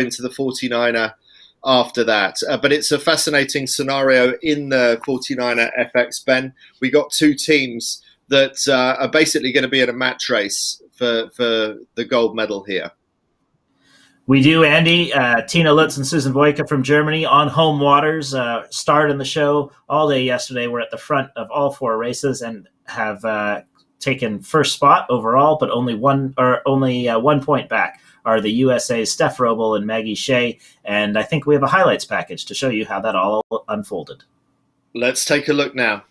into the 49er after that. But it's a fascinating scenario in the 49er FX, Ben. We got two teams that are basically going to be in a match race for the gold medal here. We do, Andy. Tina Lutz and Susan Boyka from Germany on home waters starred in the show all day yesterday. We're at the front of all four races and have taken first spot overall, but only one point back are the USA's Steph Roble and Maggie Shea. And I think we have a highlights package to show you how that all unfolded. Let's take a look now.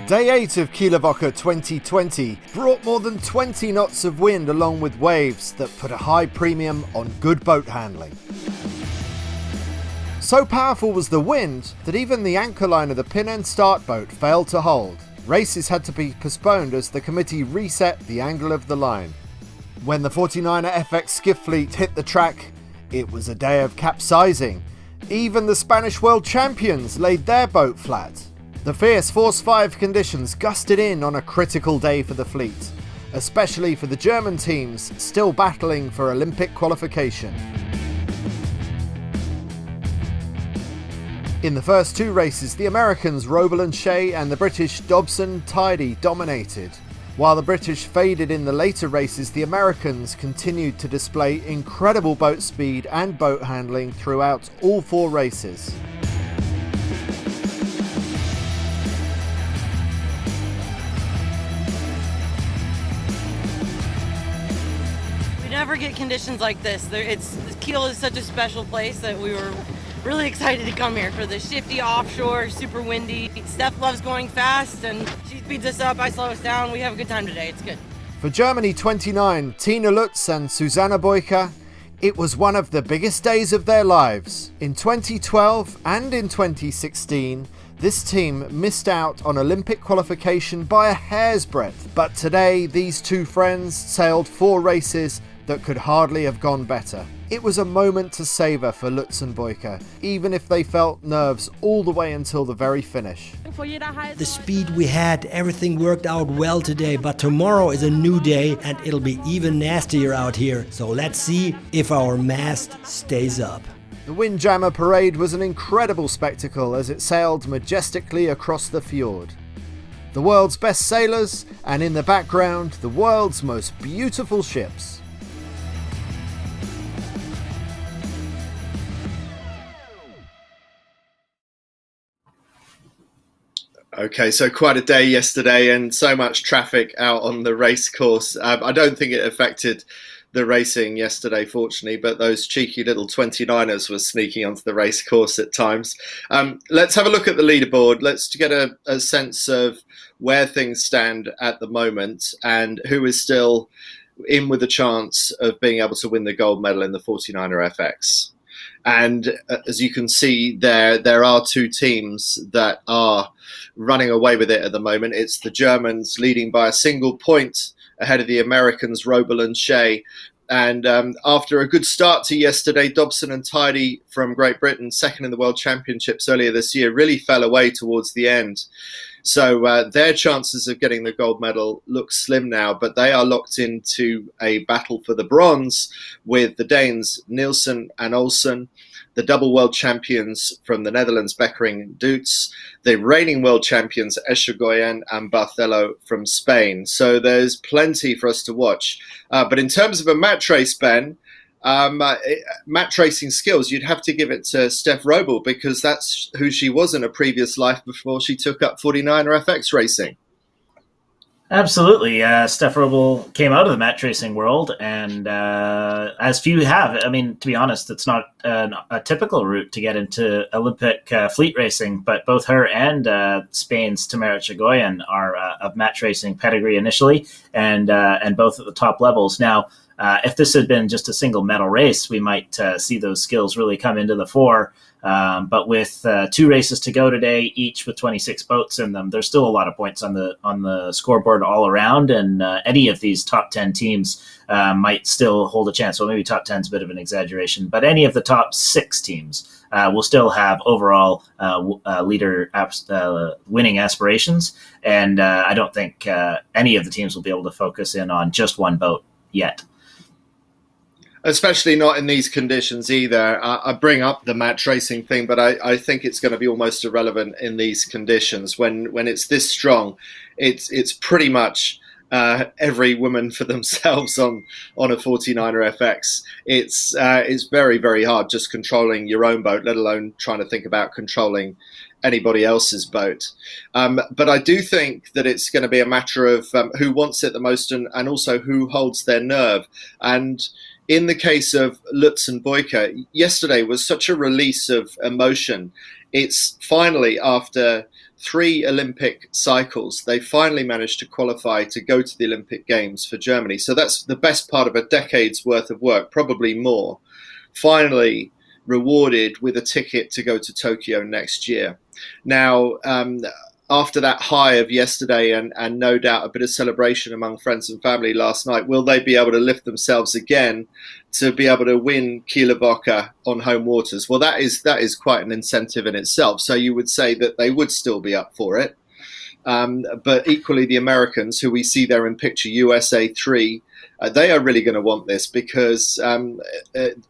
Day 8 of Kieler Woche 2020 brought more than 20 knots of wind along with waves that put a high premium on good boat handling. So powerful was the wind that even the anchor line of the pin and start boat failed to hold. Races had to be postponed as the committee reset the angle of the line. When the 49er FX skiff fleet hit the track, it was a day of capsizing. Even the Spanish world champions laid their boat flat. The fierce Force 5 conditions gusted in on a critical day for the fleet, especially for the German teams still battling for Olympic qualification. In the first two races, the Americans Roble and Shea and the British Dobson Tidy dominated. While the British faded in the later races, the Americans continued to display incredible boat speed and boat handling throughout all four races. Never get conditions like this. Kiel is such a special place that we were really excited to come here for the shifty offshore, super windy. Steph loves going fast and she speeds us up, I slow us down. We have a good time today. It's good. For Germany 29, Tina Lutz and Susanna Boyka, it was one of the biggest days of their lives. In 2012 and in 2016, this team missed out on Olympic qualification by a hair's breadth. But today, these two friends sailed four races that could hardly have gone better. It was a moment to savour for Lutz and Boyka, even if they felt nerves all the way until the very finish. The speed we had, everything worked out well today, but tomorrow is a new day and it'll be even nastier out here. So let's see if our mast stays up. The Windjammer Parade was an incredible spectacle as it sailed majestically across the fjord. The world's best sailors, and in the background, the world's most beautiful ships. Okay, so quite a day yesterday and so much traffic out on the race course. I don't think it affected the racing yesterday, fortunately, but those cheeky little 29ers were sneaking onto the race course at times. Let's have a look at the leaderboard. Let's get a sense of where things stand at the moment and who is still in with a chance of being able to win the gold medal in the 49er FX. And as you can see there are two teams that are running away with it at the moment. It's the Germans leading by a single point ahead of the Americans, Roble and Shea. And after a good start to yesterday, Dobson and Tidy from Great Britain, second in the World Championships earlier this year, really fell away towards the end. So their chances of getting the gold medal look slim now, but they are locked into a battle for the bronze with the Danes Nielsen and Olsen, the double world champions from the Netherlands, Beckering and Dutz, the reigning world champions Echegoyen and Barthelo from Spain. So there's plenty for us to watch. But in terms of a match race, Ben, match racing skills, you'd have to give it to Steph Roble because that's who she was in a previous life before she took up 49er FX racing. Absolutely. Steph Roble came out of the match racing world, and as few have. I mean, to be honest, it's not a typical route to get into Olympic fleet racing, but both her and Spain's Tamara Echegoyen are of match racing pedigree initially, and both at the top levels. Now, If this had been just a single medal race, we might see those skills really come into the fore. But with 2 races to go today, each with 26 boats in them, there's still a lot of points on the scoreboard all around, and any of these top 10 teams might still hold a chance. Well, maybe top 10 is a bit of an exaggeration, but any of the top 6 teams will still have overall leader winning aspirations, and I don't think any of the teams will be able to focus in on just one boat yet. Especially not in these conditions either. I bring up the match racing thing, but I think it's going to be almost irrelevant in these conditions. When it's this strong, it's pretty much every woman for themselves on a 49er FX. It's very, very hard just controlling your own boat, let alone trying to think about controlling anybody else's boat. But I do think that it's going to be a matter of who wants it the most and also who holds their nerve. And in the case of Lutz and Boyka, yesterday was such a release of emotion. It's finally, after 3 Olympic cycles, they finally managed to qualify to go to the Olympic Games for Germany. So that's the best part of a decade's worth of work, probably more. Finally rewarded with a ticket to go to Tokyo next year. Now, after that high of yesterday and no doubt a bit of celebration among friends and family last night, will they be able to lift themselves again to be able to win Kieler Woche on home waters? Well, that is quite an incentive in itself. So you would say that they would still be up for it. But equally, the Americans, who we see there in picture, USA 3, they are really going to want this because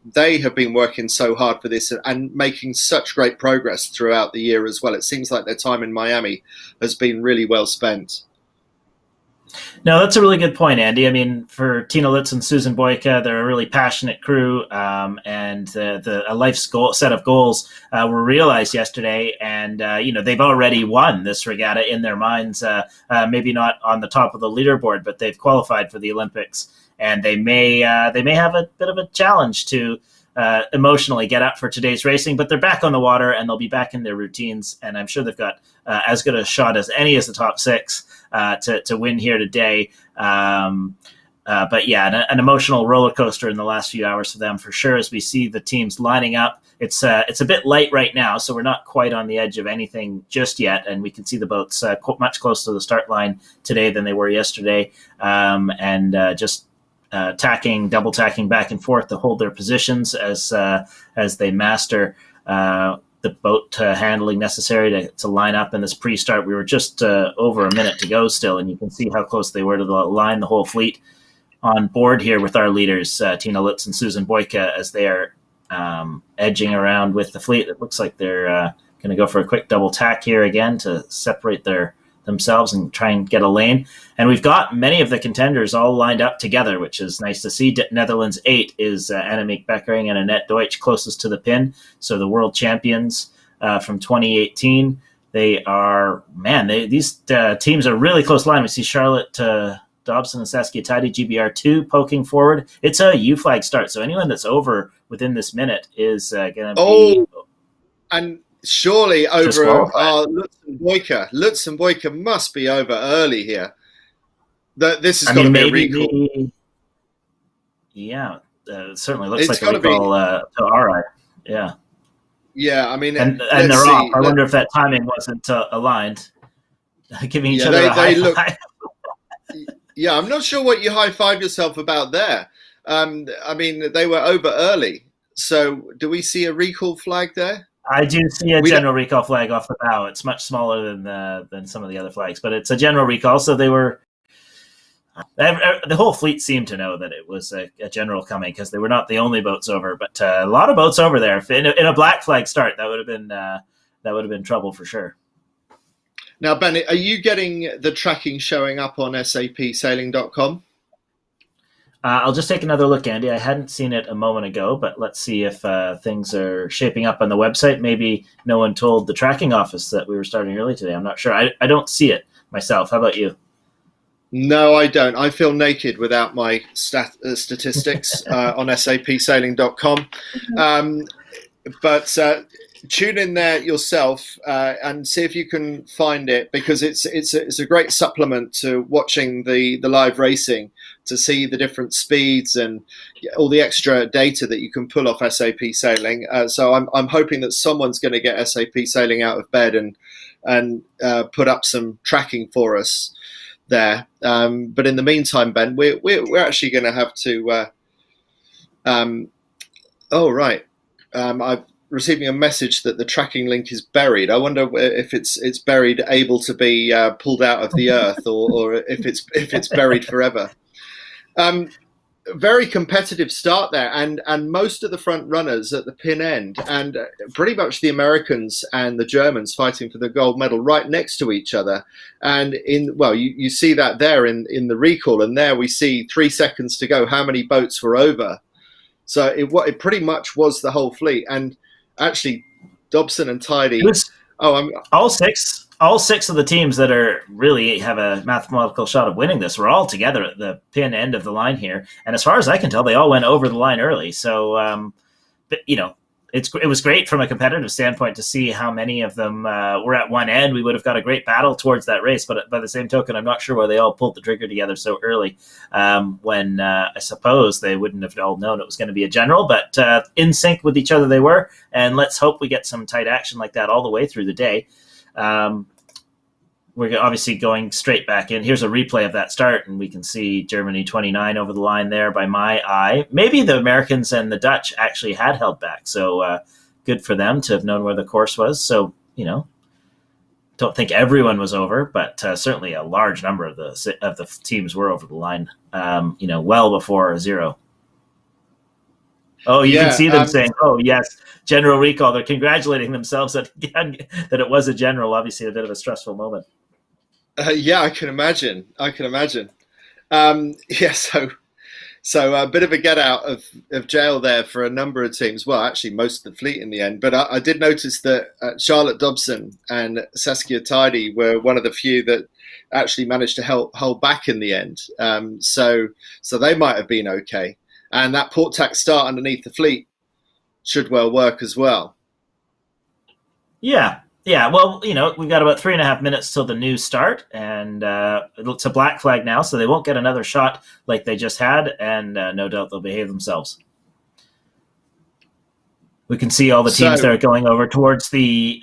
they have been working so hard for this and making such great progress throughout the year as well. It seems like their time in Miami has been really well spent. No, that's a really good point, Andy. I mean, for Tina Lutz and Susan Boyka, they're a really passionate crew, and a life's set of goals were realized yesterday. And they've already won this regatta in their minds. Maybe not on the top of the leaderboard, but they've qualified for the Olympics, and they may have a bit of a challenge to emotionally get up for today's racing. But they're back on the water, and they'll be back in their routines. And I'm sure they've got as good a shot as any as the top 6. To win here today. But yeah, an emotional roller coaster in the last few hours for them, for sure, as we see the teams lining up. It's a bit light right now, so we're not quite on the edge of anything just yet, and we can see the boats much closer to the start line today than they were yesterday, and just double tacking back and forth to hold their positions as they master the boat handling necessary to line up in this pre-start. We were just over a minute to go still, and you can see how close they were to the line, the whole fleet on board here with our leaders, Tina Lutz and Susan Boyka, as they are edging around with the fleet. It looks like they're going to go for a quick double tack here again to separate themselves and try and get a lane. And we've got many of the contenders all lined up together, which is nice to see. Netherlands 8 is Annemiek Beckering and Annette Deutsch closest to the pin. So the world champions from 2018. They are, these teams are really close line. We see Charlotte Dobson and Saskia Tidy, GBR2, poking forward. It's a U flag start, so anyone that's over within this minute is going to be... and surely over Lutz and Boyka. Lutz and Boyka must be over early here. This has got to be a recall. It certainly looks like a recall to our eye. Yeah. Yeah, I mean... And they're off. I wonder if that timing wasn't aligned, giving each other a high five. Yeah, I'm not sure what you high-five yourself about there. I mean, they were over early. So do we see a recall flag there? I do see a general recall flag off the bow. It's much smaller than some of the other flags, but it's a general recall. So they were... The whole fleet seemed to know that it was a general coming because they were not the only boats over, but a lot of boats over there. In a black flag start, that would have been trouble for sure. Now, Ben, are you getting the tracking showing up on sapsailing.com? I'll just take another look, Andy. I hadn't seen it a moment ago, but let's see if things are shaping up on the website. Maybe no one told the tracking office that we were starting early today. I'm not sure. I don't see it myself. How about you? No, I don't. I feel naked without my statistics on sapsailing.com. But tune in there yourself and see if you can find it, because it's a great supplement to watching the live racing to see the different speeds and all the extra data that you can pull off SAP Sailing. So I'm hoping that someone's going to get SAP Sailing out of bed and put up some tracking for us there. But in the meantime, Ben, we're actually going to have to. I'm receiving a message that the tracking link is buried. I wonder if it's buried, able to be pulled out of the earth, or if it's buried forever. Very competitive start there, and most of the front runners at the pin end, and pretty much the Americans and the Germans fighting for the gold medal right next to each other. And you see that there in the recall, and there we see 3 seconds to go. How many boats were over? So it pretty much was the whole fleet. And actually, Dobson and Tidy. All six of the teams that are really have a mathematical shot of winning this were all together at the pin end of the line here. And as far as I can tell, they all went over the line early. So, it was great from a competitive standpoint to see how many of them were at one end. We would have got a great battle towards that race. But by the same token, I'm not sure why they all pulled the trigger together so early when I suppose they wouldn't have all known it was going to be a general. But in sync with each other they were. And let's hope we get some tight action like that all the way through the day. We're obviously going straight back in. Here's a replay of that start, and we can see Germany 29 over the line there by my eye. Maybe the Americans and the Dutch actually had held back, so good for them to have known where the course was. So, don't think everyone was over, but certainly a large number of the teams were over the line, well before zero. Oh, you can see them saying, "Oh, yes, general recall." They're congratulating themselves that it was a general. Obviously, a bit of a stressful moment. I can imagine. So a bit of a get out of jail there for a number of teams. Well, actually, most of the fleet in the end. But I did notice that Charlotte Dobson and Saskia Tidy were one of the few that actually managed to hold back in the end. So they might have been okay. And that port tack start underneath the fleet should well work as well. Yeah. Well, we've got about 3.5 minutes till the new start, and it's a black flag now, so they won't get another shot like they just had, and no doubt they'll behave themselves. We can see all the teams that are going over towards the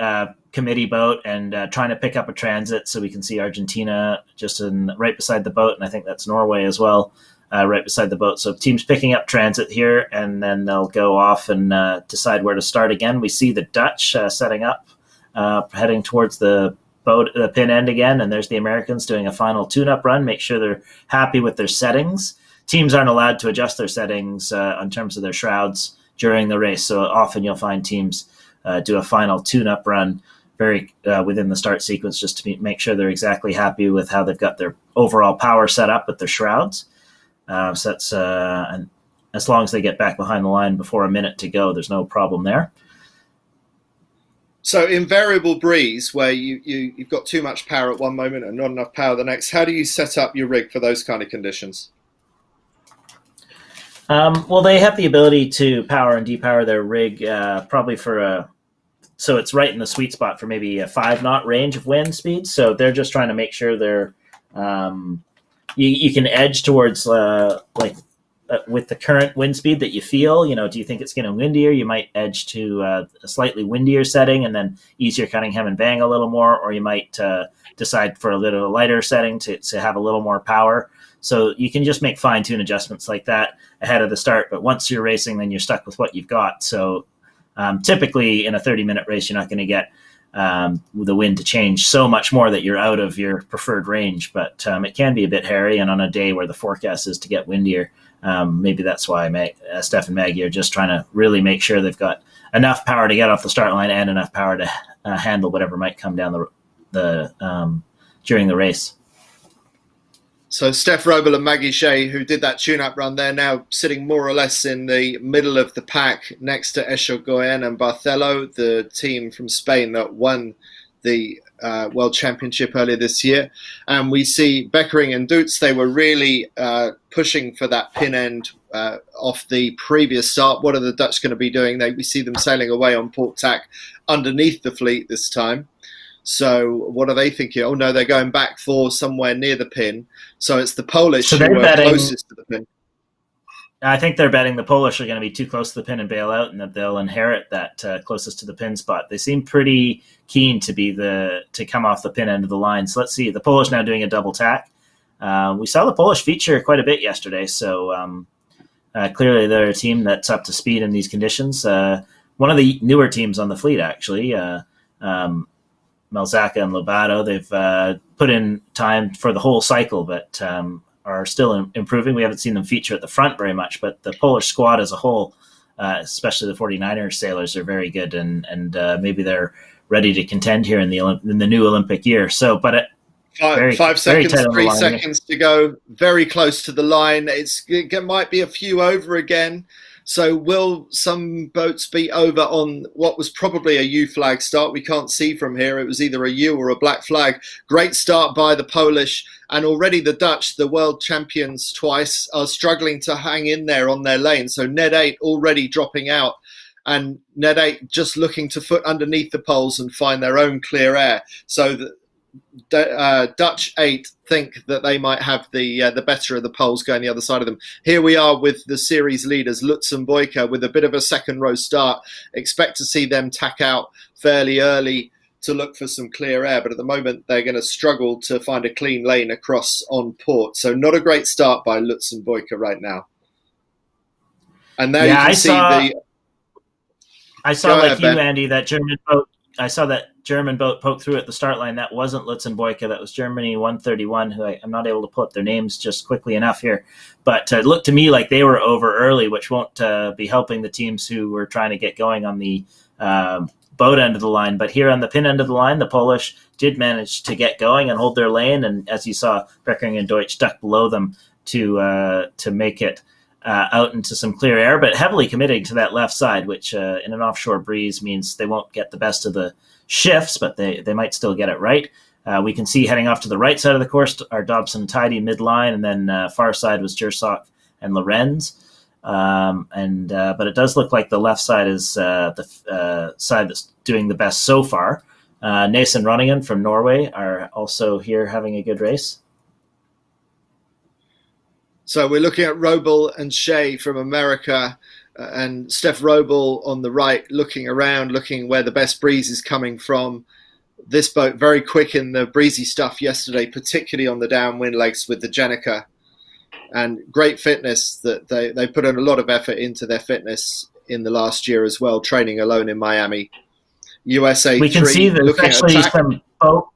committee boat and trying to pick up a transit, so we can see Argentina just right beside the boat, and I think that's Norway as well. Right beside the boat. So teams picking up transit here, and then they'll go off and decide where to start again. We see the Dutch setting up, heading towards the boat, the pin end again, and there's the Americans doing a final tune-up run, make sure they're happy with their settings. Teams aren't allowed to adjust their settings in terms of their shrouds during the race, so often you'll find teams do a final tune-up run very within the start sequence just to make sure they're exactly happy with how they've got their overall power set up with their shrouds. So that's and as long as they get back behind the line before a minute to go, there's no problem there. So in variable breeze, where you've got too much power at one moment and not enough power the next, how do you set up your rig for those kind of conditions? Well, they have the ability to power and depower their rig probably so it's right in the sweet spot for maybe a 5-knot range of wind speed. So they're just trying to make sure they're you can edge towards with the current wind speed that you feel. Do you think it's getting windier? You might edge to a slightly windier setting and then ease your Cunningham and bang a little more, or you might decide for a little lighter setting to have a little more power. So you can just make fine-tune adjustments like that ahead of the start. But once you're racing, then you're stuck with what you've got. So typically in a 30-minute race, you're not going to get the wind to change so much more that you're out of your preferred range, but it can be a bit hairy, and on a day where the forecast is to get windier, maybe that's why Steph and Maggie are just trying to really make sure they've got enough power to get off the start line and enough power to handle whatever might come down the during the race. So Steph Robel and Maggie Shea, who did that tune-up run, they're now sitting more or less in the middle of the pack next to Echegoyen and Barthelo, the team from Spain that won the World Championship earlier this year. And we see Beckering and Dutz, they were really pushing for that pin end off the previous start. What are the Dutch going to be doing? We see them sailing away on port tack underneath the fleet this time. So what are they thinking? Oh no, they're going back for somewhere near the pin. So it's the Polish So who they're are betting, closest to the pin. I think they're betting the Polish are going to be too close to the pin and bail out, and that they'll inherit that closest to the pin spot. They seem pretty keen to come off the pin end of the line. So let's see. The Polish now doing a double tack. We saw the Polish feature quite a bit yesterday, so clearly they're a team that's up to speed in these conditions. One of the newer teams on the fleet, actually, Melzaka and Lobato. They've put in time for the whole cycle, but are still improving. We haven't seen them feature at the front very much, but the Polish squad as a whole, especially the 49ers sailors, are very good, and maybe they're ready to contend here in the new Olympic year. So, but Five seconds, 3 seconds to go. Very close to the line. It might be a few over again. So will some boats be over on what was probably a U flag start? We can't see from here. It was either a U or a black flag. Great start by the Polish, and already the Dutch, the world champions twice, are struggling to hang in there on their lane. So Ned 8 already dropping out, and Ned 8 just looking to foot underneath the poles and find their own clear air. So the Dutch 8 think that they might have the better of the poles going the other side of them. Here we are with the series leaders, Lutz and Boyka, with a bit of a second row start. Expect to see them tack out fairly early to look for some clear air, but at the moment they're going to struggle to find a clean lane across on port. So not a great start by Lutz and Boyka right now. And now you can I saw like you, Andy, that German boat. I saw that German boat poke through at the start line. That wasn't Lutz and Boyka. That was Germany 131, who I'm not able to pull up their names just quickly enough here. But it looked to me like they were over early, which won't be helping the teams who were trying to get going on the boat end of the line. But here on the pin end of the line, the Polish did manage to get going and hold their lane. And as you saw, Beckering and Deutsch stuck below them to make it out into some clear air, but heavily committing to that left side, which in an offshore breeze means they won't get the best of the shifts, but they might still get it right. We can see heading off to the right side of the course are Dobson and Tidy midline, and then far side was Jersock and Lorenz. But it does look like the left side is the side that's doing the best so far. Nason Runningen from Norway are also here having a good race. So we're looking at Roble and Shea from America, and Steph Roble on the right, looking around, looking where the best breeze is coming from. This boat very quick in the breezy stuff yesterday, particularly on the downwind legs with the Jenica, and great fitness. That they put in a lot of effort into their fitness in the last year as well, training alone in Miami. USA we can 3, see there's actually at some boat.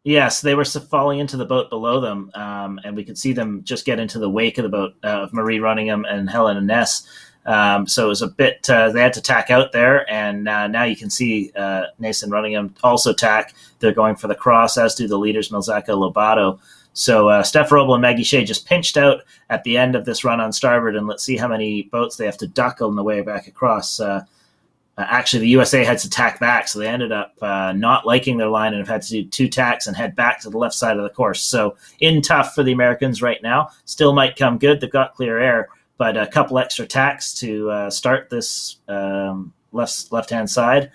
Yes, they were falling into the boat below them, and we could see them just get into the wake of the boat of Marie Runningham and Helen and Ness. So it was a bit, they had to tack out there, and now you can see Nason Runningham also tack. They're going for the cross, as do the leaders, Melzaka, Lobato. So Steph Roble and Maggie Shea just pinched out at the end of this run on starboard, and let's see how many boats they have to duck on the way back across. Actually, the USA had to tack back, so they ended up not liking their line and have had to do 2 tacks and head back to the left side of the course. So in tough for the Americans right now. Still might come good. They've got clear air, but a couple extra tacks to start this left-hand side.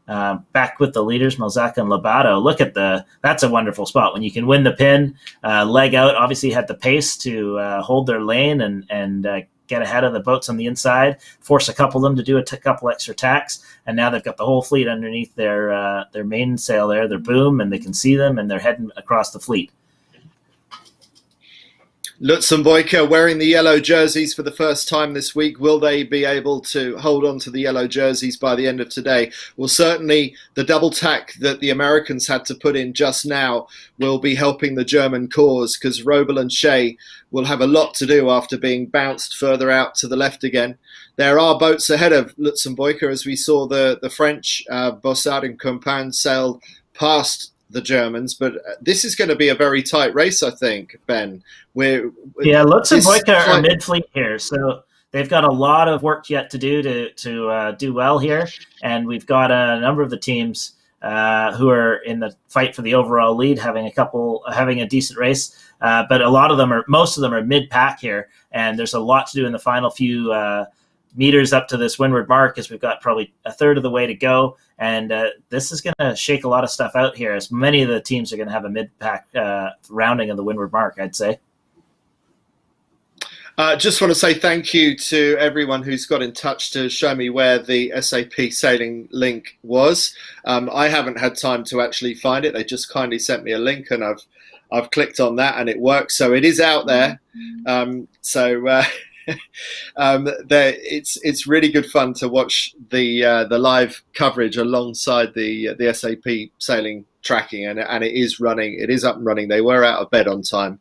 Back with the leaders, Melzaka and Lobato. Look at that's a wonderful spot when you can win the pin, leg out. Obviously had the pace to hold their lane and get ahead of the boats on the inside, force a couple of them to do a couple extra tacks, and now they've got the whole fleet underneath their mainsail there, their boom, and they can see them, and they're heading across the fleet. Lutz and Boyka wearing the yellow jerseys for the first time this week. Will they be able to hold on to the yellow jerseys by the end of today? Well, certainly the double tack that the Americans had to put in just now will be helping the German cause, because Roble and Shea will have a lot to do after being bounced further out to the left again. There are boats ahead of Lutz and Boyka, as we saw the French Bossard and Compagne sail past the Germans, but this is going to be a very tight race, I think, Ben. Lutz and Boyka are mid-fleet here, so they've got a lot of work yet to do to do well here, and we've got a number of the teams who are in the fight for the overall lead, having a decent race, but most of them are mid-pack here, and there's a lot to do in the final few meters up to this windward mark, as we've got probably a third of the way to go. And this is going to shake a lot of stuff out here, as many of the teams are going to have a mid-pack rounding of the windward mark, I'd say. Just want to say thank you to everyone who's got in touch to show me where the SAP sailing link was. I haven't had time to actually find it. They just kindly sent me a link, and I've clicked on that, and it works. So it is out there. It's really good fun to watch the live coverage alongside the SAP sailing tracking, and it is running. It is up and running. They were out of bed on time.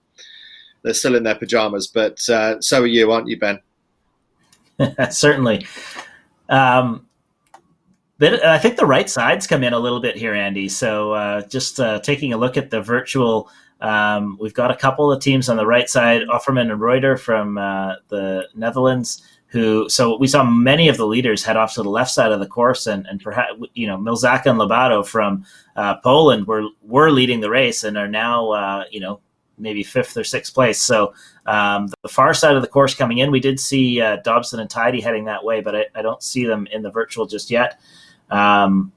They're still in their pajamas, but so are you, aren't you, Ben? Certainly. But I think the right sides come in a little bit here, Andy. So just taking a look at the virtual, we've got a couple of teams on the right side, Offerman and Reuter from the Netherlands, so we saw many of the leaders head off to the left side of the course, and perhaps, Milzaka and Lobato from Poland were leading the race and are now, maybe 5th or 6th place. So the far side of the course coming in, we did see Dobson and Tidy heading that way, but I don't see them in the virtual just yet. I'll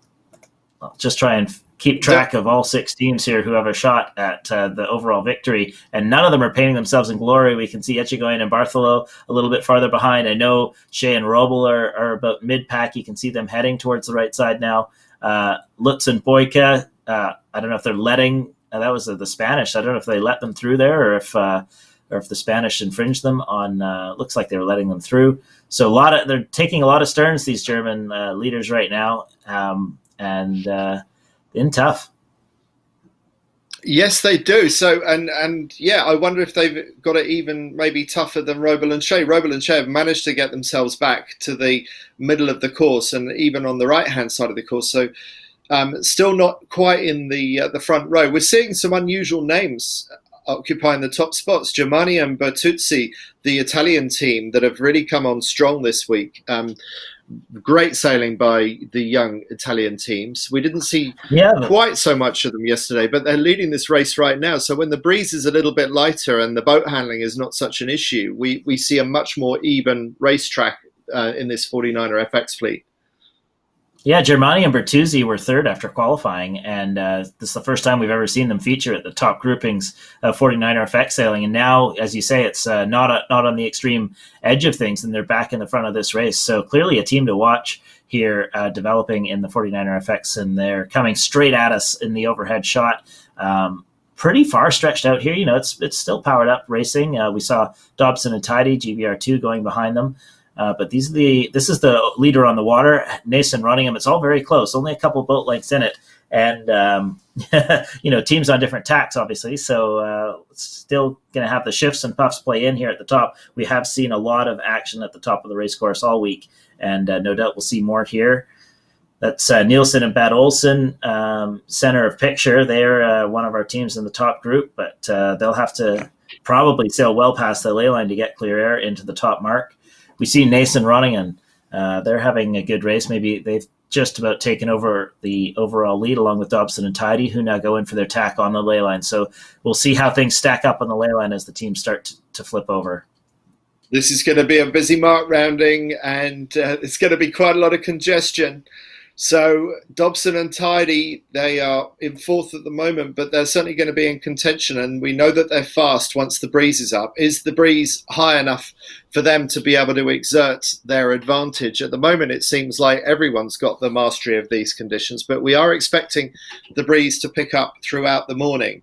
just try and keep track of all 6 teams here who have a shot at the overall victory, and none of them are painting themselves in glory. We can see Echegoyen and Bartholo a little bit farther behind. I know Shea and Robel are about mid-pack. You can see them heading towards the right side now. Lutz and Boyka, I don't know if they're letting... that was the Spanish. I don't know if they let them through there, or if the Spanish infringed them on. Looks like they were letting them through. So they're taking a lot of sterns, these German leaders right now, and in tough. Yes, they do. So and yeah, I wonder if they've got it even maybe tougher than Robel and Shea. Robel and Shea have managed to get themselves back to the middle of the course, and even on the right hand side of the course. So. Still not quite in the front row. We're seeing some unusual names occupying the top spots. Germani and Bertuzzi, the Italian team that have really come on strong this week. Great sailing by the young Italian teams. We didn't see quite so much of them yesterday, but they're leading this race right now. So when the breeze is a little bit lighter and the boat handling is not such an issue, we see a much more even racetrack in this 49er FX fleet. Yeah, Germani and Bertuzzi were 3rd after qualifying, and this is the first time we've ever seen them feature at the top groupings of 49er FX sailing. And now, as you say, it's not on the extreme edge of things, and they're back in the front of this race. So clearly a team to watch here, developing in the 49er FX, and they're coming straight at us in the overhead shot. Pretty far stretched out here. It's still powered up racing. We saw Dobson and Tidy, GBR2, going behind them. But this is the leader on the water, Nason running him. It's all very close, only a couple boat lengths in it. And, teams on different tacks, obviously. So still going to have the shifts and puffs play in here at the top. We have seen a lot of action at the top of the race course all week. And no doubt we'll see more here. That's Nielsen and Bad Olsen, center of picture. They're one of our teams in the top group, but they'll have to probably sail well past the ley line to get clear air into the top mark. We see Nason running, and they're having a good race. Maybe they've just about taken over the overall lead along with Dobson and Tidy, who now go in for their tack on the ley line. So we'll see how things stack up on the ley line as the teams start to flip over. This is going to be a busy mark rounding, and it's going to be quite a lot of congestion. So Dobson and Tidy, they are in 4th at the moment, but they're certainly going to be in contention, and we know that they're fast once the breeze is up. Is the breeze high enough for them to be able to exert their advantage? At the moment, it seems like everyone's got the mastery of these conditions, but we are expecting the breeze to pick up throughout the morning.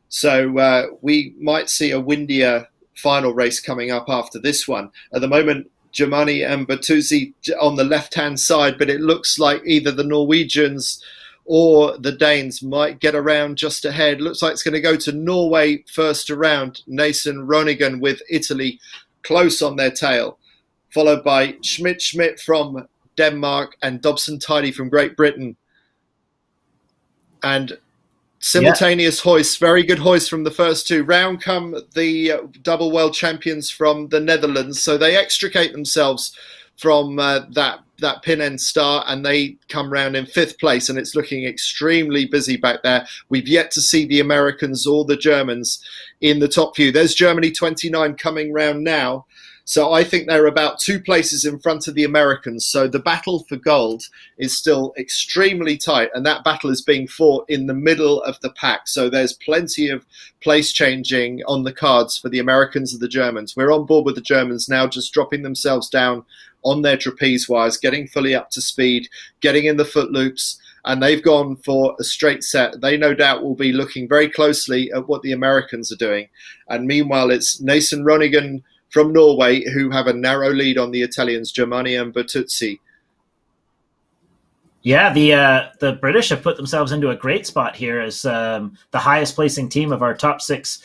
So we might see a windier final race coming up after this one. At the moment, Germani and Bertuzzi on the left-hand side, but it looks like either the Norwegians or the Danes might get around just ahead. Looks like it's going to go to Norway first around. Nason Ronigan with Italy close on their tail, followed by Schmidt from Denmark and Dobson Tidy from Great Britain. And simultaneous hoists, very good hoist from the first two. Round come the double world champions from the Netherlands. So they extricate themselves from that pin end start, and they come round in 5th place, and it's looking extremely busy back there. We've yet to see the Americans or the Germans in the top few. There's Germany 29 coming round now. So I think they're about 2 places in front of the Americans. So the battle for gold is still extremely tight, and that battle is being fought in the middle of the pack. So there's plenty of place changing on the cards for the Americans and the Germans. We're on board with the Germans now, just dropping themselves down on their trapeze wires, getting fully up to speed, getting in the foot loops, and they've gone for a straight set. They no doubt will be looking very closely at what the Americans are doing. And meanwhile, it's Nason Ronigan from Norway who have a narrow lead on the Italians, Germani and Bertuzzi. Yeah, the British have put themselves into a great spot here as the highest placing team of our top 6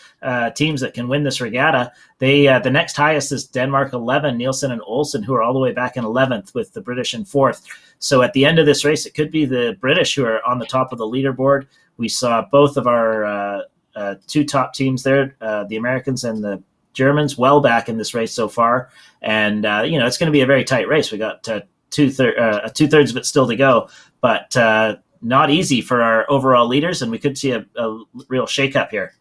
teams that can win this regatta. The next highest is Denmark 11, Nielsen and Olsen, who are all the way back in 11th with the British in 4th. So at the end of this race, it could be the British who are on the top of the leaderboard. We saw both of our 2 top teams there, the Americans and the Germans, well back in this race so far. And, it's going to be a very tight race. We got two-thirds of it still to go, but not easy for our overall leaders, and we could see a real shakeup here.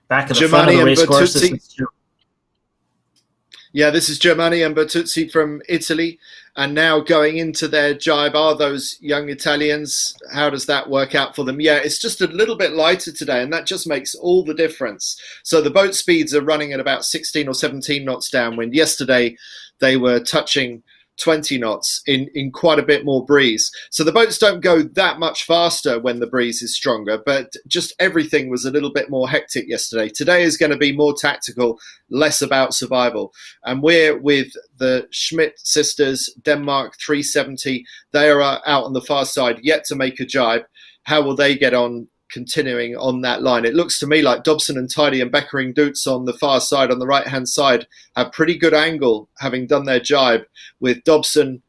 Back at the front of the race course. This is Germani and Bertuzzi from Italy, and now going into their jibe are those young Italians. How does that work out for them? Yeah, it's just a little bit lighter today, and that just makes all the difference. So the boat speeds are running at about 16 or 17 knots downwind. Yesterday, they were touching 20 knots in quite a bit more breeze. So the boats don't go that much faster when the breeze is stronger, but just everything was a little bit more hectic yesterday. Today is going to be more tactical, less about survival. And we're with the Schmidt sisters, Denmark 370. They are out on the far side, yet to make a jibe. How will they get on continuing on that line? It looks to me like Dobson and Tidy and Beckering Dutz on the far side, on the right-hand side, have pretty good angle, having done their jibe, with Dobson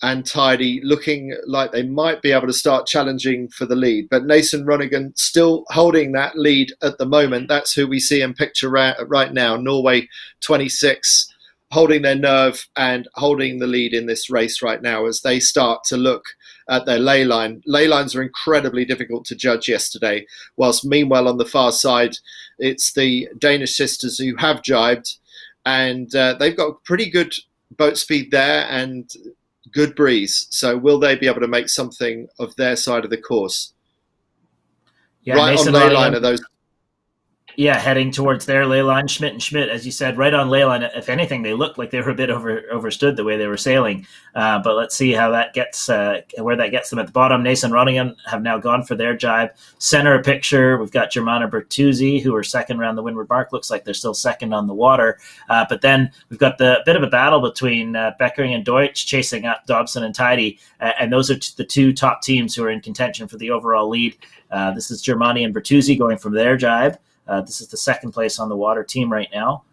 and Tidy looking like they might be able to start challenging for the lead. But Nason Ronigan still holding that lead at the moment. That's who we see in picture right now. Norway 26, holding their nerve and holding the lead in this race right now as they start to look at their ley line. Ley lines are incredibly difficult to judge yesterday, whilst meanwhile on the far side, it's the Danish sisters who have jibed, and they've got pretty good boat speed there and good breeze. So will they be able to make something of their side of the course? Yeah, right Mason on ley line are those. Yeah, heading towards their ley line. Schmidt and Schmidt, as you said, right on ley line. If anything, they looked like they were a bit overstood the way they were sailing. But let's see how that gets, where that gets them at the bottom. Nason Ronigan have now gone for their jibe. Center picture, we've got Germana Bertuzzi, who are second around the windward mark. Looks like they're still second on the water. But then we've got the bit of a battle between Beckering and Deutsch chasing up Dobson and Tidy. And those are the 2 top teams who are in contention for the overall lead. This is Germani and Bertuzzi going from their jibe. This is the second place on the water team right now.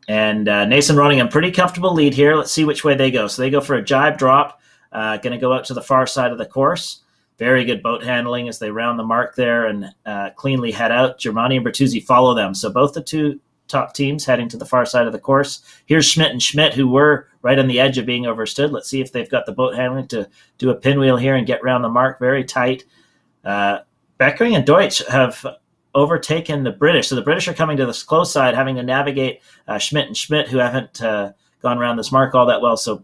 And Nason Ronigan, pretty comfortable lead here. Let's see which way they go. So they go for a jibe drop, going to go out to the far side of the course. Very good boat handling as they round the mark there and cleanly head out. Germani and Bertuzzi follow them. So both the 2 top teams heading to the far side of the course. Here's Schmidt and Schmidt, who were right on the edge of being overstood. Let's see if they've got the boat handling to do a pinwheel here and get round the mark. Very tight. Beckering and Deutsch have overtaken the British. So the British are coming to this close side, having to navigate Schmidt and Schmidt, who haven't gone around this mark all that well. So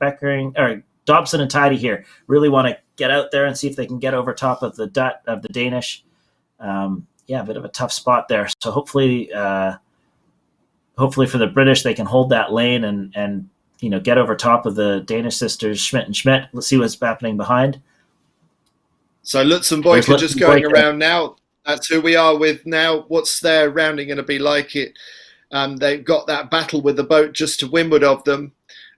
Dobson and Tidy here really want to get out there and see if they can get over top of the Danish. A bit of a tough spot there. So hopefully for the British, they can hold that lane and get over top of the Danish sisters, Schmidt and Schmidt. Let's see what's happening behind. So Lutz and Boyk are just going around now. That's who we are with now. What's their rounding going to be like? They've got that battle with the boat just to windward of them,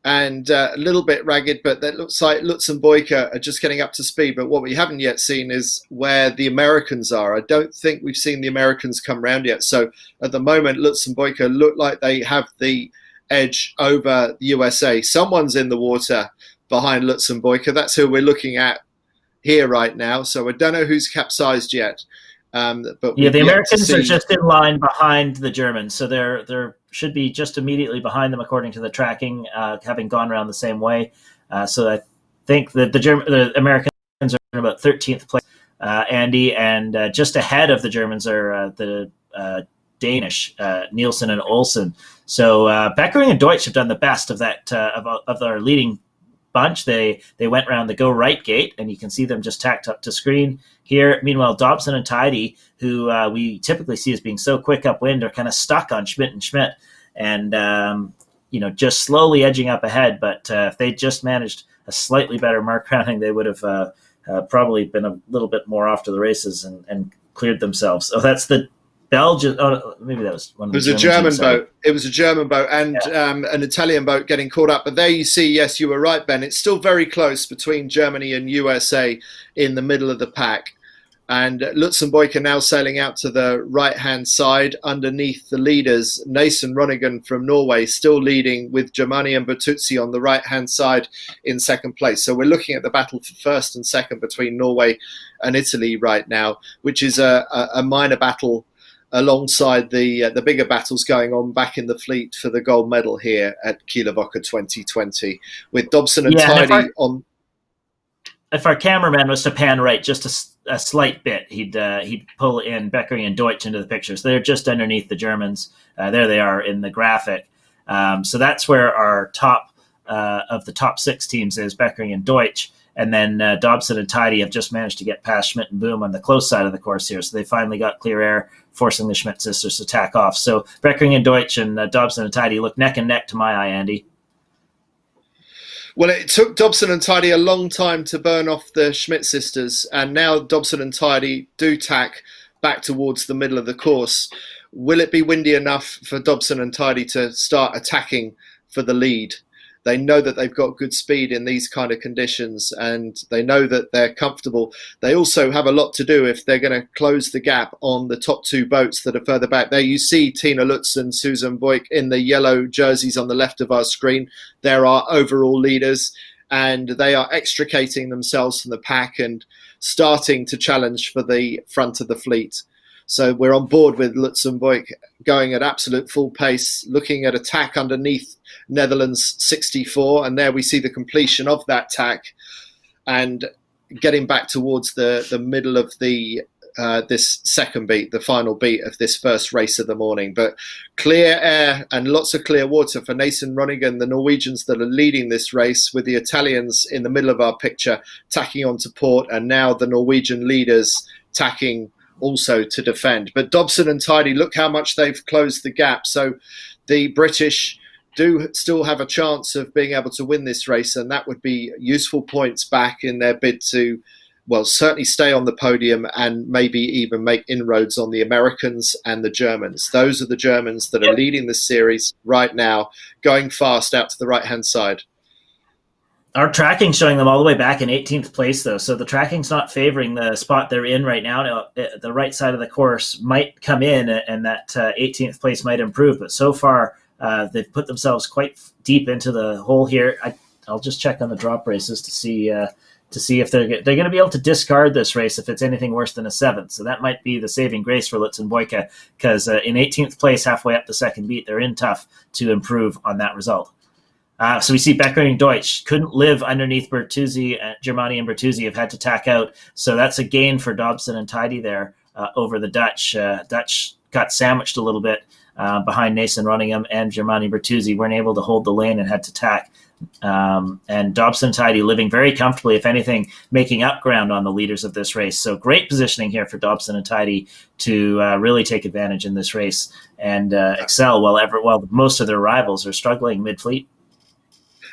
and a little bit ragged, but that looks like Lutz and Boyk are just getting up to speed. But what we haven't yet seen is where the Americans are. I don't think we've seen the Americans come round yet. So at the moment, Lutz and Boyk look like they have the edge over the USA. Someone's in the water behind Lutz and Boyk. That's who we're looking at here right now. So I don't know who's capsized yet. But the Americans are just in line behind the Germans, so they're should be just immediately behind them according to the tracking, having gone around the same way. So I think that the Americans are in about 13th place, Andy, and just ahead of the Germans are the Danish, Nielsen and Olsen. So Beckering and Deutsch have done the best of that of our leading bunch. They went around the go right gate, and you can see them just tacked up to screen here. Meanwhile, Dobson and Tidy, who we typically see as being so quick upwind, are kind of stuck on Schmidt and Schmidt, and just slowly edging up ahead. But if they just managed a slightly better mark rounding, they would have probably been a little bit more off to the races and cleared themselves. So that's the Belgian. Oh, maybe that was one of the. It was a German boat. It was a German boat and an Italian boat getting caught up. But there you see, yes, you were right, Ben. It's still very close between Germany and USA in the middle of the pack. And Lutz and Boyk are now sailing out to the right-hand side underneath the leaders. Nason Ronigan from Norway still leading with Germani and Bertuzzi on the right-hand side in second place. So we're looking at the battle for first and second between Norway and Italy right now, which is a minor battle alongside the bigger battles going on back in the fleet for the gold medal here at Kieler Woche 2020 with Dobson and Tidy on. If our cameraman was to pan right just a slight bit, he'd pull in Beckering and Deutsch into the picture. So they're just underneath the Germans. There they are in the graphic. So that's where our top of the top 6 teams is, Beckering and Deutsch. And then Dobson and Tidy have just managed to get past Schmidt and Boom on the close side of the course here. So they finally got clear air, forcing the Schmidt sisters to tack off. So Beckering and Deutsch and Dobson and Tidy look neck and neck to my eye, Andy. Well, it took Dobson and Tidy a long time to burn off the Schmidt sisters, and now Dobson and Tidy do tack back towards the middle of the course. Will it be windy enough for Dobson and Tidy to start attacking for the lead? They know that they've got good speed in these kind of conditions, and they know that they're comfortable. They also have a lot to do if they're going to close the gap on the top 2 boats that are further back. There you see Tina Lutz and Susan Boyk in the yellow jerseys on the left of our screen. They're our overall leaders, and they are extricating themselves from the pack and starting to challenge for the front of the fleet. So we're on board with Lutz and Boyk going at absolute full pace, looking at a tack underneath Netherlands 64. And there we see the completion of that tack and getting back towards the middle of the this second beat, the final beat of this first race of the morning. But clear air and lots of clear water for Nason Ronigan, the Norwegians that are leading this race, with the Italians in the middle of our picture tacking onto port, and now the Norwegian leaders tacking also to defend. But Dobson and Tidy, look how much they've closed the gap. So the British do still have a chance of being able to win this race, and that would be useful points back in their bid to, well, certainly stay on the podium and maybe even make inroads on the Americans and the Germans. Those are the Germans that are leading the series right now, going fast out to the right-hand side. Our tracking's showing them all the way back in 18th place, though. So the tracking's not favoring the spot they're in right now. Now, the right side of the course might come in, and that 18th place might improve. But so far, they've put themselves quite deep into the hole here. I'll just check on the drop races to see if they're going to be able to discard this race if it's anything worse than a 7th. So that might be the saving grace for Lutz and Boyka, because in 18th place, halfway up the second beat, they're in tough to improve on that result. So we see Beckering and Deutsch couldn't live underneath Bertuzzi. Germani and Bertuzzi have had to tack out. So that's a gain for Dobson and Tidy there over the Dutch. Dutch got sandwiched a little bit behind Nason Runningham, and Germani Bertuzzi weren't able to hold the lane and had to tack. And Dobson and Tidy living very comfortably, if anything, making up ground on the leaders of this race. So great positioning here for Dobson and Tidy to really take advantage in this race and excel while most of their rivals are struggling mid-fleet.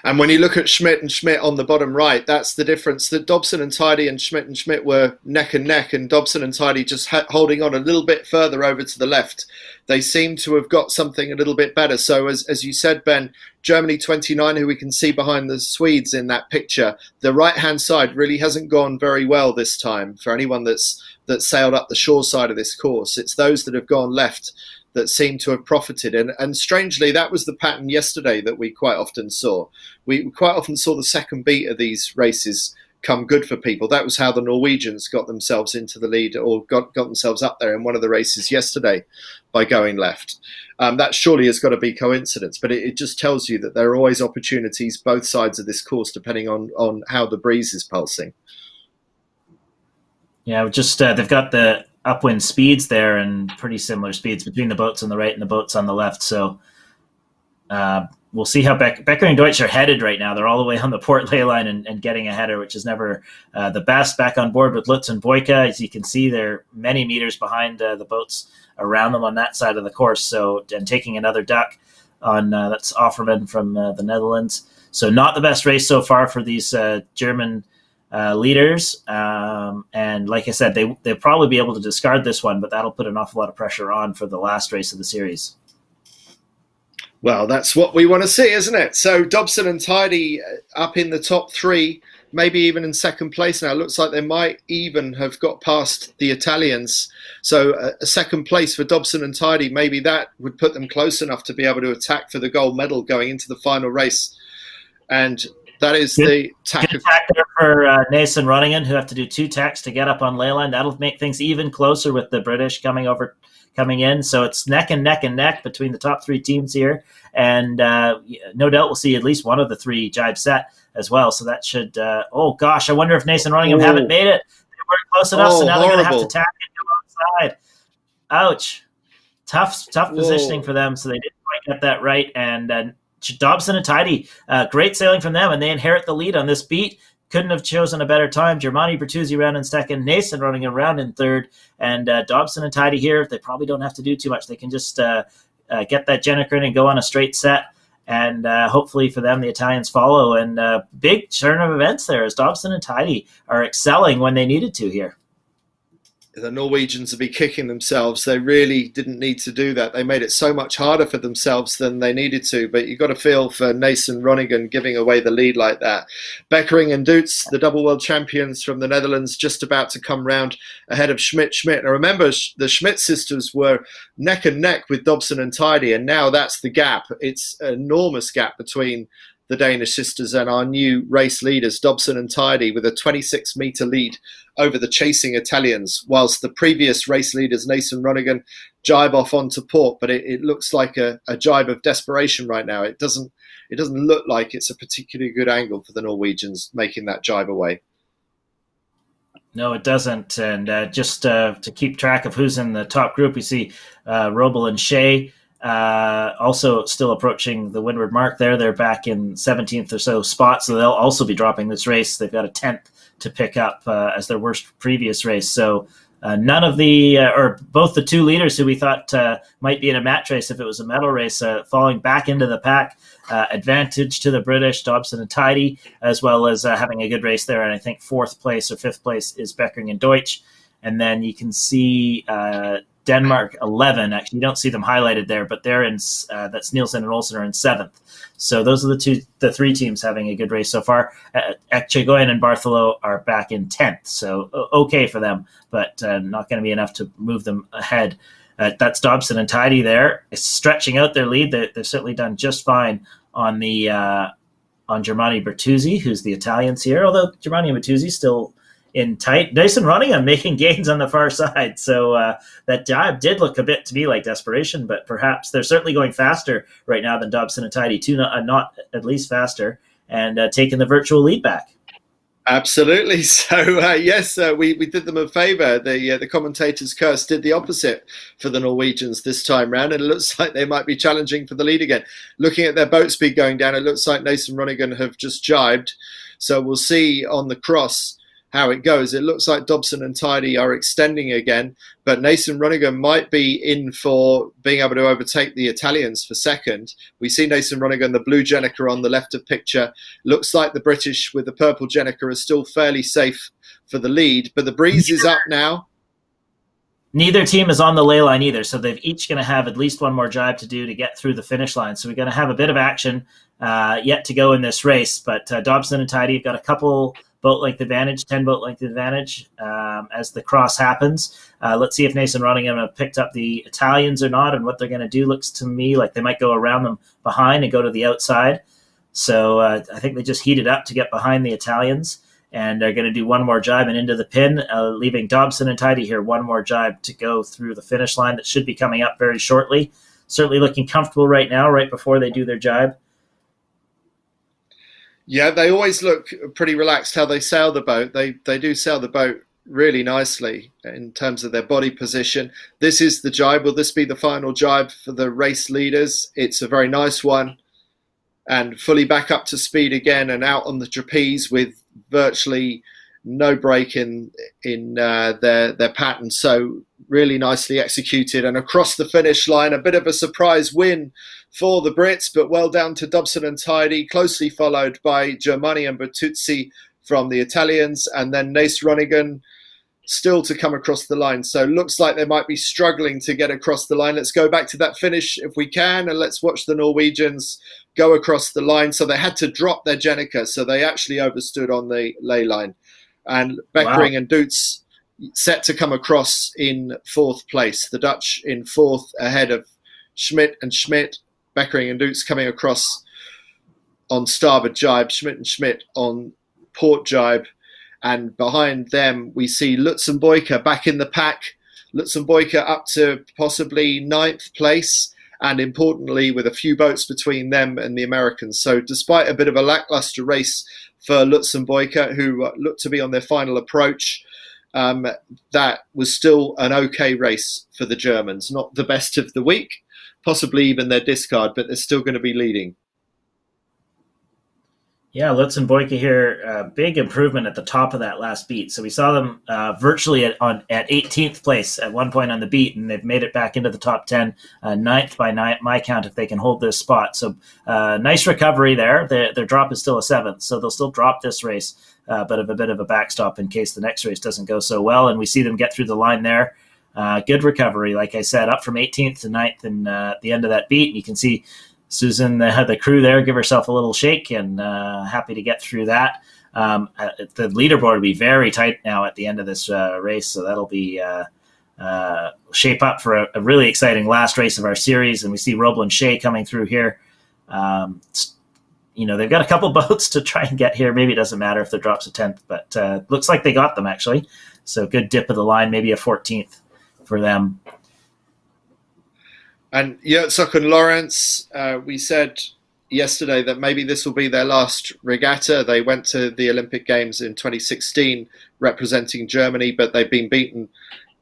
And when you look at Schmidt and Schmidt on the bottom right, that's the difference. That Dobson and Tidy and Schmidt were neck and neck, and Dobson and Tidy just holding on a little bit further over to the left. They seem to have got something a little bit better. So as you said, Ben, Germany 29, who we can see behind the Swedes in that picture, the right-hand side really hasn't gone very well this time for anyone that sailed up the shore side of this course. It's those that have gone left that seem to have profited. And strangely, that was the pattern yesterday that we quite often saw. We quite often saw the second beat of these races come good for people. That was how the Norwegians got themselves into the lead, or got themselves up there in one of the races yesterday by going left. That surely has got to be coincidence, but it just tells you that there are always opportunities both sides of this course, depending on how the breeze is pulsing. Yeah, just they've got the upwind speeds there, and pretty similar speeds between the boats on the right and the boats on the left. So we'll see how Becker and Deutsch are headed right now. They're all the way on the port ley line and getting a header, which is never the best. Back on board with Lutz and Boyka. As you can see, they're many meters behind the boats around them on that side of the course. So, and taking another duck on that's Offerman from the Netherlands. So not the best race so far for these German leaders. And like I said, they'll probably be able to discard this one, but that'll put an awful lot of pressure on for the last race of the series. Well, that's what we want to see, isn't it? So Dobson and Tidy up in the top three, maybe even in second place now. It looks like they might even have got past the Italians. So a second place for Dobson and Tidy, maybe that would put them close enough to be able to attack for the gold medal going into the final race. And that is the tack. Good tack there for Naas and Runningen, who have to do 2 tacks to get up on ley line. That'll make things even closer with the British coming in. So it's neck and neck between the top 3 teams here. And no doubt we'll see at least one of the 3 jibe set as well. So that should, oh gosh, I wonder if Naas and Runningen haven't made it. They weren't close enough, so now they're going to have to tack and go outside. Ouch. Tough positioning for them, so they didn't quite get that right. And Dobson and Tidy, great sailing from them, and they inherit the lead on this beat. Couldn't have chosen a better time. Germani Bertuzzi round in second, Naas and Runningen around in third, and Dobson and Tidy here. They probably don't have to do too much. They can just get that Jenneker and go on a straight set, and hopefully for them the Italians follow. And big turn of events there as Dobson and Tidy are excelling when they needed to here. The Norwegians will be kicking themselves. They really didn't need to do that. They made it so much harder for themselves than they needed to. But you've got to feel for Naas and Runningen giving away the lead like that. Beckering and Deutz, the double world champions from the Netherlands, just about to come round ahead of Schmidt. Now remember, the Schmidt sisters were neck and neck with Dobson and Tidy, and now that's the gap. It's an enormous gap between the Danish sisters and our new race leaders, Dobson and Tidy, with a 26-metre lead over the chasing Italians, whilst the previous race leaders, Naas and Runningen, jibe off onto port. But it looks like a jibe of desperation right now. It doesn't look like it's a particularly good angle for the Norwegians making that jibe away. No, it doesn't. And just to keep track of who's in the top group, we see Robel and Shea also still approaching the windward mark there. They're back in 17th or so spot, so they'll also be dropping this race. They've got a 10th to pick up as their worst previous race. So none of the, or both the 2 leaders who we thought might be in a match race if it was a medal race, falling back into the pack. Advantage to the British, Dobson and Tidy, as well as having a good race there. And I think 4th place or 5th place is Beckering and Deutsch. And then you can see Denmark 11. Actually, you don't see them highlighted there, but they're in. That's Nielsen and Olsen are in 7th. So those are the 3 teams having a good race so far. Ekchegoyen and Bartholo are back in 10th, so okay for them, but not going to be enough to move them ahead. That's Dobson and Tidy there, stretching out their lead. They've certainly done just fine on the on Germani Bertuzzi, who's the Italians here. Although Germani and Bertuzzi still in tight. Naas and Runningen making gains on the far side. So that dive did look a bit to me like desperation, but perhaps they're certainly going faster right now than Dobson and Tidy, not at least faster, and taking the virtual lead back. Absolutely. So, yes, we did them a favour. The commentators' curse did the opposite for the Norwegians this time round, and it looks like they might be challenging for the lead again. Looking at their boat speed going down, it looks like Naas and Runningen have just jibed. So we'll see on the cross how it goes. It looks like Dobson and Tidy are extending again, but Naas and Runningen might be in for being able to overtake the Italians for second. We see Naas and Runningen, the blue Jenneker on the left of picture. Looks like the British with the purple Jenneker are still fairly safe for the lead, but the breeze is up now. Neither team is on the ley line either, so they've each going to have at least one more jibe to do to get through the finish line. So we're going to have a bit of action yet to go in this race, but Dobson and Tidy have got a couple boat length advantage, 10 boat length advantage as the cross happens. Let's see if Naas and Runningen have picked up the Italians or not, and what they're going to do looks to me like they might go around them behind and go to the outside. So I think they just heated up to get behind the Italians, and they're going to do one more jibe and into the pin, leaving Dobson and Tidy here one more jibe to go through the finish line that should be coming up very shortly. Certainly looking comfortable right now, right before they do their jibe. Yeah, they always look pretty relaxed how they sail the boat. They do sail the boat really nicely in terms of their body position. This is the jibe. Will this be the final jibe for the race leaders? It's a very nice one, and fully back up to speed again and out on the trapeze with virtually no break in their pattern. So really nicely executed, and across the finish line, a bit of a surprise win for the Brits, but well down to Dobson and Tidy, closely followed by Germani and Bertuzzi from the Italians, and then Nace Ronigan still to come across the line. So looks like they might be struggling to get across the line. Let's go back to that finish if we can, and let's watch the Norwegians go across the line. So they had to drop their Jenica, so they actually overstood on the lay line. And Beckering and Dutz set to come across in fourth place. The Dutch in fourth ahead of Schmidt and Schmidt. Beckering and Dutz coming across on starboard jibe, Schmidt and Schmidt on port jibe. And behind them, we see Lutz and Boyka back in the pack. Lutz and Boyka up to possibly ninth place, and importantly, with a few boats between them and the Americans. So despite a bit of a lackluster race for Lutz and Boyka, who looked to be on their final approach, that was still an okay race for the Germans. Not the best of the week, possibly even their discard, but they're still going to be leading. Yeah, Lutz and Boyka here, big improvement at the top of that last beat. So we saw them virtually at 18th place at one point on the beat, and they've made it back into the top 10, ninth by my count, if they can hold this spot. So nice recovery there. Their drop is still a seventh, so they'll still drop this race, but have a bit of a backstop in case the next race doesn't go so well. And we see them get through the line there. Good recovery, like I said, up from 18th to 9th and at the end of that beat. And you can see Susan, the crew there, give herself a little shake, and happy to get through that. The leaderboard will be very tight now at the end of this race, so that'll be shape up for a really exciting last race of our series. And we see Roble and Shea coming through here. They've got a couple boats to try and get here. Maybe it doesn't matter if the drop's a 10th, but looks like they got them, actually. So good dip of the line, maybe a 14th for them. And Yurtzok and Lawrence, we said yesterday that maybe this will be their last regatta. They went to the Olympic Games in 2016 representing Germany, but they've been beaten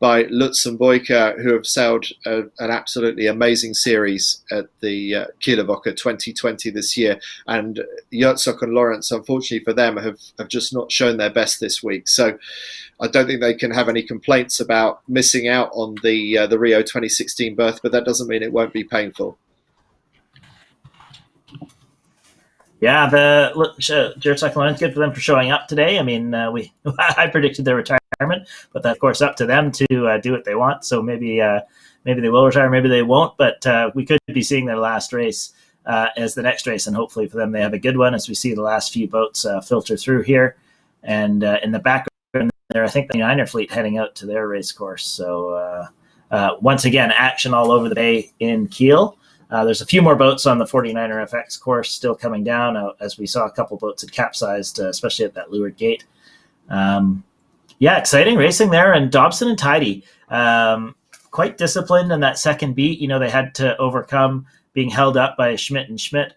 by Lutz and Boyka, who have sailed an absolutely amazing series at the Kieler Woche 2020 this year. And Yurtzok and Lawrence, unfortunately for them, have just not shown their best this week. So I don't think they can have any complaints about missing out on the Rio 2016 berth, but that doesn't mean it won't be painful. Yeah, the Yurtzok Lawrence, good for them for showing up today. I mean, I predicted their retirement, but that's, of course, up to them to do what they want. So maybe they will retire, maybe they won't, but we could be seeing their last race as the next race, and hopefully for them they have a good one as we see the last few boats filter through here. And in the background there, I think the Niner fleet heading out to their race course. So once again, action all over the bay in Kiel. There's a few more boats on the 49er FX course still coming down, as we saw a couple boats had capsized, especially at that leeward gate. Exciting racing there. And Dobson and Tidy, quite disciplined in that second beat. They had to overcome being held up by Schmidt and Schmidt.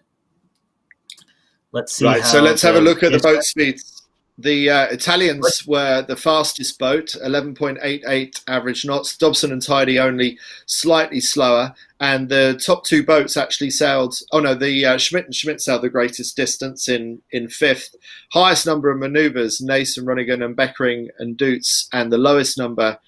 Let's see. Right, so let's have a look at the boat speeds. The Italians were the fastest boat, 11.88 average knots. Dobson and Tidy only slightly slower. And the top two boats actually sailed. Schmidt and Schmidt sailed the greatest distance in fifth. Highest number of manoeuvres, Nace and Ronigan and Beckering and Dutz, and the lowest number,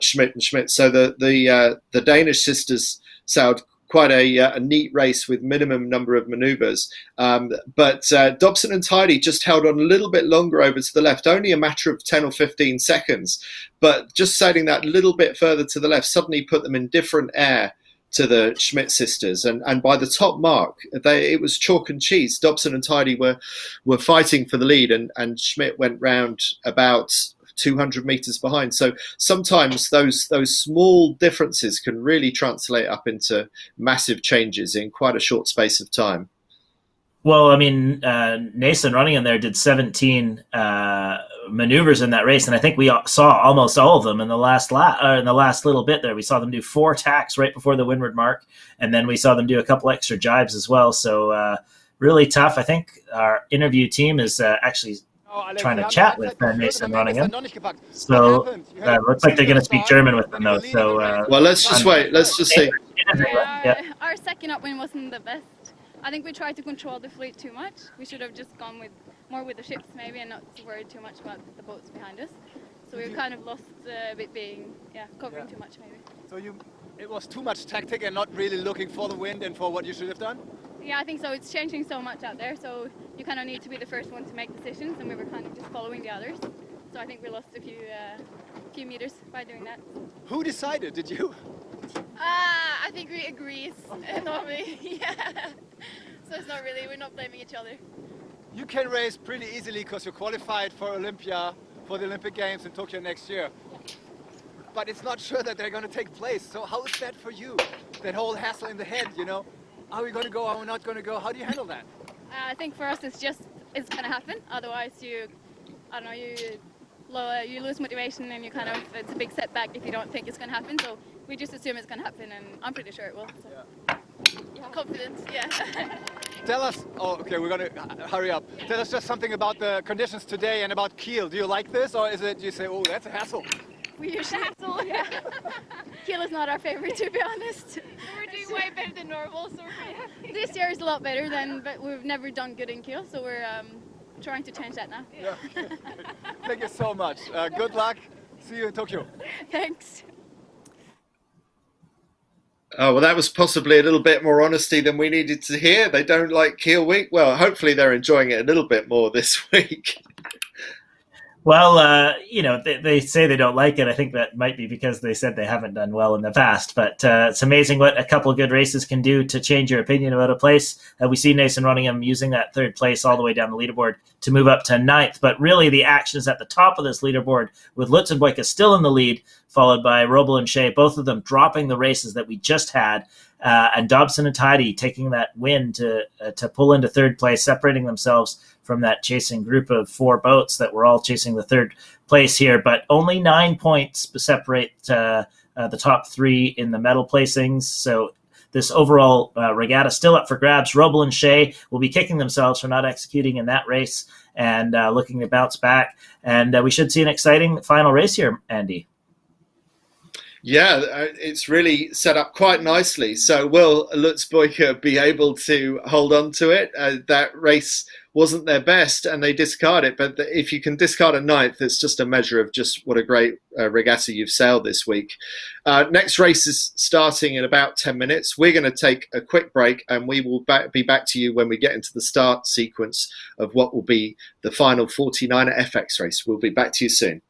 Schmidt and Schmidt. So the Danish sisters sailed quite a neat race with minimum number of manoeuvres. But Dobson and Tidy just held on a little bit longer over to the left, only a matter of 10 or 15 seconds. But just sailing that little bit further to the left suddenly put them in different air to the Schmidt sisters. And by the top mark, it was chalk and cheese. Dobson and Tidy were fighting for the lead, and Schmidt went round about 200 meters behind. So sometimes those small differences can really translate up into massive changes in quite a short space of time. Well, I mean, Nason running in there did 17 maneuvers in that race, and I think we saw almost all of them in the last little bit there. We saw them do 4 tacks right before the windward mark, and then we saw them do a couple extra jibes as well. So really tough. I think our interview team is actually trying to chat with Nathan Runningham. So looks like they're going to speak German with them, though. So well, let's just wait. Let's just see. Yeah, our second up win wasn't the best. I think we tried to control the fleet too much. We should have just gone more with the ships maybe and not worried too much about the boats behind us. So we kind of lost a bit being, covering too much maybe. So it was too much tactic and not really looking for the wind and for what you should have done? Yeah, I think so. It's changing so much out there, so you kind of need to be the first one to make decisions, and we were kind of just following the others. So I think we lost a few meters by doing that. Who decided? Did you? I think we agree normally, yeah. So it's not really, we're not blaming each other. You can race pretty easily because you're qualified for Olympia, for the Olympic Games in Tokyo next year. But it's not sure that they're going to take place. So how is that for you? That whole hassle in the head, you know? Are we going to go? Are we not going to go? How do you handle that? I think for us it's going to happen. Otherwise you lose motivation and it's a big setback if you don't think it's going to happen. So we just assume it's going to happen, and I'm pretty sure it will. So. Yeah. Confident, yeah. Tell us, okay, we're going to hurry up. Tell us just something about the conditions today and about Kiel. Do you like this, or is it you say, oh, that's a hassle? We usually hassle, yeah. Kiel is not our favorite, to be honest. We're doing way better than normal, so we're pretty happy. This year is a lot better but we've never done good in Kiel, so we're trying to change that now. Yeah. Thank you so much. Good luck. See you in Tokyo. Thanks. Oh, well, that was possibly a little bit more honesty than we needed to hear. They don't like Kiel Week. Well, hopefully they're enjoying it a little bit more this week. Well, they say they don't like it. I think that might be because they said they haven't done well in the past. But it's amazing what a couple of good races can do to change your opinion about a place. We see Nathan Runningham using that third place all the way down the leaderboard to move up to ninth. But really, the action is at the top of this leaderboard with Lutz and Boyka still in the lead, followed by Robel and Shea, both of them dropping the races that we just had. And Dobson and Tidy taking that win to pull into third place, separating themselves from that chasing group of four boats that were all chasing the third place here. But only 9 points separate the top three in the medal placings. So this overall regatta still up for grabs. Robel and Shea will be kicking themselves for not executing in that race and looking to bounce back. And we should see an exciting final race here, Andy. Yeah, it's really set up quite nicely. So will Lutz Boyka be able to hold on to it? That race wasn't their best and they discard it. But if you can discard a ninth, it's just a measure of just what a great regatta you've sailed this week. Next race is starting in about 10 minutes. We're going to take a quick break and we will be back to you when we get into the start sequence of what will be the final 49er FX race. We'll be back to you soon.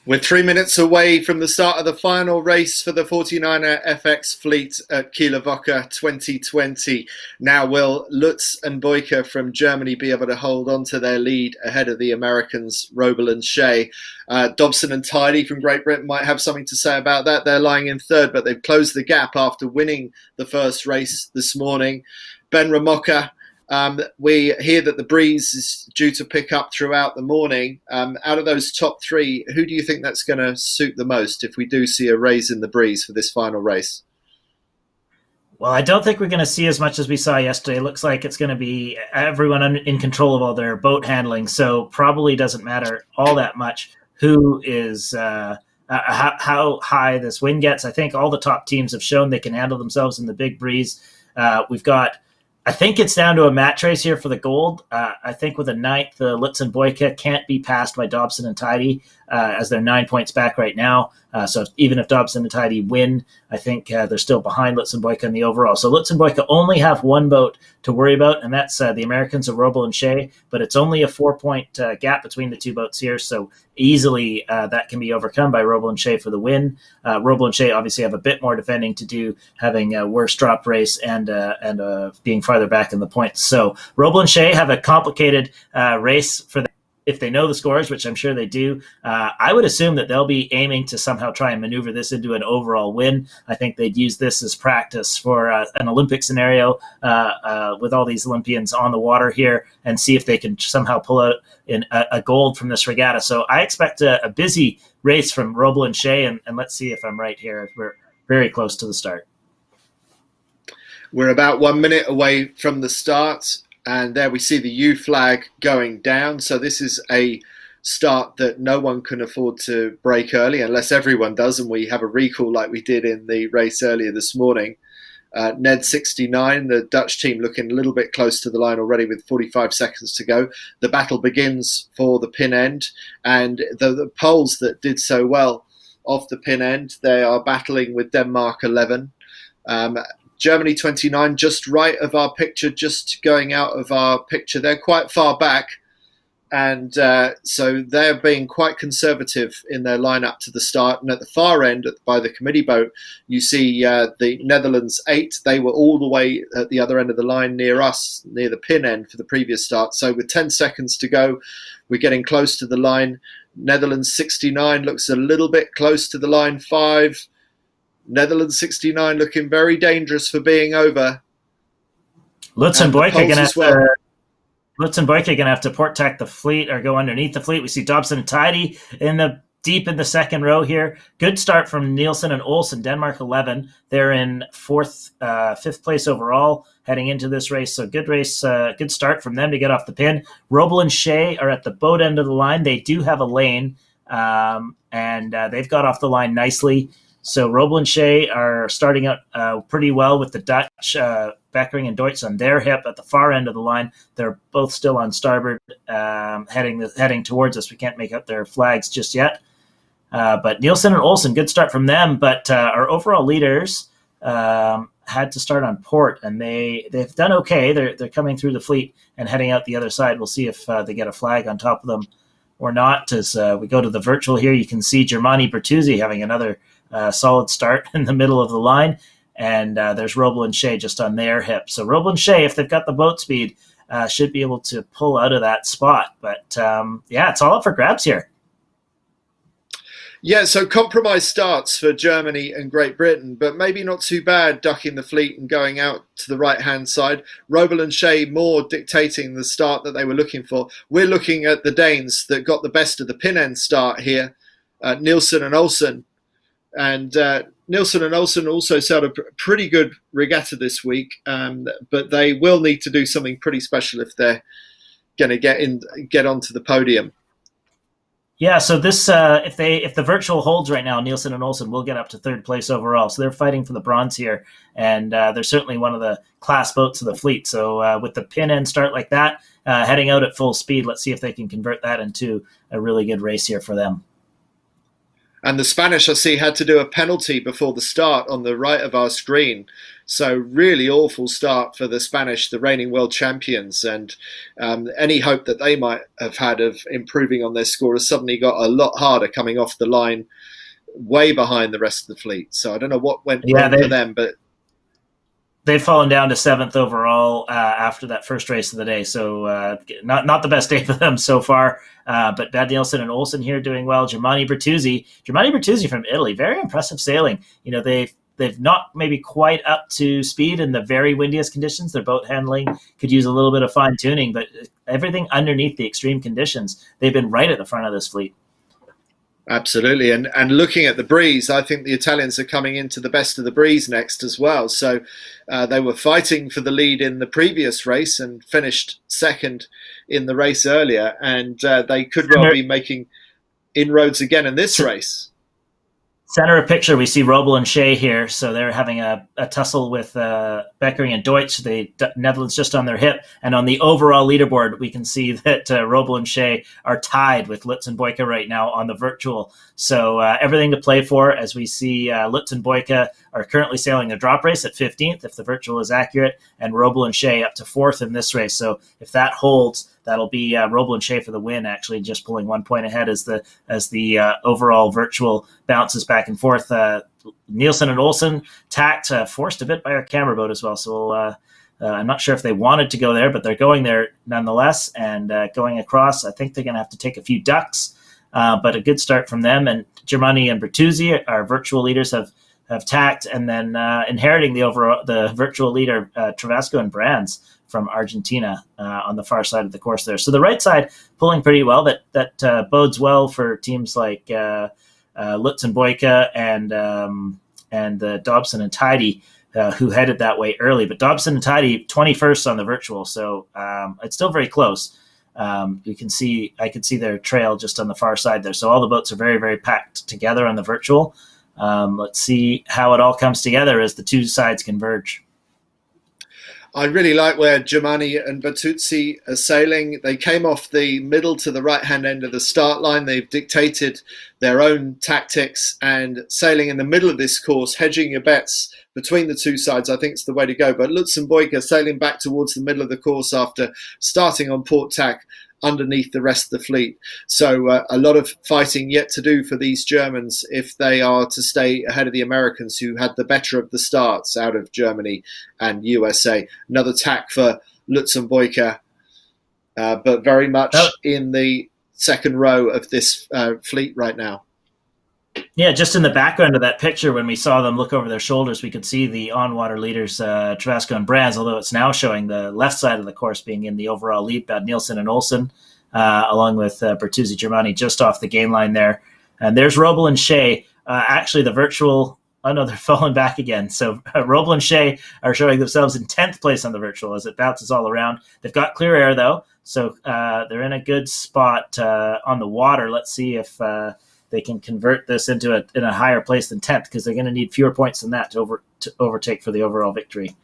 We're 3 minutes away from the start of the final race for the 49er FX fleet at Kieler Woche 2020. Now, will Lutz and Boyka from Germany be able to hold on to their lead ahead of the Americans, Robel and Shea? Dobson and Tidy from Great Britain might have something to say about that. They're lying in third, but they've closed the gap after winning the first race this morning. Ben Ramoka, we hear that the breeze is due to pick up throughout the morning. Out of those top three, who do you think that's going to suit the most if we do see a raise in the breeze for this final race? Well, I don't think we're going to see as much as we saw yesterday. It looks like it's going to be everyone in control of all their boat handling, so probably doesn't matter all that much who is how high this wind gets. I think all the top teams have shown they can handle themselves in the big breeze. We've got, I think it's down to a match race here for the gold. I think with a ninth, the Lutz and Boyka can't be passed by Dobson and Tidy as they're 9 points back right now. So even if Dobson and Tidy win, I think they're still behind Lutz and Boyka in the overall. So Lutz and Boyka only have one boat to worry about, and that's the Americans of Robel and Shea. But it's only a 4-point gap between the two boats here, so easily that can be overcome by Robel and Shea for the win. Robel and Shea obviously have a bit more defending to do, having a worse drop race and being farther back in the points. So Robel and Shea have a complicated race for them. If they know the scores, which I'm sure they do, I would assume that they'll be aiming to somehow try and maneuver this into an overall win. I think they'd use this as practice for an Olympic scenario with all these Olympians on the water here and see if they can somehow pull out a gold from this regatta. So I expect a busy race from Robel and Shea, and let's see if I'm right here. We're very close to the start. We're about 1 minute away from the start. And there we see the U flag going down. So this is a start that no one can afford to break early unless everyone does. And we have a recall like we did in the race earlier this morning. Ned 69, the Dutch team looking a little bit close to the line already with 45 seconds to go. The battle begins for the pin end. And the Poles that did so well off the pin end, they are battling with Denmark 11. Germany 29, just right of our picture, just going out of our picture. They're quite far back. And so they're being quite conservative in their lineup to the start. And at the far end, by the committee boat, you see the Netherlands 8. They were all the way at the other end of the line near us, near the pin end for the previous start. So with 10 seconds to go, we're getting close to the line. Netherlands 69 looks a little bit close to the line 5. Netherlands 69 looking very dangerous for being over. Lutz and Boyka going to have to port tack the fleet or go underneath the fleet. We see Dobson and Tidy deep in the second row here. Good start from Nielsen and Olsen, Denmark 11. They're in fifth place overall heading into this race. So good race, good start from them to get off the pin. Robel and Shea are at the boat end of the line. They do have a lane, and they've got off the line nicely. So Robel and Shea are starting out pretty well with the Dutch, Beckering and Deutsch on their hip at the far end of the line. They're both still on starboard, heading towards us. We can't make out their flags just yet. But Nielsen and Olsen, good start from them. But our overall leaders had to start on port, and they've done okay. They're coming through the fleet and heading out the other side. We'll see if they get a flag on top of them or not. As we go to the virtual here, you can see Germani Bertuzzi having another solid start in the middle of the line, and there's Robel and Shea just on their hip. So Robel and Shea, if they've got the boat speed, should be able to pull out of that spot. But it's all up for grabs here. Yeah, so compromise starts for Germany and Great Britain, but maybe not too bad ducking the fleet and going out to the right-hand side. Robel and Shea more dictating the start that they were looking for. We're looking at the Danes that got the best of the pin end start here, Nielsen and Olsen. And Nielsen and Olsen also sailed a pretty good regatta this week, but they will need to do something pretty special if they're going to get onto the podium. Yeah, so this if the virtual holds right now, Nielsen and Olsen will get up to third place overall. So they're fighting for the bronze here, and they're certainly one of the class boats of the fleet. So with the pin end start like that, heading out at full speed, let's see if they can convert that into a really good race here for them. And the Spanish, I see, had to do a penalty before the start on the right of our screen. So really awful start for the Spanish, the reigning world champions. And any hope that they might have had of improving on their score has suddenly got a lot harder coming off the line, way behind the rest of the fleet. So I don't know what went wrong for them, but they've fallen down to 7th overall after that first race of the day. So not the best day for them so far. But Bad Nielsen and Olsen here doing well. Germani Bertuzzi from Italy, very impressive sailing. You know, they've not maybe quite up to speed in the very windiest conditions. Their boat handling could use a little bit of fine tuning, but everything underneath the extreme conditions, they've been right at the front of this fleet. Absolutely. And looking at the breeze, I think the Italians are coming into the best of the breeze next as well. So they were fighting for the lead in the previous race and finished second in the race earlier. And they could well be making inroads again in this race. Center of picture, we see Robel and Shea here. So they're having a tussle with Beckering and Deutsch, the Netherlands just on their hip. And on the overall leaderboard, we can see that Robel and Shea are tied with Lutz and Boyka right now on the virtual. So everything to play for, as we see Lutz and Boyka are currently sailing a drop race at 15th, if the virtual is accurate, and Robel and Shea up to 4th in this race. So if that holds, that'll be Robel and Shea for the win, actually just pulling 1 point ahead as the overall virtual bounces back and forth. Nielsen and Olsen tacked, forced a bit by our camera boat as well. So I'm not sure if they wanted to go there, but they're going there nonetheless and going across. I think they're going to have to take a few ducks, but a good start from them. And Germani and Bertuzzi, our virtual leaders, have tacked, and then inheriting the virtual leader, Travasco and Brands from Argentina on the far side of the course there. So the right side pulling pretty well. That bodes well for teams like Lutz and Boyka and Dobson and Tidy, who headed that way early. But Dobson and Tidy 21st on the virtual, so it's still very close. I can see their trail just on the far side there. So all the boats are very, very packed together on the virtual. Let's see how it all comes together as the two sides converge. I really like where Germani and Bertuzzi are sailing. They came off the middle to the right-hand end of the start line. They've dictated their own tactics, and sailing in the middle of this course, hedging your bets between the two sides, I think is the way to go. But Lutz and Boyka sailing back towards the middle of the course after starting on port tack underneath the rest of the fleet. So a lot of fighting yet to do for these Germans if they are to stay ahead of the Americans, who had the better of the starts out of Germany and USA. Another tack for Lutz and Boyka, but very much in the second row of this fleet right now. Yeah, just in the background of that picture, when we saw them look over their shoulders, we could see the on-water leaders, Travasco and Brands, although it's now showing the left side of the course being in the overall lead, Bad Nielsen and Olsen, along with Bertuzzi Germani just off the gain line there. And there's Robel and Shea. Actually, the virtual, oh no, they're falling back again. So Robel and Shea are showing themselves in 10th place on the virtual as it bounces all around. They've got clear air, though, so they're in a good spot on the water. Let's see if they can convert this into a higher place than 10th, because they're going to need fewer points than that to overtake for the overall victory.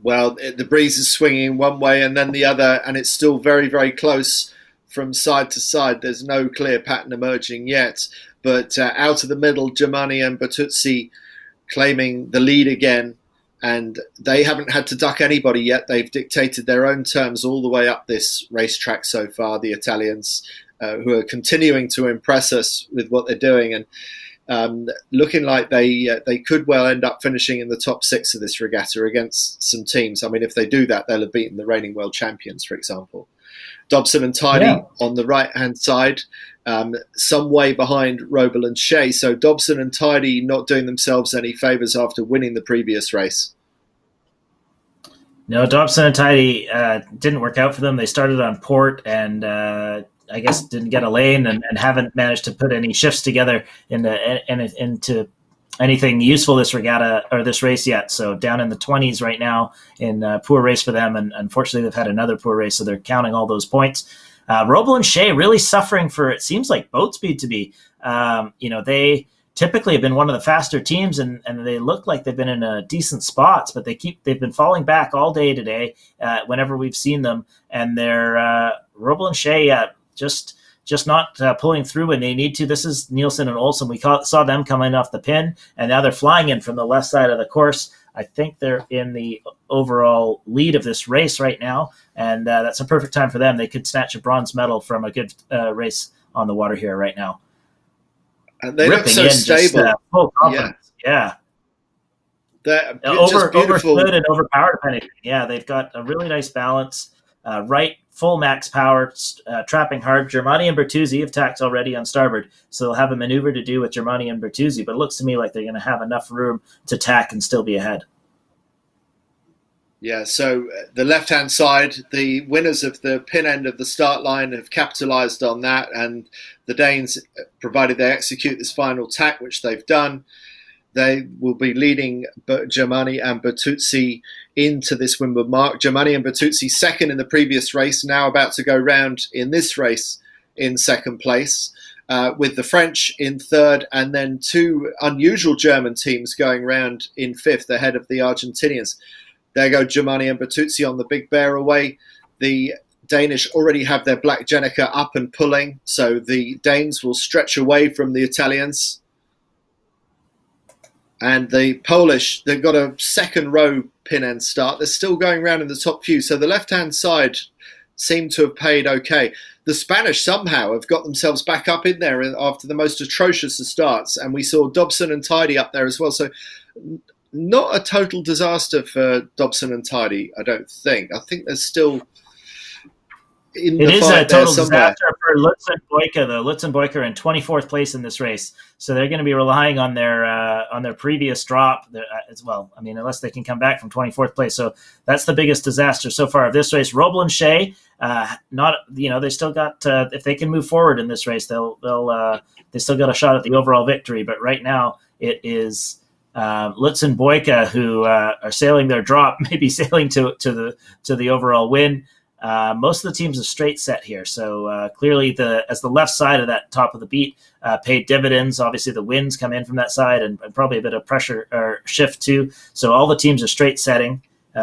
Well, the breeze is swinging one way and then the other, and it's still very, very close from side to side. There's no clear pattern emerging yet, but out of the middle, Germani and Bertuzzi claiming the lead again, and they haven't had to duck anybody yet. They've dictated their own terms all the way up this racetrack so far, the Italians, who are continuing to impress us with what they're doing, and looking like they could well end up finishing in the top 6 of this regatta against some teams. I mean, if they do that, they'll have beaten the reigning world champions, for example. Dobson and Tidy on the right-hand side, some way behind Robel and Shea. So Dobson and Tidy not doing themselves any favours after winning the previous race. No, Dobson and Tidy didn't work out for them. They started on port and I guess didn't get a lane and haven't managed to put any shifts together into anything useful this regatta or this race yet. So down in the 20s right now in poor race for them. And unfortunately, they've had another poor race, so they're counting all those points. Robel and Shea really suffering for, it seems like, boat speed to be. They typically have been one of the faster teams, and they look like they've been in a decent spots, but they've been falling back all day today whenever we've seen them. And they're Robel and Shea just just not pulling through when they need to. This is Nielsen and Olsen. We saw them coming off the pin, and now they're flying in from the left side of the course. I think they're in the overall lead of this race right now, and that's a perfect time for them. They could snatch a bronze medal from a good race on the water here right now. And they look so stable. Just, full confidence. Yeah. They're just beautiful. Overstood and overpowered, if anything. Yeah, they've got a really nice balance. Full max power, trapping hard. Germani and Bertuzzi have tacked already on starboard, so they'll have a maneuver to do with Germani and Bertuzzi, but it looks to me like they're going to have enough room to tack and still be ahead. Yeah, so the left-hand side, the winners of the pin end of the start line have capitalised on that, and the Danes, provided they execute this final tack, which they've done, they will be leading Germani and Bertuzzi into this windward mark. Germani and Bertuzzi second in the previous race, now about to go round in this race in second place, with the French in third, and then two unusual German teams going round in fifth ahead of the Argentinians. There go Germani and Bertuzzi on the Big Bear away. The Danish already have their Black Jenica up and pulling, so the Danes will stretch away from the Italians. And the Polish, they've got a second row pin end start. They're still going around in the top few. So the left-hand side seem to have paid okay. The Spanish somehow have got themselves back up in there after the most atrocious of starts. And we saw Dobson and Tidy up there as well. So not a total disaster for Dobson and Tidy, I don't think. I think there's still... It is a total disaster for Lutz and Boyka, though. Lutz and Boyka are in 24th place in this race, so they're going to be relying on their previous drop as well. I mean, unless they can come back from 24th place, so that's the biggest disaster so far of this race. Roble and Shea, they still got if they can move forward in this race, they still got a shot at the overall victory. But right now, it is Lutz and Boyka who are sailing their drop, maybe sailing to the overall win. Most of the teams are straight set here, so clearly as the left side of that top of the beat paid dividends. Obviously, the winds come in from that side, and probably a bit of pressure or shift too. So all the teams are straight setting.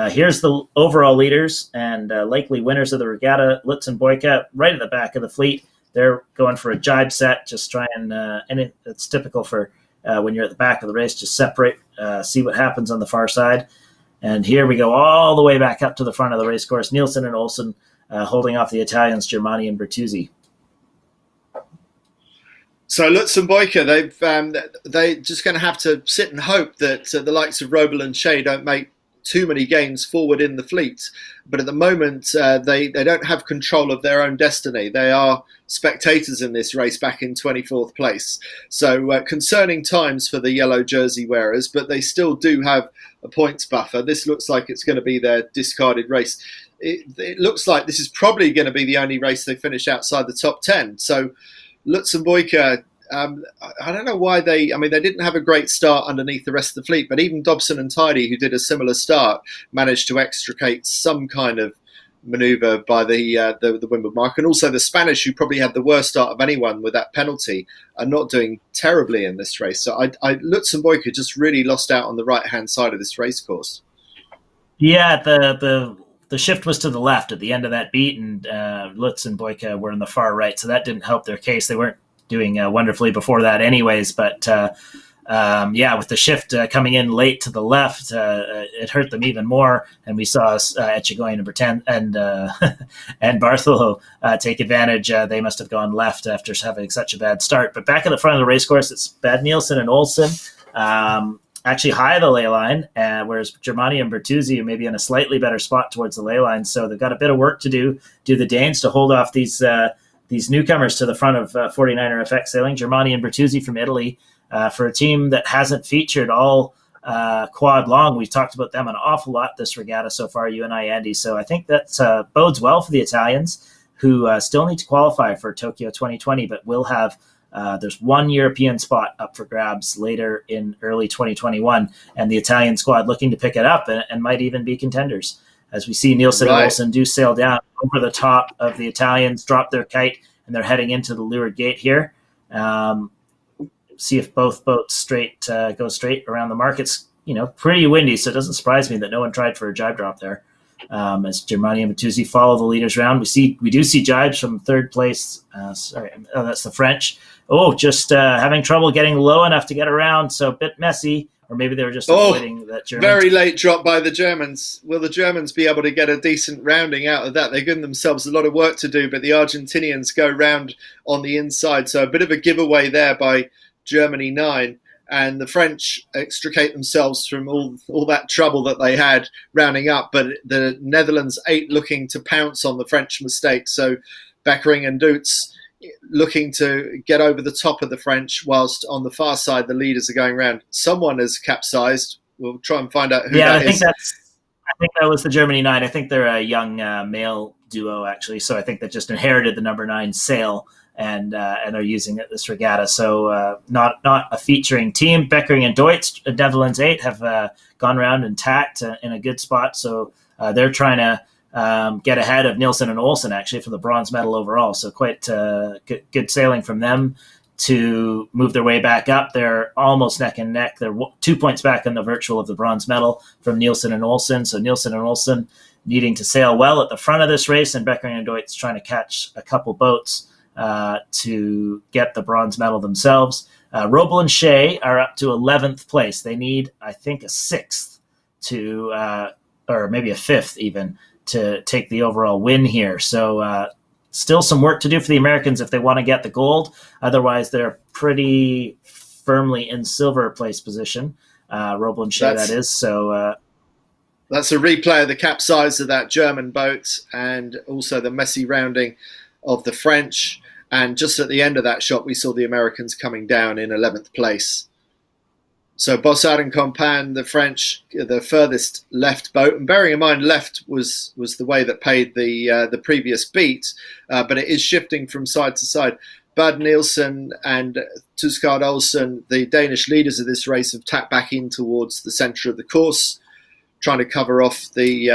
Here's the overall leaders and likely winners of the regatta. Lutz and Boyka right at the back of the fleet. They're going for a jibe set, just try and it's typical for when you're at the back of the race. Just separate, see what happens on the far side. And here we go all the way back up to the front of the race course. Nielsen and Olsen holding off the Italians, Germani and Bertuzzi. So Lutz and Boyka, they're just going to have to sit and hope that the likes of Roble and Shea don't make too many gains forward in the fleet. But at the moment, they don't have control of their own destiny. They are spectators in this race back in 24th place. So concerning times for the yellow jersey wearers, but they still do have a points buffer. This looks like it's going to be their discarded race. It looks like this is probably going to be the only race they finish outside the top 10. So Lutz and Boyka, I don't know why they didn't have a great start underneath the rest of the fleet, but even Dobson and Tidy, who did a similar start, managed to extricate some kind of manoeuvre by the windward mark. And also the Spanish, who probably had the worst start of anyone with that penalty, are not doing terribly in this race. So Lutz and Boyka just really lost out on the right-hand side of this race course. Yeah, the shift was to the left at the end of that beat, and Lutz and Boyka were in the far right, so that didn't help their case. They weren't doing wonderfully before that anyways, but with the shift coming in late to the left, it hurt them even more, and we saw Etchegoyen and Bartholomew take advantage. They must have gone left after having such a bad start. But back at the front of the race course, it's Bad Nielsen and Olsen, actually high of the ley line, whereas Germani and Bertuzzi are maybe in a slightly better spot towards the ley line, so they've got a bit of work to do the Danes to hold off these newcomers to the front of 49er FX sailing. Germani and Bertuzzi from Italy, for a team that hasn't featured all quad long. We've talked about them an awful lot this regatta so far, you and I, Andy. So I think that bodes well for the Italians, who still need to qualify for Tokyo 2020, but will have there's one European spot up for grabs later in early 2021, and the Italian squad looking to pick it up and might even be contenders. As we see Nielsen and Olsen do sail down over the top of the Italians, drop their kite, and they're heading into the leeward gate here. See if both boats go straight around the mark. It's pretty windy, so it doesn't surprise me that no one tried for a jibe drop there. as Germani and Bertuzzi follow the leaders round. We do see jibes from third place. That's the French. Just having trouble getting low enough to get around, so a bit messy. Or maybe they were just avoiding that German. Very late drop by the Germans. Will the Germans be able to get a decent rounding out of that? They've given themselves a lot of work to do, but the Argentinians go round on the inside. So a bit of a giveaway there by Germany 9. And the French extricate themselves from all that trouble that they had rounding up. But the Netherlands 8 looking to pounce on the French mistake. So Beckering and Doets looking to get over the top of the French, whilst on the far side the leaders are going round. Someone has capsized. We'll try and find out who that is. I think that was the Germany 9. I think they're a young male duo, actually. So I think they just inherited the number 9 sail and are using it this regatta. So not a featuring team. Beckering and Deutsch, Netherlands 8, have gone around and tacked in a good spot. So they're trying to get ahead of Nielsen and Olsen, actually, for the bronze medal overall. So quite good sailing from them to move their way back up. They're almost neck and neck. They're 2 points back on the virtual of the bronze medal from Nielsen and Olsen. So Nielsen and Olsen needing to sail well at the front of this race, and Beckering and Deutsch trying to catch a couple boats to get the bronze medal themselves. Robel and Shea are up to 11th place. They need, I think, a 6th or maybe a 5th even, to take the overall win here. So still some work to do for the Americans if they want to get the gold. Otherwise, they're pretty firmly in silver place position. Robel and Shea, that is. So that's a replay of the capsize of that German boat and also the messy rounding of the French. And just at the end of that shot, we saw the Americans coming down in 11th place. So Bossard and Compan, the French, the furthest left boat. And bearing in mind, left was the way that paid the previous beat, but it is shifting from side to side. Bad Nielsen and Tuskard Olsen, the Danish leaders of this race, have tapped back in towards the centre of the course, trying to cover off the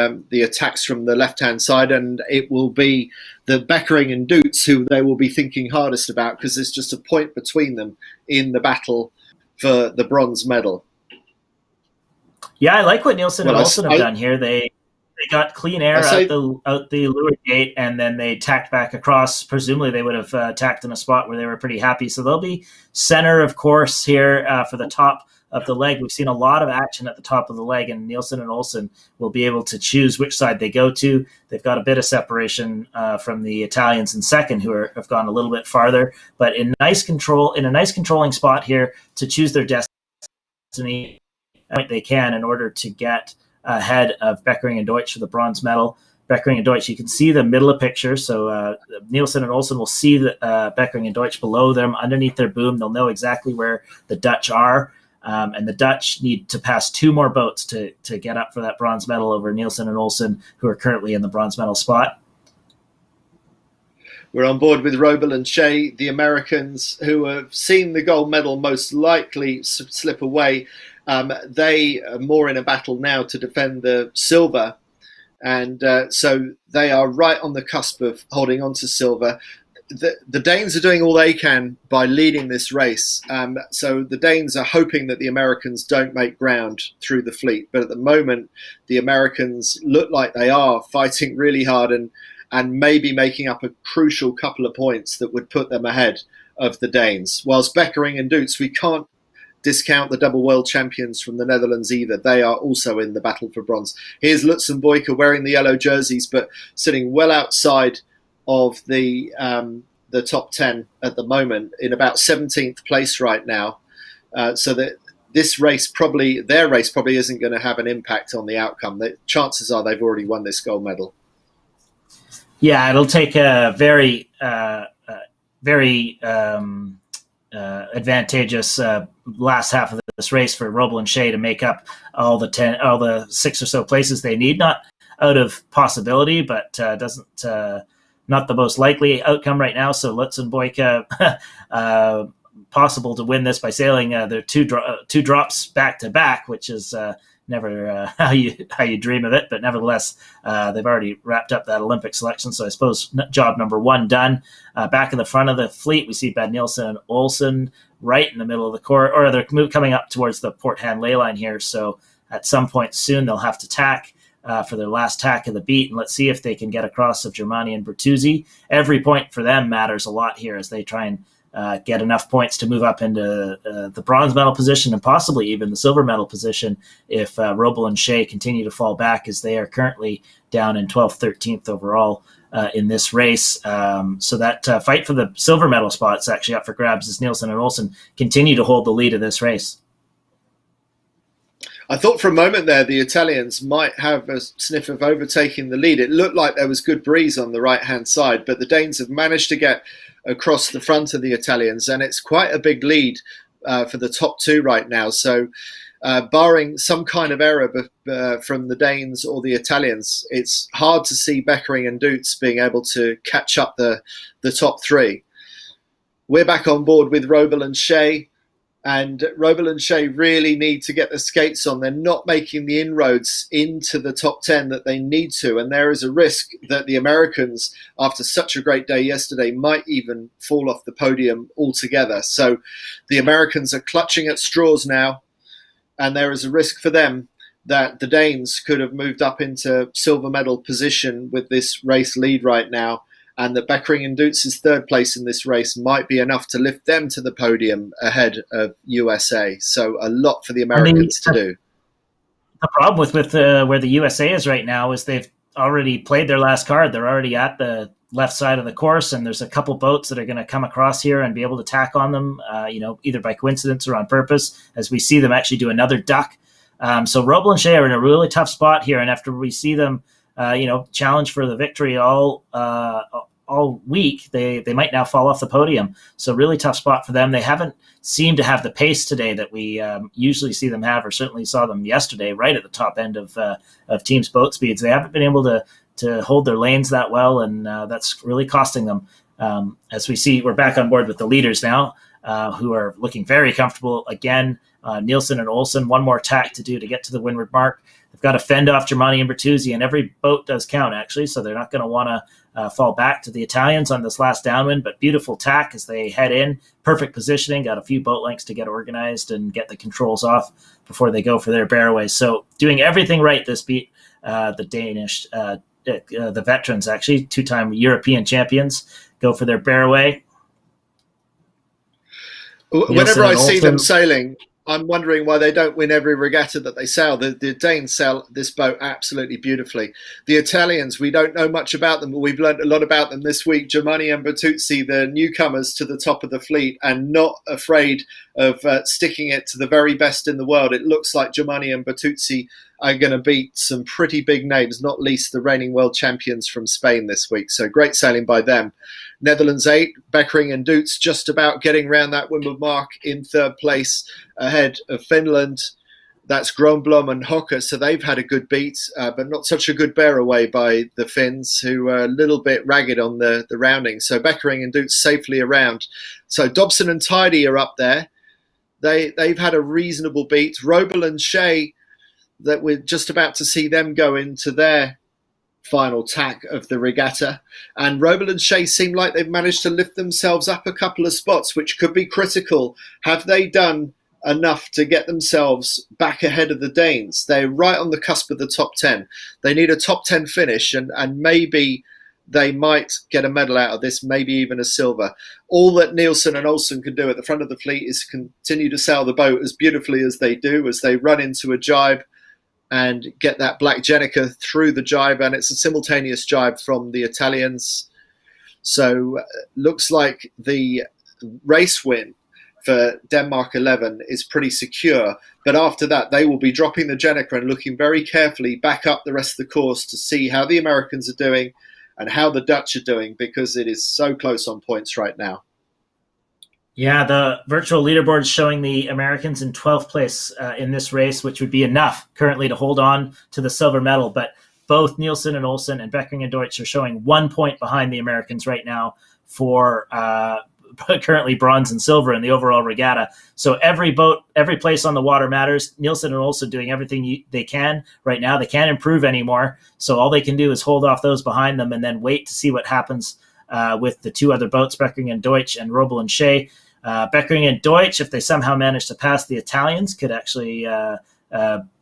attacks from the left-hand side. And it will be the Beckering and Doets who they will be thinking hardest about, because there's just a point between them in the battle for the bronze medal. Yeah, I like what Nielsen and Olsen have done here. They got clean air out the leeward gate, and then they tacked back across. Presumably they would have tacked in a spot where they were pretty happy. So they'll be center of course here for the top of the leg. We've seen a lot of action at the top of the leg, and Nielsen and Olsen will be able to choose which side they go to. They've got a bit of separation from the Italians in second, who have gone a little bit farther, but in a nice controlling spot here to choose their destiny they can in order to get ahead of Beckering and Deutsch for the bronze medal. Beckering and Deutsch, you can see the middle of picture. So Nielsen and Olsen will see the Beckering and Deutsch below them, underneath their boom. They'll know exactly where the Dutch are. And the Dutch need to pass 2 more boats to get up for that bronze medal over Nielsen and Olsen, who are currently in the bronze medal spot. We're on board with Robel and Shea, the Americans, who have seen the gold medal most likely slip away. They are more in a battle now to defend the silver. And so they are right on the cusp of holding on to silver. The Danes are doing all they can by leading this race. So the Danes are hoping that the Americans don't make ground through the fleet. But at the moment, the Americans look like they are fighting really hard and maybe making up a crucial couple of points that would put them ahead of the Danes. Whilst Beckering and Doets, we can't discount the double world champions from the Netherlands either. They are also in the battle for bronze. Here's Lutz and Boyka wearing the yellow jerseys, but sitting well outside of the top 10 at the moment, in about 17th place right now. So that their race probably isn't going to have an impact on the outcome. The chances are they've already won this gold medal. Yeah, it'll take a very advantageous last half of this race for Robel and Shea to make up all the 6 or so places they need. Not out of possibility, but not the most likely outcome right now. So Lutz and Boyka possible to win this by sailing their two drops back to back, which is never how you dream of it, but nevertheless they've already wrapped up that Olympic selection. So I suppose job number 1 done. Back in the front of the fleet, we see Bad Nielsen and Olsen right in the middle of the court, or they're coming up towards the port hand ley line here. So at some point soon they'll have to tack. for their last tack of the beat, and let's see if they can get across of Germani and Bertuzzi. Every point for them matters a lot here as they try and get enough points to move up into the bronze medal position and possibly even the silver medal position if Robel and Shea continue to fall back, as they are currently down in 12th, 13th overall in this race. So that fight for the silver medal spot is actually up for grabs as Nielsen and Olsen continue to hold the lead of this race. I thought for a moment there the Italians might have a sniff of overtaking the lead. It looked like there was good breeze on the right-hand side, but the Danes have managed to get across the front of the Italians, and it's quite a big lead for the top two right now. So barring some kind of error from the Danes or the Italians, it's hard to see Beckering and Dutz being able to catch up the top three. We're back on board with Robel and Shea. And Robel and Shea really need to get the skates on. They're not making the inroads into the top 10 that they need to. And there is a risk that the Americans, after such a great day yesterday, might even fall off the podium altogether. So the Americans are clutching at straws now. And there is a risk for them that the Danes could have moved up into silver medal position with this race lead right now. And that Beckering and Dutz's third place in this race might be enough to lift them to the podium ahead of USA. So a lot for the Americans to do. The problem with where the USA is right now is they've already played their last card. They're already at the left side of the course, and there's a couple boats that are going to come across here and be able to tack on them, either by coincidence or on purpose, as we see them actually do another duck. So Robel and Shea are in a really tough spot here, and after we see them challenge for the victory all week, they might now fall off the podium. So really tough spot for them. They haven't seemed to have the pace today that we usually see them have, or certainly saw them yesterday, right at the top end of teams' boat speeds. They haven't been able to hold their lanes that well, and that's really costing them. As we see, we're back on board with the leaders now, who are looking very comfortable again. Nielsen and Olsen, one more tack to do to get to the windward mark. They've got to fend off Germani and Bertuzzi, and every boat does count, actually, so they're not going to want to fall back to the Italians on this last downwind, but beautiful tack as they head in. Perfect positioning, got a few boat lengths to get organized and get the controls off before they go for their bearaways. So doing everything right this beat, the Danish, the veterans, actually, two-time European champions, go for their bearaway. Whenever I see them sailing, I'm wondering why they don't win every regatta that they sail. The Danes sail this boat absolutely beautifully. The Italians, we don't know much about them, but we've learned a lot about them this week. Germani and Bertuzzi, the newcomers to the top of the fleet, and not afraid of sticking it to the very best in the world. It looks like Germani and Bertuzzi are going to beat some pretty big names, not least the reigning world champions from Spain this week. So great sailing by them. Netherlands 8, Beckering and Dutz just about getting around that windward mark in third place ahead of Finland. That's Gronblom and Woche, so they've had a good beat, but not such a good bear away by the Finns, who are a little bit ragged on the rounding. So Beckering and Dutz safely around. So Dobson and Tidy are up there. They've had a reasonable beat. Robel and Shea, that we're just about to see them go into their final tack of the regatta. And Robel and Shea seem like they've managed to lift themselves up a couple of spots, which could be critical. Have they done enough to get themselves back ahead of the Danes? They're right on the cusp of the top 10. They need a top 10 finish, and maybe they might get a medal out of this, maybe even a silver. All that Nielsen and Olsen can do at the front of the fleet is continue to sail the boat as beautifully as they do, as they run into a jibe and get that black Jenica through the jibe, and it's a simultaneous jibe from the Italians. So looks like the race win for Denmark 11 is pretty secure, but after that they will be dropping the Jenica and looking very carefully back up the rest of the course to see how the Americans are doing and how the Dutch are doing, because it is so close on points right now. Yeah, the virtual leaderboard is showing the Americans in 12th place in this race, which would be enough currently to hold on to the silver medal. But both Nielsen and Olsen and Beckering and Deutsch are showing 1 point behind the Americans right now for currently bronze and silver in the overall regatta. So every boat, every place on the water matters. Nielsen and Olsen doing everything they can right now. They can't improve anymore. So all they can do is hold off those behind them and then wait to see what happens with the two other boats, Beckering and Deutsch and Robel and Shea. Beckering and Deutsch, if they somehow manage to pass the Italians, could actually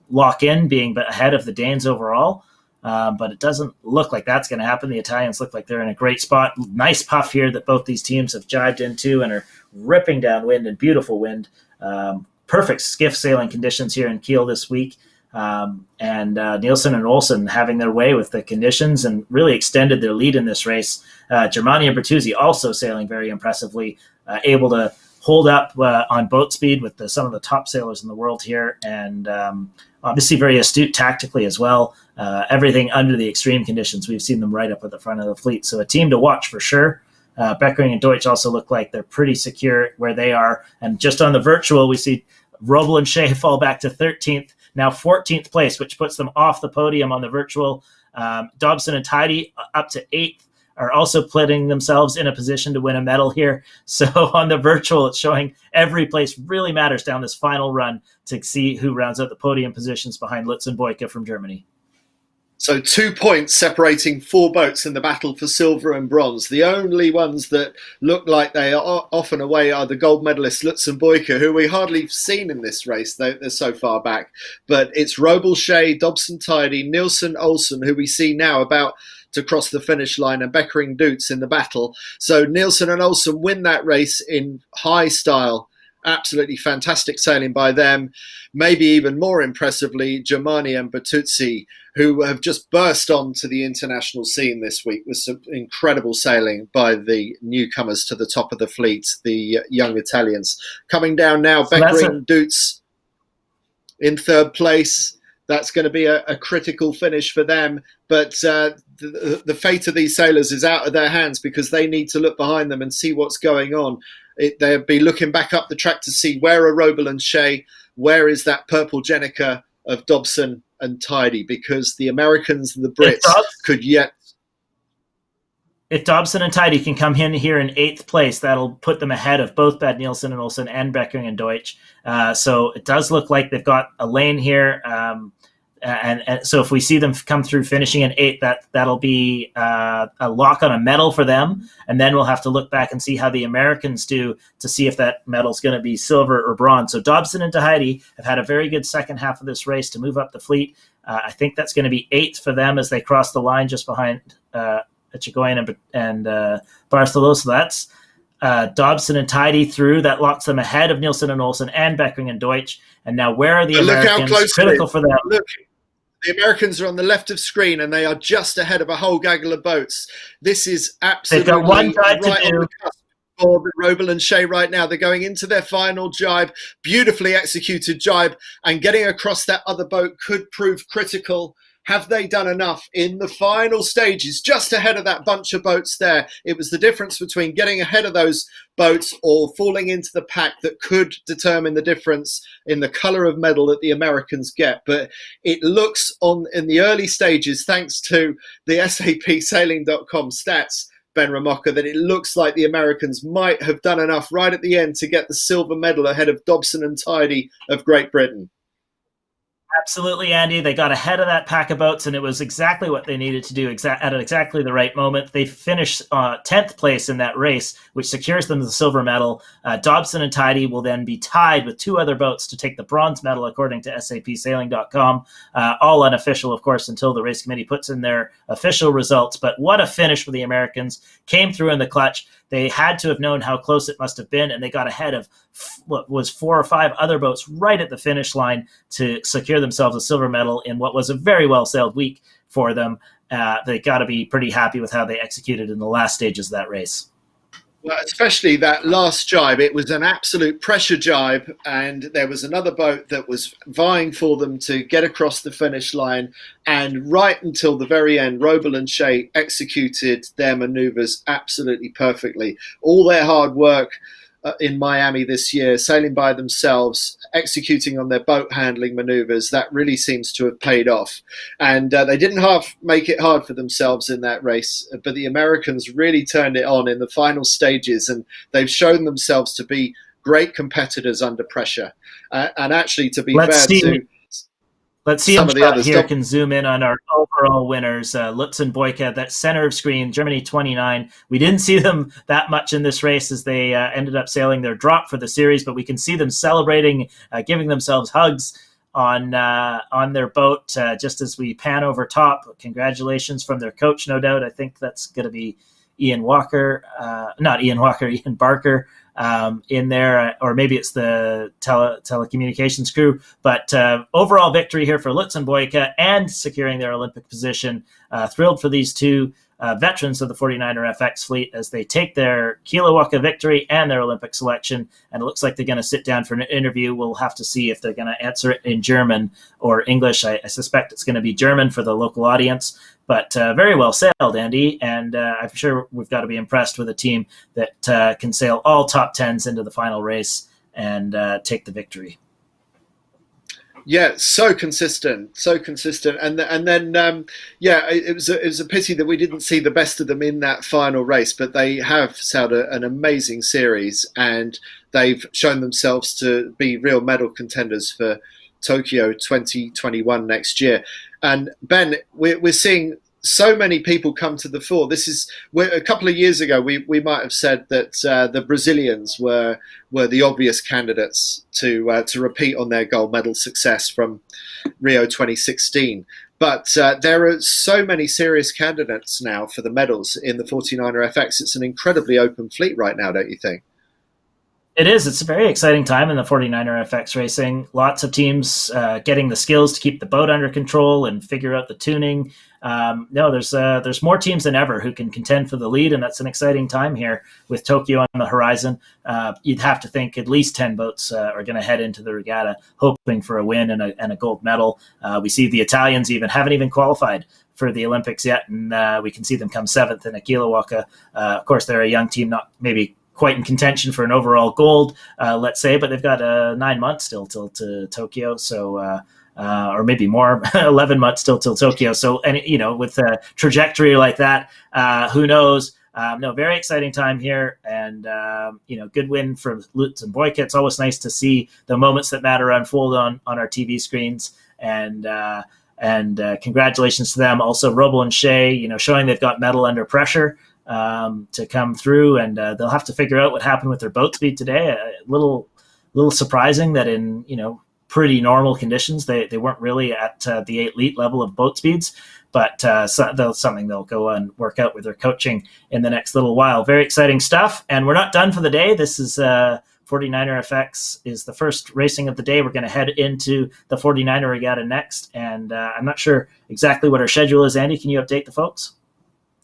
lock in, being ahead of the Danes overall. But it doesn't look like that's going to happen. The Italians look like they're in a great spot. Nice puff here that both these teams have jibed into and are ripping downwind and beautiful wind. Perfect skiff sailing conditions here in Kiel this week. And Nielsen and Olsen having their way with the conditions and really extended their lead in this race. Germani and Bertuzzi also sailing very impressively, able to hold up on boat speed with some of the top sailors in the world here, and obviously very astute tactically as well. Everything under the extreme conditions, we've seen them right up at the front of the fleet. So a team to watch for sure. Beckering and Deutsch also look like they're pretty secure where they are. And just on the virtual, we see Robel and Shea fall back to 13th, now 14th place, which puts them off the podium on the virtual. Dobson and Tidy up to 8th are also putting themselves in a position to win a medal here. So on the virtual, it's showing every place really matters down this final run to see who rounds out the podium positions behind Lutz and Boyka from Germany. So 2 points separating 4 boats in the battle for silver and bronze. The only ones that look like they are off and away are the gold medalists Lutz and Boyka, who we hardly seen in this race. They're so far back. But it's Robel, Shea, Dobson, Tidy, Nielsen, Olsen, who we see now about to cross the finish line, and Beckering Dutz in the battle. So Nielsen and Olsen win that race in high style. Absolutely fantastic sailing by them. Maybe even more impressively, Germani and Bertuzzi, who have just burst onto the international scene this week with some incredible sailing by the newcomers to the top of the fleet, the young Italians. Coming down now, so Beckering Dutz in 3rd place. That's going to be a critical finish for them. But the fate of these sailors is out of their hands because they need to look behind them and see what's going on. They'll be looking back up the track to see where are Robel and Shea, where is that purple Jenica of Dobson and Tidy, because the Americans and the Brits could yet... If Dobson and Tidy can come in here in 8th place, that'll put them ahead of both Bad Nielsen and Olsen and Beckering and Deutsch. So it does look like they've got a lane here. And so if we see them come through finishing in 8th, that'll be a lock on a medal for them. And then we'll have to look back and see how the Americans do to see if that medal's going to be silver or bronze. So Dobson and Tahiti have had a very good second half of this race to move up the fleet. I think that's going to be 8th for them as they cross the line just behind Chigoyan and Bartholo. So that's Dobson and Tidy through. That locks them ahead of Nielsen and Olsen and Beckering and Deutsch. And now where are the Americans? Critical for them. Look. The Americans are on the left of screen and they are just ahead of a whole gaggle of boats. This is absolutely They've got one jibe right to do. on the cusp for Robel and Shea right now. They're going into their final jibe, beautifully executed jibe, and getting across that other boat could prove critical. Have they done enough in the final stages, just ahead of that bunch of boats there? It was the difference between getting ahead of those boats or falling into the pack that could determine the difference in the colour of medal that the Americans get. But it looks in the early stages, thanks to the SAPsailing.com stats, Ben Ramoka, that it looks like the Americans might have done enough right at the end to get the silver medal ahead of Dobson and Tidy of Great Britain. Absolutely, Andy. They got ahead of that pack of boats, and it was exactly what they needed to do at exactly the right moment. They finished 10th place in that race, which secures them the silver medal. Dobson and Tidy will then be tied with 2 other boats to take the bronze medal, according to SAPsailing.com. All unofficial, of course, until the race committee puts in their official results. But what a finish for the Americans. Came through in the clutch. They had to have known how close it must have been, and they got ahead of what was 4 or 5 other boats right at the finish line to secure themselves a silver medal in what was a very well-sailed week for them. They got to be pretty happy with how they executed in the last stages of that race. Well, especially that last jibe. It was an absolute pressure jibe, and there was another boat that was vying for them to get across the finish line. And right until the very end, Robel and Shea executed their manoeuvres absolutely perfectly. All their hard work in Miami this year, sailing by themselves, executing on their boat handling manoeuvres, that really seems to have paid off. And they didn't make it hard for themselves in that race, but the Americans really turned it on in the final stages, and they've shown themselves to be great competitors under pressure. And actually, to be Let's see if Scott here can zoom in on our overall winners. Lutz and Boyka, that center of screen, Germany 29. We didn't see them that much in this race as they ended up sailing their drop for the series, but we can see them celebrating, giving themselves hugs on their boat. Just as we pan over top, congratulations from their coach, no doubt. I think that's going to be Ian Barker in there, or maybe it's the telecommunications crew. But overall victory here for Lutz and Boyka, and securing their Olympic position. Thrilled for these two veterans of the 49er FX fleet as they take their Kieler victory and their Olympic selection. And it looks like they're going to sit down for an interview. We'll have to see if they're going to answer it in German or English. I suspect it's going to be German for the local audience. But very well sailed, Andy, and I'm sure we've got to be impressed with a team that can sail all top tens into the final race and take the victory. Yeah, so consistent, and then it was a pity that we didn't see the best of them in that final race, but they have sailed an amazing series, and they've shown themselves to be real medal contenders for Tokyo 2021 next year. And Ben, we're seeing so many people come to the fore. A couple of years ago, we might have said that the Brazilians were the obvious candidates to repeat on their gold medal success from Rio 2016. But there are so many serious candidates now for the medals in the 49er FX. It's an incredibly open fleet right now, don't you think? It is. It's a very exciting time in the 49er FX racing. Lots of teams getting the skills to keep the boat under control and figure out the tuning. There's more teams than ever who can contend for the lead, and that's an exciting time here with Tokyo on the horizon. You'd have to think at least 10 boats are going to head into the regatta, hoping for a win and a gold medal. We see the Italians haven't even qualified for the Olympics yet, and we can see them come 7th in a Kieler. Of course, they're a young team, not maybe quite in contention for an overall gold, let's say, but they've got 9 months still till to Tokyo, so or maybe more, 11 months still till Tokyo. So, and with a trajectory like that, who knows? Very exciting time here, and good win for Lutz and Boyka. It's always nice to see the moments that matter unfold on our TV screens, and congratulations to them. Also, Roble and Shea, showing they've got medal under pressure to come through, and they'll have to figure out what happened with their boat speed today. A little surprising that in pretty normal conditions they weren't really at the elite level of boat speeds, but something they'll go and work out with their coaching in the next little while. Very exciting stuff, and we're not done for the day. This is 49er FX is the first racing of the day. We're going to head into the 49er regatta next, and I'm not sure exactly what our schedule is. Andy, can you update the folks?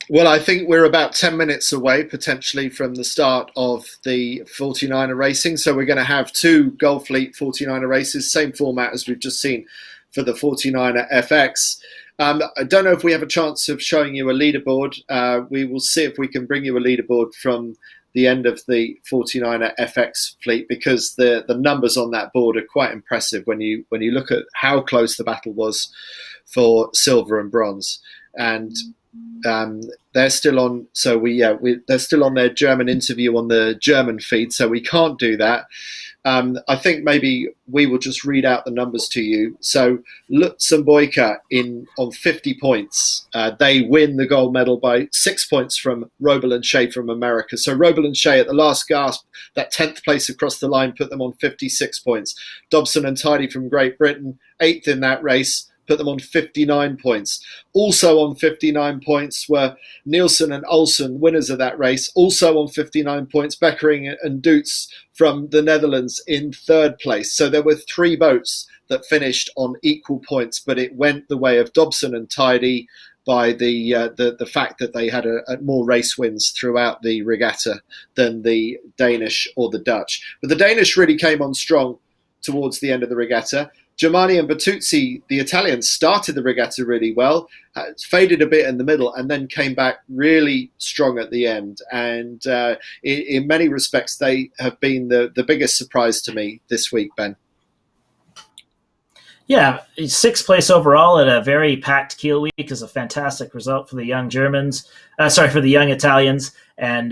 Well, I think we're about 10 minutes away, potentially, from the start of the 49er racing. So we're going to have 2 Gold Fleet 49er races, same format as we've just seen for the 49er FX. I don't know if we have a chance of showing you a leaderboard. We will see if we can bring you a leaderboard from the end of the 49er FX fleet, because the numbers on that board are quite impressive when you look at how close the battle was for silver and bronze. And they're still on. So they're still on their German interview on the German feed. So we can't do that. I think maybe we will just read out the numbers to you. So Lutz and Boyka on 50 points. They win the gold medal by 6 points from Roble and Shea from America. So Roble and Shea at the last gasp, that 10th place across the line, put them on 56 points. Dobson and Tidy from Great Britain, 8th in that race, put them on 59 points. Also on 59 points were Nielsen and Olsen, winners of that race. Also on 59 points, Beckering and Doets from the Netherlands in 3rd place. So there were 3 boats that finished on equal points, but it went the way of Dobson and Tidy by the fact that they had more race wins throughout the regatta than the Danish or the Dutch. But the Danish really came on strong towards the end of the regatta. Germani and Bertuzzi, the Italians, started the regatta really well, faded a bit in the middle, and then came back really strong at the end. And in many respects, they have been the biggest surprise to me this week, Ben. Yeah, 6th place overall at a very packed Kiel week is a fantastic result for the young for the young Italians. And,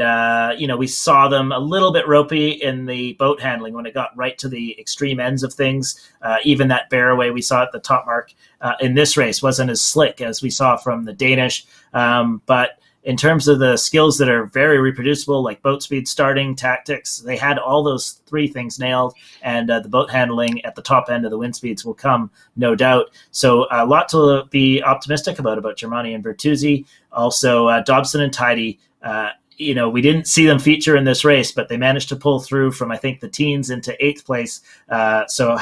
we saw them a little bit ropey in the boat handling when it got right to the extreme ends of things. Even that bearaway we saw at the top mark in this race wasn't as slick as we saw from the Danish. But in terms of the skills that are very reproducible, like boat speed, starting, tactics, they had all those 3 things nailed, and the boat handling at the top end of the wind speeds will come, no doubt. So a lot to be optimistic about Germani and Bertuzzi. Also, Dobson and Tidy. We didn't see them feature in this race, but they managed to pull through from, I think, the teens into 8th place. So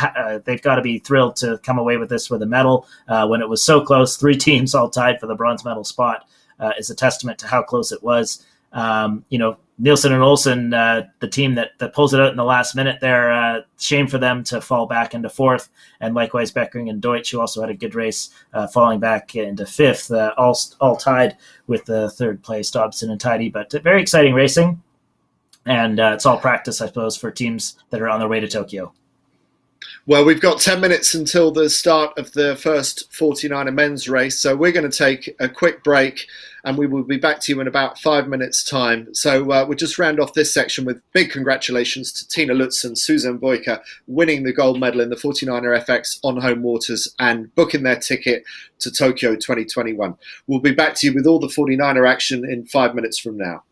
they've got to be thrilled to come away with this with a medal when it was so close. 3 teams all tied for the bronze medal spot is a testament to how close it was. Nielsen and Olsen, the team that pulls it out in the last minute there, shame for them to fall back into 4th. And likewise, Beckering and Deutsch, who also had a good race, falling back into 5th, all tied with the 3rd place, Dobson and Tidy. But very exciting racing. And it's all practice, I suppose, for teams that are on their way to Tokyo. Well, we've got 10 minutes until the start of the first 49er men's race, so we're going to take a quick break and we will be back to you in about 5 minutes' time. So we'll just round off this section with big congratulations to Tina Lutz and Susan Boyka winning the gold medal in the 49er FX on home waters and booking their ticket to Tokyo 2021. We'll be back to you with all the 49er action in 5 minutes from now.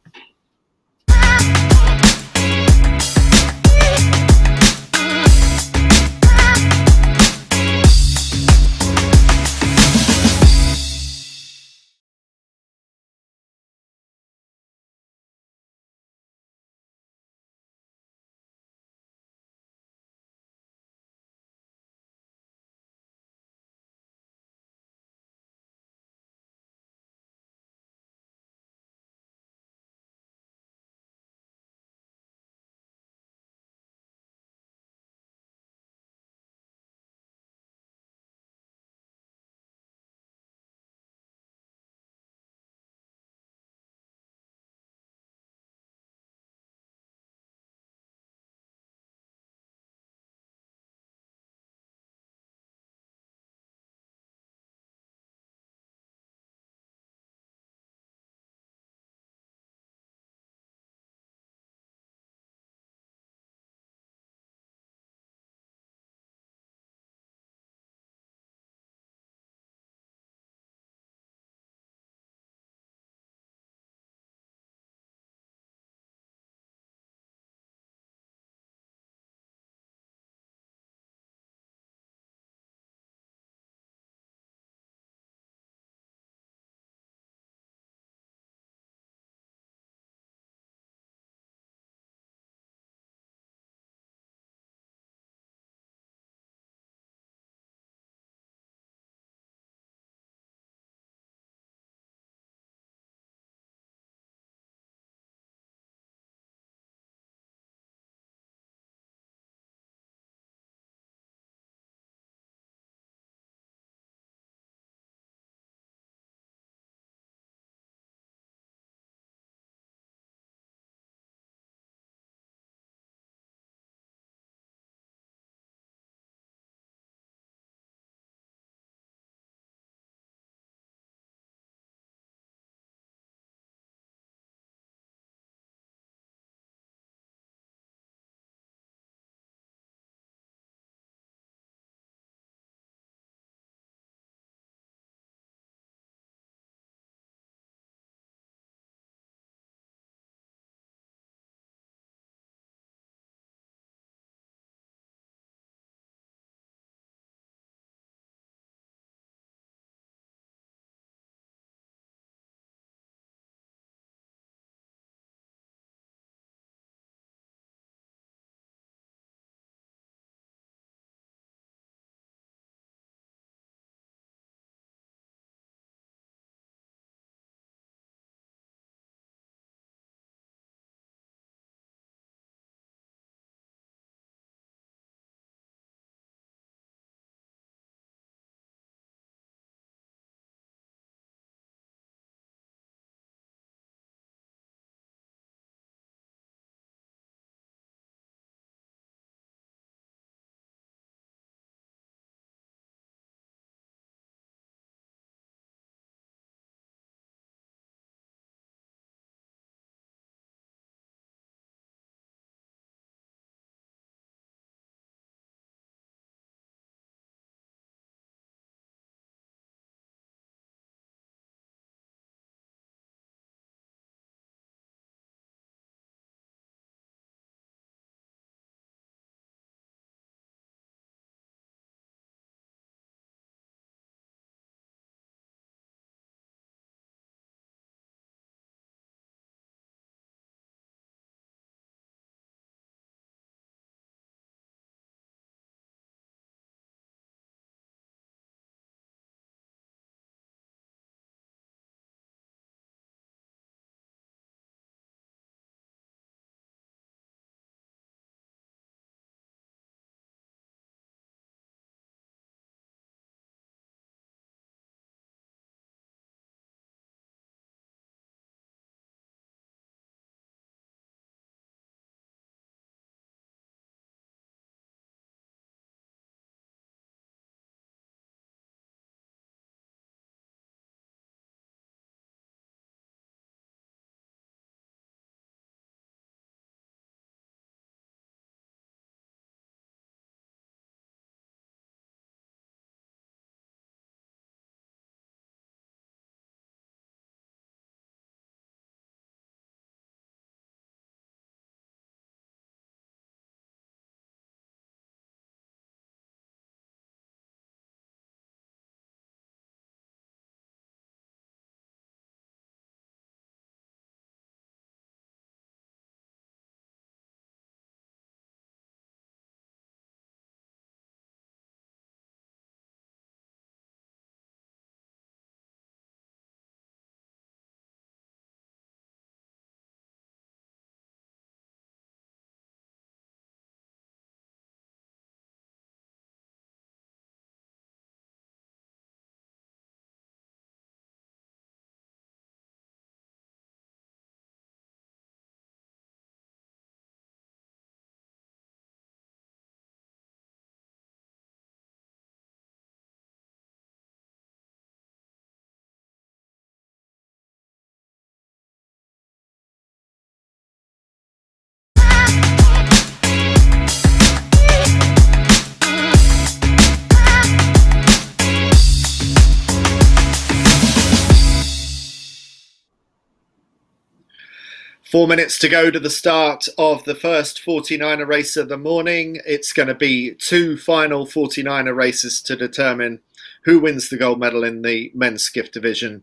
4 minutes to go to the start of the first 49er race of the morning. It's going to be two final 49er races to determine who wins the gold medal in the men's skiff division.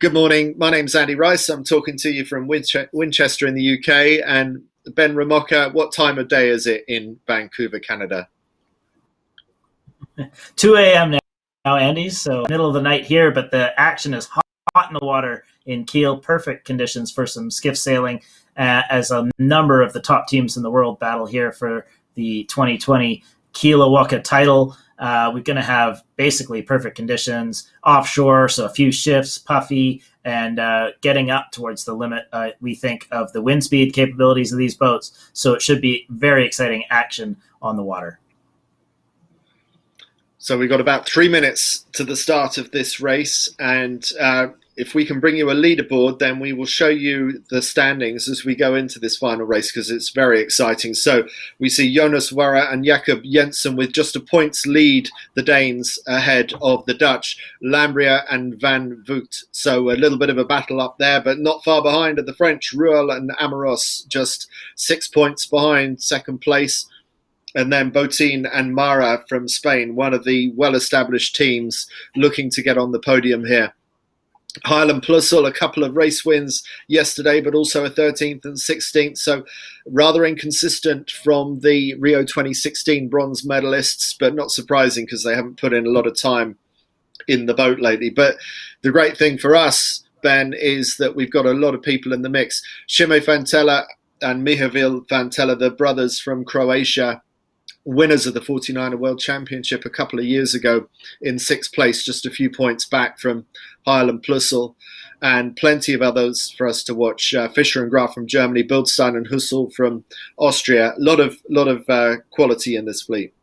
Good morning. My name's Andy Rice. I'm talking to you from Winchester in the UK. And Ben Ramoka, what time of day is it in Vancouver, Canada? 2 a.m. now, Andy. So middle of the night here, but the action is hot in the water in Kiel. Perfect conditions for some skiff sailing as a number of the top teams in the world battle here for the 2020 Kieler Woche title. We're going to have basically perfect conditions offshore, so a few shifts, puffy, and getting up towards the limit, we think, of the wind speed capabilities of these boats. So it should be very exciting action on the water. So we've got about 3 minutes to the start of this race, and if we can bring you a leaderboard, then we will show you the standings as we go into this final race, because it's very exciting. So we see Jonas Warra and Jakob Jensen with just a points lead, the Danes ahead of the Dutch, Lambria and Van Voot. So a little bit of a battle up there, but not far behind are the French, Ruel and Amoros, just 6 points behind second place. And then Botín and Mara from Spain, one of the well-established teams looking to get on the podium here. Highland Plussel, a couple of race wins yesterday, but also a 13th and 16th. So rather inconsistent from the Rio 2016 bronze medalists, but not surprising because they haven't put in a lot of time in the boat lately. But the great thing for us, Ben, is that we've got a lot of people in the mix. Šime Fantella and Mihavil Fantella, the brothers from Croatia, winners of the 49er World Championship a couple of years ago in sixth place, just a few points back from Highland Plussel, and plenty of others for us to watch. Fischer and Graf from Germany, Bildstein and Hussel from Austria. A lot of quality in this fleet.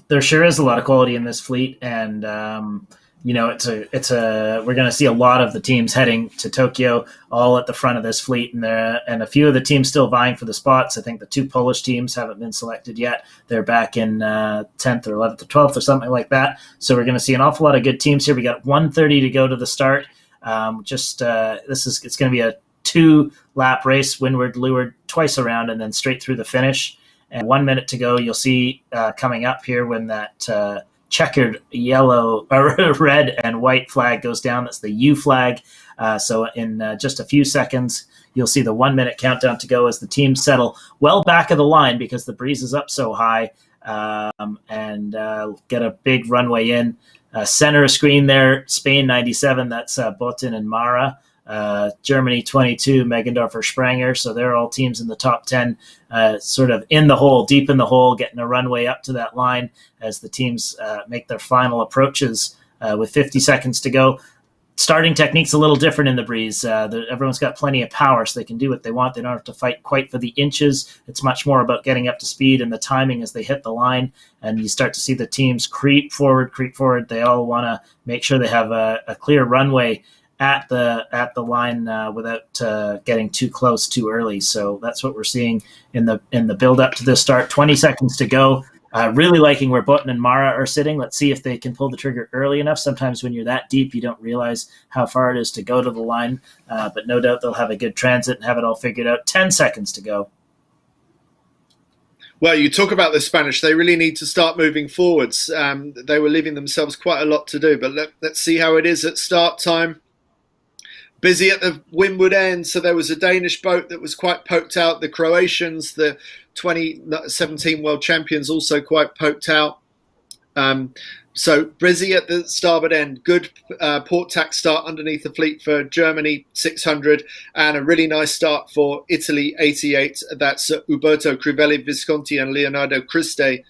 There sure is a lot of quality in this fleet, and we're going to see a lot of the teams heading to Tokyo, all at the front of this fleet, and a few of the teams still vying for the spots. I think the two Polish teams haven't been selected yet. They're back in 10th or 11th or 12th or something like that. So we're going to see an awful lot of good teams here. We got 1:30 to go to the start. It's going to be a 2-lap race, windward, leeward, twice around, and then straight through the finish. And 1 minute to go. You'll see coming up here when that checkered yellow, red and white flag goes down. That's the U flag. So in just a few seconds, you'll see the 1 minute countdown to go as the teams settle well back of the line because the breeze is up so high, and get a big runway in. Center screen there, Spain 97, that's Botín and Mara. Germany 22, Meggendorfer, Spranger. So they're all teams in the top 10, sort of in the hole, deep in the hole, getting a runway up to that line as the teams make their final approaches with 50 seconds to go. Starting technique's a little different in the breeze. Everyone's got plenty of power, so they can do what they want. They don't have to fight quite for the inches. It's much more about getting up to speed and the timing as they hit the line. And you start to see the teams creep forward. They all want to make sure they have a clear runway at the line without getting too close too early. So that's what we're seeing in the build up to this start. 20 seconds to go. Really liking where Botín and Mara are sitting. Let's see if they can pull the trigger early enough. Sometimes when you're that deep, you don't realize how far it is to go to the line. But no doubt they'll have a good transit and have it all figured out. 10 seconds to go. Well, you talk about the Spanish. They really need to start moving forwards. They were leaving themselves quite a lot to do. But let's see how it is at start time. Busy at the windward end, so there was a Danish boat that was quite poked out. The Croatians, the 2017 world champions, also quite poked out. So busy at the starboard end. Good port tack start underneath the fleet for Germany, 600, and a really nice start for Italy, 88. That's Uberto Crivelli Visconti and Leonardo Criste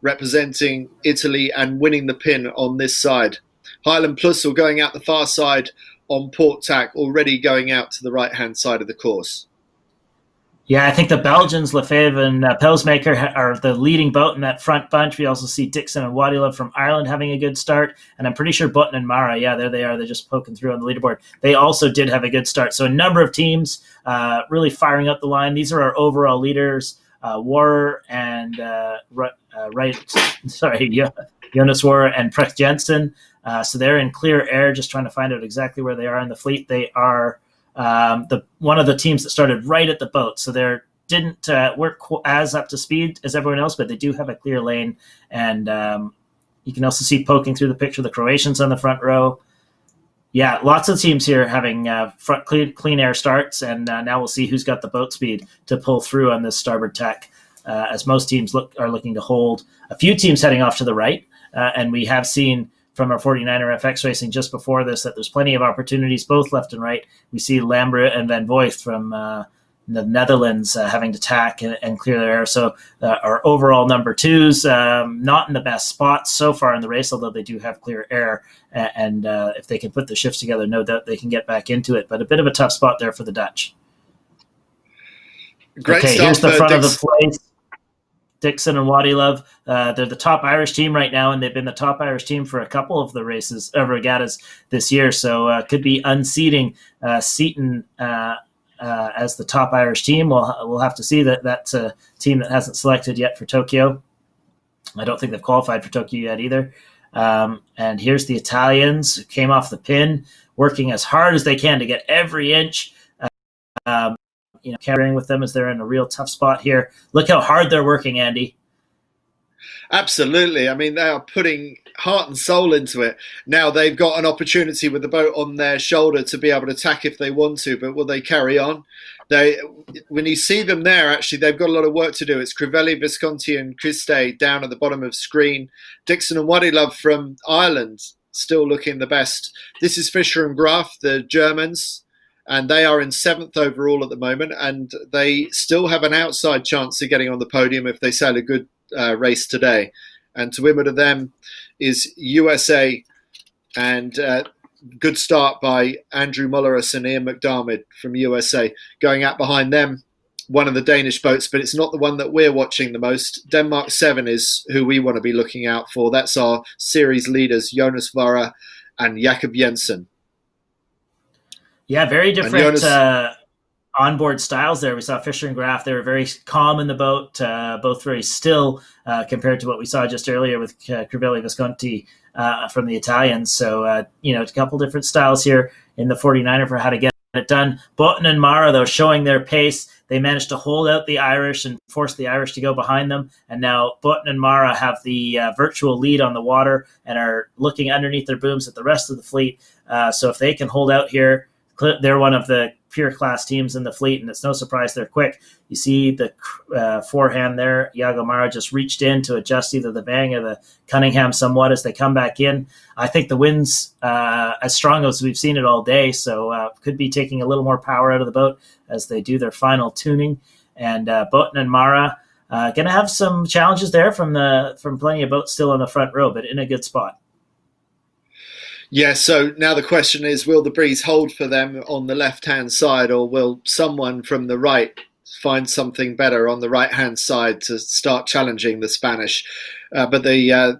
representing Italy and winning the pin on this side. Highland Plussel going out the far side on port tack, already going out to the right-hand side of the course. Yeah, I think the Belgians, Lefebvre and Pelsmaker, are the leading boat in that front bunch. We also see Dixon and Wadila from Ireland having a good start. And I'm pretty sure Botín and Mara, yeah, there they are. They're just poking through on the leaderboard. They also did have a good start. So a number of teams really firing up the line. These are our overall leaders, Warrer and Jonas Warrer and Precht Jensen. So they're in clear air, just trying to find out exactly where they are in the fleet. They are one of the teams that started right at the boat, so they didn't work as up to speed as everyone else, but they do have a clear lane. And you can also see poking through the picture the Croatians on the front row. Yeah, lots of teams here having front clean air starts, and now we'll see who's got the boat speed to pull through on this starboard tack, as most teams are looking to hold. A few teams heading off to the right, and we have seen from our 49er FX racing just before this that there's plenty of opportunities both left and right. We see Lambert and Van Voigt from the Netherlands having to tack and clear their air. So our overall number twos, not in the best spots so far in the race, although they do have clear air. And if they can put the shifts together, no doubt they can get back into it. But a bit of a tough spot there for the Dutch. Great okay, stuff, here's the front of the Dixon. place. Dixon and Wadilove, they're the top Irish team right now, and they've been the top Irish team for a couple of the races, regattas this year. So could be unseating Seaton as the top Irish team. We'll have to see. That's a team that hasn't selected yet for Tokyo. I don't think they've qualified for Tokyo yet either. And here's the Italians who came off the pin, working as hard as they can to get every inch. Carrying with them as they're in a real tough spot here. Look how hard they're working, Andy. Absolutely. I mean, they are putting heart and soul into it. Now they've got an opportunity with the boat on their shoulder to be able to attack if they want to, but will they carry on? When you see them there, actually, they've got a lot of work to do. It's Crivelli, Visconti and Christe down at the bottom of screen. Dixon and Wadilove from Ireland still looking the best. This is Fischer and Graf, the Germans, and they are in 7th overall at the moment, and they still have an outside chance of getting on the podium if they sail a good race today. And to windward of them is USA, and good start by Andrew Mulleris and Ian McDermott from USA. Going out behind them, one of the Danish boats, but it's not the one that we're watching the most. Denmark 7 is who we want to be looking out for. That's our series leaders, Jonas Vara and Jakob Jensen. Yeah, very different onboard styles there. We saw Fischer and Graf. They were very calm in the boat, both very still compared to what we saw just earlier with Crivelli Visconti from the Italians. So, a couple different styles here in the 49er for how to get it done. Botten and Mara, though, showing their pace. They managed to hold out the Irish and force the Irish to go behind them. And now Botten and Mara have the virtual lead on the water and are looking underneath their booms at the rest of the fleet. So if they can hold out here, they're one of the pure class teams in the fleet, and it's no surprise they're quick. You see the forehand there. Iago Mara just reached in to adjust either the Bang or the Cunningham somewhat as they come back in. I think the wind's as strong as we've seen it all day, so could be taking a little more power out of the boat as they do their final tuning. And Botten and Mara going to have some challenges there from plenty of boats still on the front row, but in a good spot. Yeah, so now the question is, will the breeze hold for them on the left-hand side, or will someone from the right find something better on the right-hand side to start challenging the Spanish? But the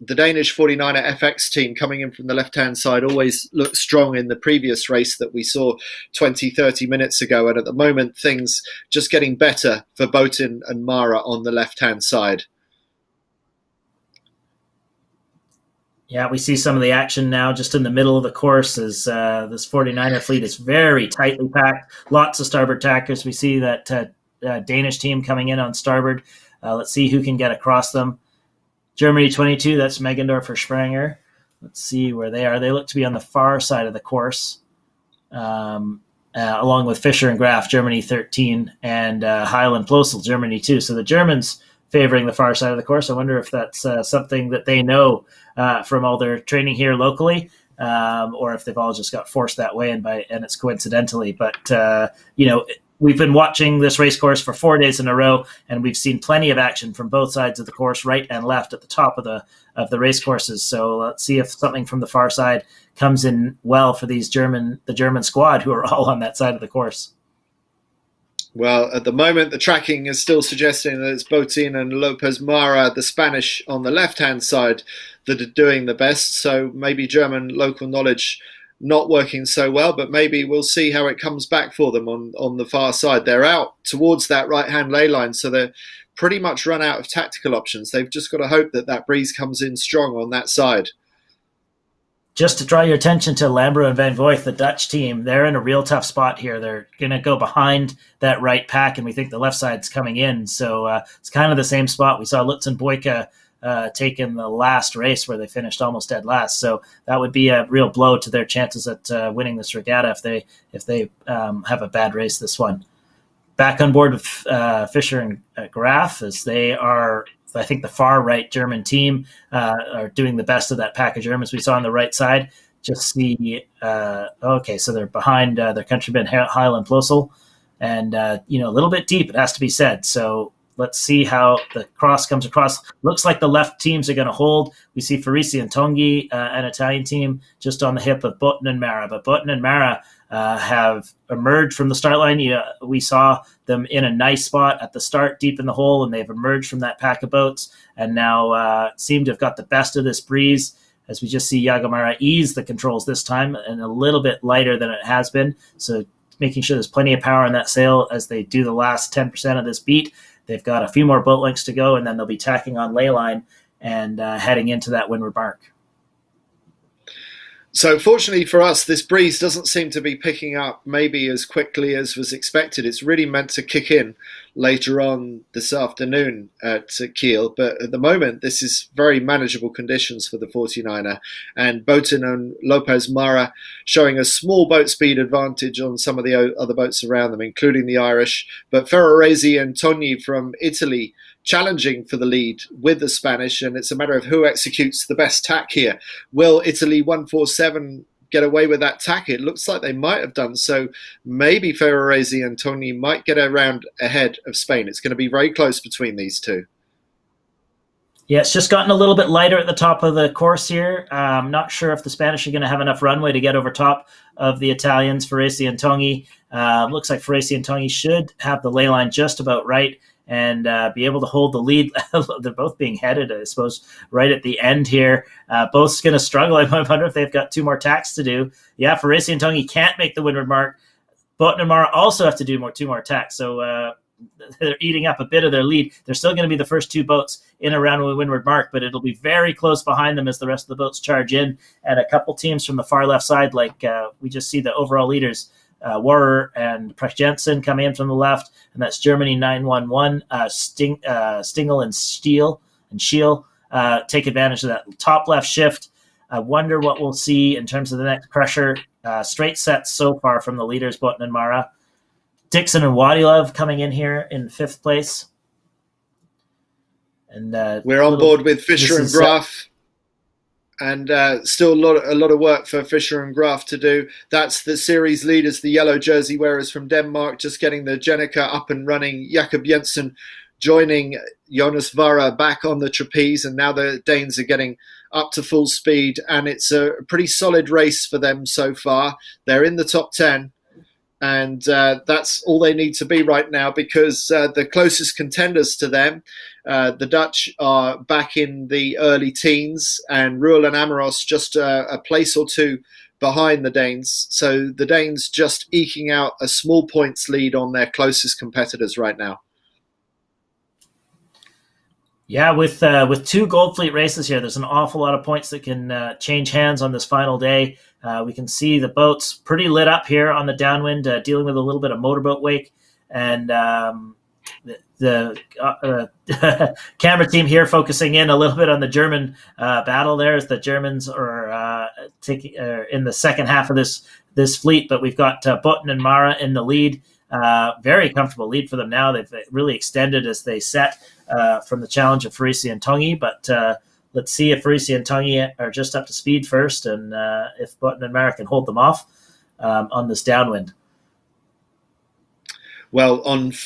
Danish 49er FX team coming in from the left-hand side always looked strong in the previous race that we saw 20, 30 minutes ago. And at the moment, things just getting better for Botten and Mara on the left-hand side. Yeah, we see some of the action now just in the middle of the course as this 49er fleet is very tightly packed. Lots of starboard tackers. We see that Danish team coming in on starboard. Let's see who can get across them. Germany 22, that's Megendorf or Spranger. Let's see where they are. They look to be on the far side of the course, along with Fischer and Graf, Germany 13, and Heil and Plosel, Germany 2. So the Germans favoring the far side of the course. I wonder if that's something that they know from all their training here locally, or if they've all just got forced that way and it's coincidentally. But we've been watching this race course for 4 days in a row, and we've seen plenty of action from both sides of the course, right and left at the top of the race courses. So let's see if something from the far side comes in well for the German squad who are all on that side of the course. Well, at the moment, the tracking is still suggesting that it's Botin and Lopez Mara, the Spanish, on the left-hand side that are doing the best. So maybe German local knowledge not working so well, but maybe we'll see how it comes back for them on the far side. They're out towards that right-hand ley line, so they're pretty much run out of tactical options. They've just got to hope that breeze comes in strong on that side. just to draw your attention to Lambro and Van Voigt, the Dutch team, they're in a real tough spot here. They're going to go behind that right pack, and we think the left side's coming in. So it's kind of the same spot we saw Lutz and Boyka take in the last race where they finished almost dead last. So that would be a real blow to their chances at winning this regatta if they have a bad race this one. Back on board with Fischer and Graf, as they are, I think, the far right German team are doing the best of that pack of Germans we saw on the right side. Just the so they're behind their countryman Heil and Plössl, and a little bit deep, it has to be said. So let's see how the cross comes across. Looks like the left teams are going to hold. We see Farisi and Tonghi, an Italian team, just on the hip of Botten and Mara. But Botten and Mara have emerged from the start line. We saw them in a nice spot at the start, deep in the hole, and they've emerged from that pack of boats and now seem to have got the best of this breeze, as we just see Yagomara ease the controls this time and a little bit lighter than it has been. So making sure there's plenty of power in that sail as they do the last 10% of this beat. They've got a few more boat lengths to go, and then they'll be tacking on ley line and heading into that windward mark. So fortunately for us, this breeze doesn't seem to be picking up maybe as quickly as was expected. It's really meant to kick in later on this afternoon at Kiel. But at the moment, this is very manageable conditions for the 49er. And Botin and Lopez Mara showing a small boat speed advantage on some of the other boats around them, including the Irish. But Ferraresi and Togni from Italy challenging for the lead with the Spanish, and it's a matter of who executes the best tack here. Will Italy 147 get away with that tack? It looks like they might have done so. Maybe Ferraresi and Togni might get around ahead of Spain. It's going to be very close between these two. Yeah, it's just gotten a little bit lighter at the top of the course here. I'm not sure if the Spanish are going to have enough runway to get over top of the Italians, Ferraresi and Togni. Looks like Ferraresi and Togni should have the ley line just about right and be able to hold the lead. They're both being headed, I suppose, right at the end here. Both's going to struggle. I wonder if they've got two more tacks to do. Yeah, Ferraresi and Togni can't make the windward mark. Botten and Mara also have to do two more tacks. So they're eating up a bit of their lead. They're still going to be the first two boats in around the windward mark, but it'll be very close behind them as the rest of the boats charge in. And a couple teams from the far left side, like we just see the overall leaders, Warrer and Precht Jensen coming in from the left, and that's Germany 911, Stingel and Schiel take advantage of that top left shift. I wonder what we'll see in terms of the next pressure. Straight sets so far from the leaders, Botten and Mara. Dixon and Wadilov coming in here in fifth place. And we're on board with Fischer and Graf. And still a lot of work for Fischer and Graf to do. That's the series leaders, the yellow jersey wearers from Denmark, just getting the Jenica up and running. Jakob Jensen joining Jonas Vara back on the trapeze, and now the Danes are getting up to full speed, and it's a pretty solid race for them so far. They're in the top 10, and that's all they need to be right now, because the closest contenders to them, the Dutch, are back in the early teens, and Ruel and Amoros just a place or two behind the Danes. So the Danes just eking out a small points lead on their closest competitors right now. Yeah, with two Gold Fleet races here, there's an awful lot of points that can change hands on this final day. We can see the boats pretty lit up here on the downwind, dealing with a little bit of motorboat wake. And the camera team here focusing in a little bit on the German battle there, as the Germans are in the second half of this fleet. But we've got Botten and Mara in the lead. Very comfortable lead for them now. They've really extended as they set from the challenge of Farisi and Togni, but let's see if Farisi and Togni are just up to speed first, and if Botten and Mara can hold them off on this downwind. Well,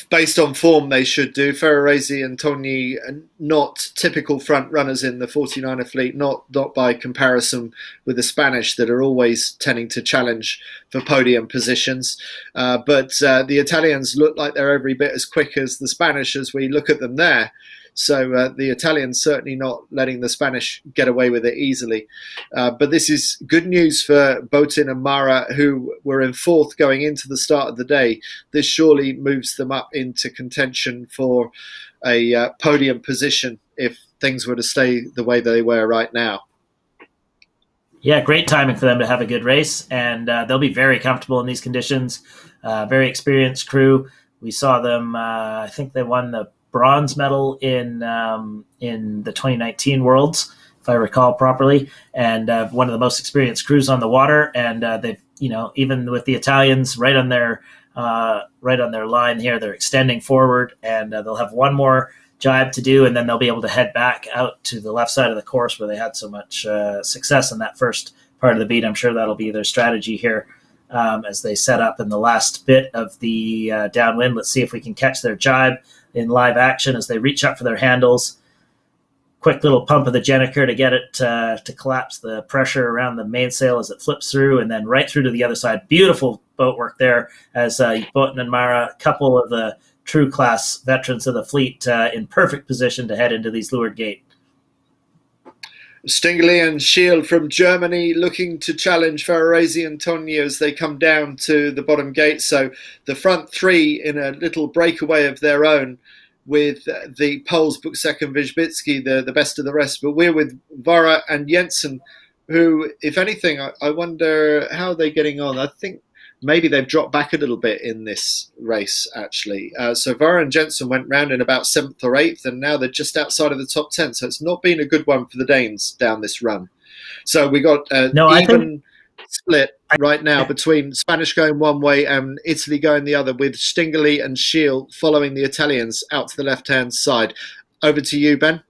based on form, they should do. Ferraresi and Togni are not typical front runners in the 49er fleet, not by comparison with the Spanish that are always tending to challenge for podium positions. But the Italians look like they're every bit as quick as the Spanish as we look at them there. So the Italians certainly not letting the Spanish get away with it easily. But this is good news for Botin and Mara, who were in fourth going into the start of the day. This surely moves them up into contention for a podium position if things were to stay the way they were right now. Yeah, great timing for them to have a good race, and they'll be very comfortable in these conditions. Very experienced crew. We saw them. I think they won the bronze medal in the 2019 Worlds, if I recall properly, and one of the most experienced crews on the water. And they've, even with the Italians right on their line here, they're extending forward, and they'll have one more jibe to do, and then they'll be able to head back out to the left side of the course where they had so much success in that first part of the beat. I'm sure that'll be their strategy here as they set up in the last bit of the downwind. Let's see if we can catch their jibe in live action as they reach up for their handles. Quick little pump of the Jenniker to get it to collapse the pressure around the mainsail as it flips through, and then right through to the other side. Beautiful boat work there as Botten and Mara, a couple of the true class veterans of the fleet, in perfect position to head into these leeward gate. Stingley and Schiel from Germany looking to challenge Ferrarese and Togni as they come down to the bottom gate. So the front three in a little breakaway of their own, with the Poles, Buksek and Wijbicki, the best of the rest. But we're with Vara and Jensen, who, if anything, I wonder how they're getting on. I think maybe they've dropped back a little bit in this race, actually. So Vara and Jensen went round in about 7th or 8th, and now they're just outside of the top 10. So it's not been a good one for the Danes down this run. So we got even split right now between Spanish going one way and Italy going the other, with Stingley and Schiel following the Italians out to the left-hand side. Over to you, Ben.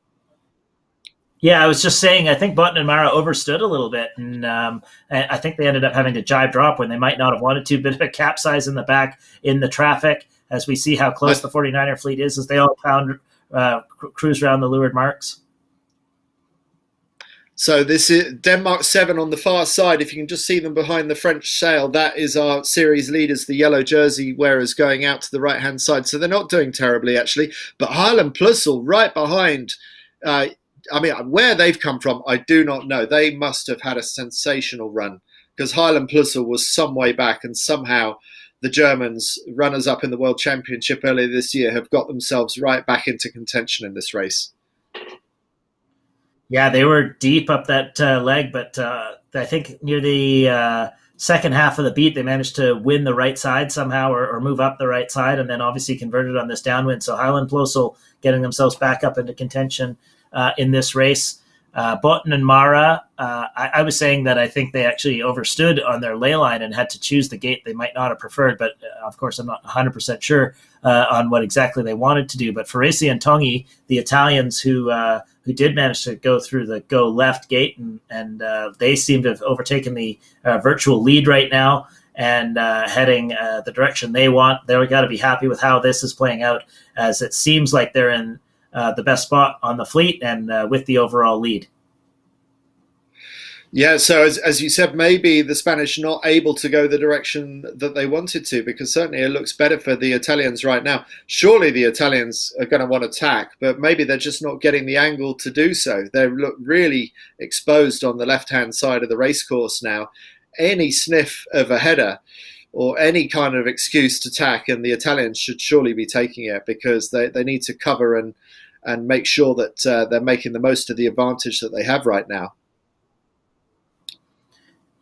Yeah, I was just saying, I think Botten and Mara overstood a little bit, and I think they ended up having to jibe drop when they might not have wanted to. Bit of a capsize in the back in the traffic, as we see how close the 49er fleet is as they all cruise around the leeward marks. So this is Denmark 7 on the far side. If you can just see them behind the French sail, that is our series leaders, the yellow jersey wearers, going out to the right-hand side. So they're not doing terribly, actually. But Highland Plussel right behind. Where they've come from, I do not know. They must have had a sensational run, because Highland Plussel was some way back, and somehow the Germans, runners-up in the World Championship earlier this year, have got themselves right back into contention in this race. Yeah, they were deep up that leg, but I think near the second half of the beat, they managed to win the right side somehow, or move up the right side, and then obviously converted on this downwind. So Highland Plussel getting themselves back up into contention in this race. Botten and Mara, I was saying that I think they actually overstood on their ley line and had to choose the gate they might not have preferred, but of course I'm not 100% sure on what exactly they wanted to do. But Ferrarese and Togni, the Italians who did manage to go through the go left gate, and they seem to have overtaken the virtual lead right now and heading the direction they want. They've got to be happy with how this is playing out, as it seems like they're in the best spot on the fleet and with the overall lead. Yeah, so as you said, maybe the Spanish not able to go the direction that they wanted to, because certainly it looks better for the Italians right now. Surely the Italians are going to want to attack, but maybe they're just not getting the angle to do so. They look really exposed on the left-hand side of the racecourse now. Any sniff of a header or any kind of excuse to tack, and the Italians should surely be taking it, because they need to cover and make sure that they're making the most of the advantage that they have right now.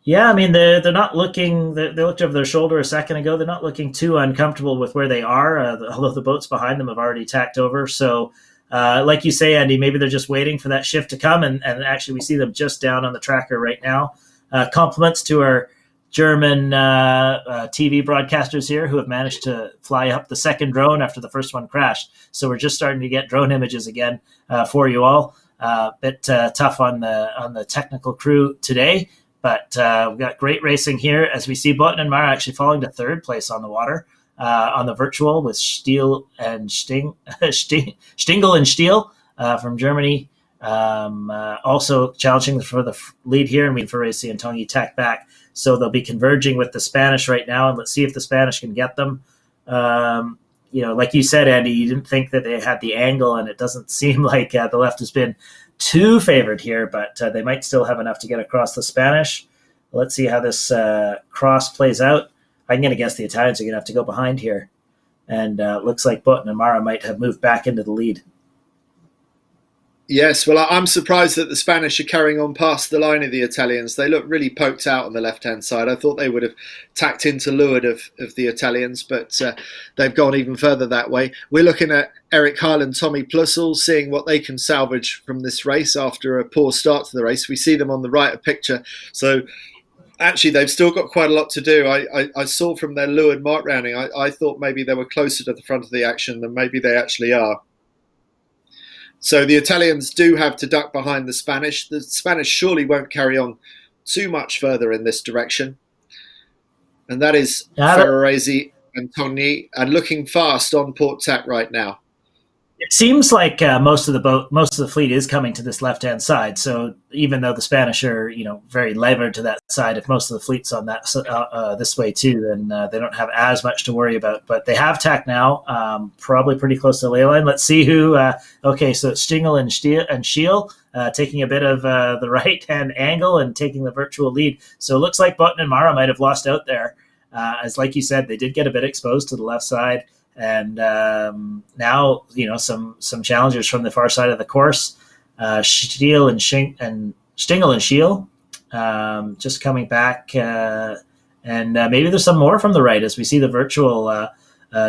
Yeah, I mean, they're not looking, they looked over their shoulder a second ago. They're not looking too uncomfortable with where they are, although the boats behind them have already tacked over. So like you say, Andy, maybe they're just waiting for that shift to come. And actually, we see them just down on the tracker right now. Compliments to our German TV broadcasters here, who have managed to fly up the second drone after the first one crashed. So we're just starting to get drone images again for you all. Bit tough on the technical crew today. But we've got great racing here, as we see Botten and Mara actually falling to third place on the water on the virtual, with Stingel and Stiel from Germany also challenging for the lead here, and we Ferrarese and Togni tack back. So they'll be converging with the Spanish right now, and let's see if the Spanish can get them. Like you said, Andy, you didn't think that they had the angle, and it doesn't seem like the left has been too favored here, but they might still have enough to get across the Spanish. Let's see how this cross plays out. I'm going to guess the Italians are going to have to go behind here. And looks like Botten and Mara might have moved back into the lead. Yes, well, I'm surprised that the Spanish are carrying on past the line of the Italians. They look really poked out on the left-hand side. I thought they would have tacked into leeward of the Italians, but they've gone even further that way. We're looking at Eric Heil and Tommy Plussel, seeing what they can salvage from this race after a poor start to the race. We see them on the right of picture. So actually, they've still got quite a lot to do. I saw from their leeward mark rounding, I thought maybe they were closer to the front of the action than maybe they actually are. So the Italians do have to duck behind the Spanish. The Spanish surely won't carry on too much further in this direction. And that is Ferrarese and Togni, and looking fast on Port Tack right now. It seems like most of the fleet is coming to this left-hand side. So even though the Spanish are, very levered to that side, if most of the fleet's on that this way too, then they don't have as much to worry about. But they have tack now, probably pretty close to the ley line. Let's see who. Okay, so it's Stingel and Schiel taking a bit of the right-hand angle and taking the virtual lead. So it looks like Button and Mara might have lost out there, as like you said, they did get a bit exposed to the left side. And now, some challengers from the far side of the course, Stingel and Schiel, just coming back. And maybe there's some more from the right as we see the virtual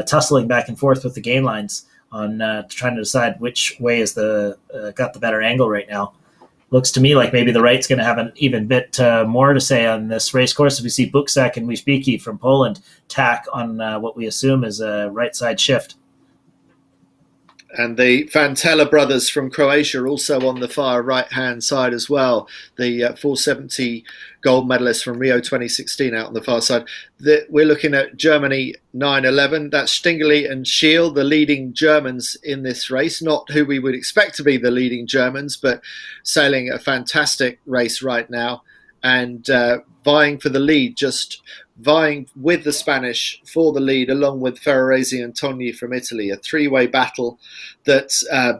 tussling back and forth with the gain lines on trying to decide which way is got the better angle right now. Looks to me like maybe the right's going to have an even bit more to say on this race course. We see Buczek and Wisbicki from Poland tack on what we assume is a right side shift. And the Fantella brothers from Croatia also on the far right-hand side as well. The 470 gold medalists from Rio 2016 out on the far side. We're looking at Germany 9-11. That's Stingeli and Schiel, the leading Germans in this race. Not who we would expect to be the leading Germans, but sailing a fantastic race right now and vying for the lead, just vying with the Spanish for the lead, along with Ferrarese and Togni from Italy. A three-way battle that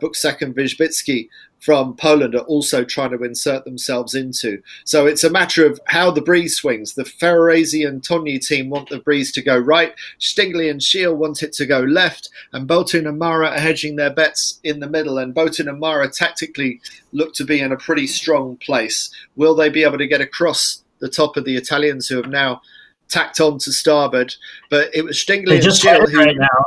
Buczek and Wisbicki from Poland are also trying to insert themselves into. So it's a matter of how the breeze swings. The Ferrarese and Togni team want the breeze to go right. Stingeli and Schiel want it to go left. And Botun and Mara are hedging their bets in the middle. And Botun and Mara tactically look to be in a pretty strong place. Will they be able to get across the top of the Italians who have now tacked on to starboard? But it was Stingeli and Schiel who... Right now.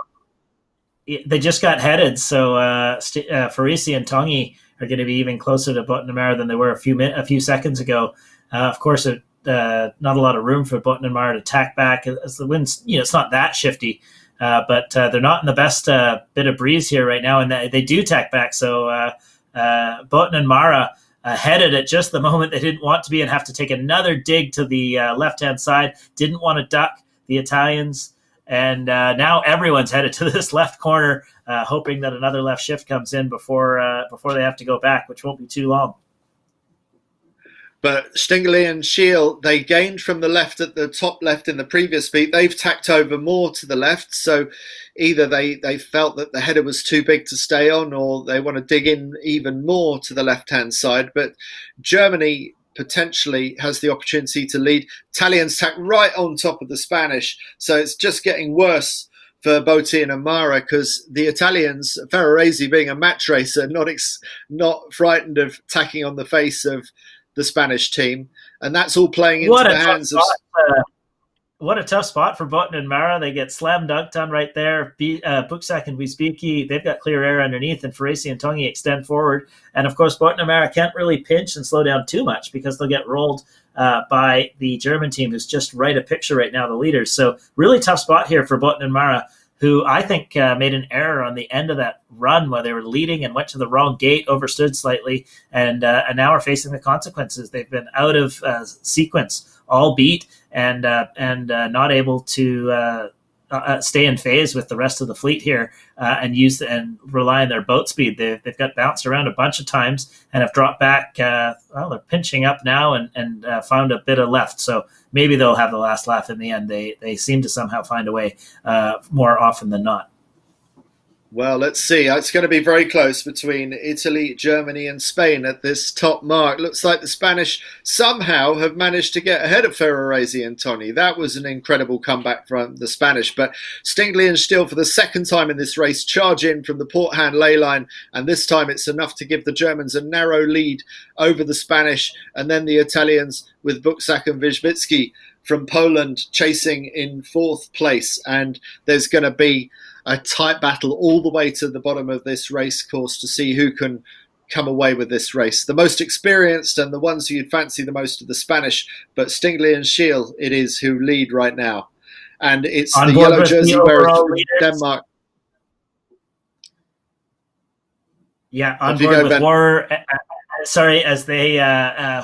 They just got headed. So Ferrarese and Togni are going to be even closer to Button and Mara than they were a few seconds ago. Of course, not a lot of room for Button and Mara to tack back as the wind's, it's not that shifty, but they're not in the best bit of breeze here right now, and they do tack back. So Button and Mara headed at just the moment they didn't want to be and have to take another dig to the left-hand side, didn't want to duck the Italians. And now everyone's headed to this left corner, hoping that another left shift comes in before they have to go back, which won't be too long. But Stingeli and Schiel, they gained from the left at the top left in the previous beat. They've tacked over more to the left. So either they felt that the header was too big to stay on, or they want to dig in even more to the left-hand side. But Germany potentially has the opportunity to lead. Italians tack right on top of the Spanish. So it's just getting worse for Botun and Mara, because the Italians, Ferrarese being a match racer, not frightened of tacking on the face of the Spanish team. And that's all playing into the hands of... What a tough spot for Button and Mara. They get slam dunked on right there. Buczek and Wisbicki, they've got clear air underneath, and Ferrarese and Togni extend forward. And of course, Button and Mara can't really pinch and slow down too much because they'll get rolled by the German team, who's just right a picture right now, the leaders. So really tough spot here for Button and Mara, who I think made an error on the end of that run where they were leading and went to the wrong gate, overstood slightly, and now are facing the consequences. They've been out of sequence all beat and not able to stay in phase with the rest of the fleet here and rely on their boat speed. They've got bounced around a bunch of times and have dropped back. They're pinching up now and found a bit of left. So maybe they'll have the last laugh in the end. They seem to somehow find a way more often than not. Well, let's see. It's going to be very close between Italy, Germany, and Spain at this top mark. Looks like the Spanish somehow have managed to get ahead of Ferrarese and Toni. That was an incredible comeback from the Spanish. But Stingley and Still, for the second time in this race, charge in from the port hand ley line. And this time it's enough to give the Germans a narrow lead over the Spanish. And then the Italians with Buksak and Wisbicki from Poland chasing in fourth place. And there's going to be a tight battle all the way to the bottom of this race course to see who can come away with this race. The most experienced and the ones who you'd fancy the most are the Spanish, but Stingley and Schiel it is who lead right now. And it's the yellow jersey wearers from Denmark. Yeah, on board with War. Sorry, as they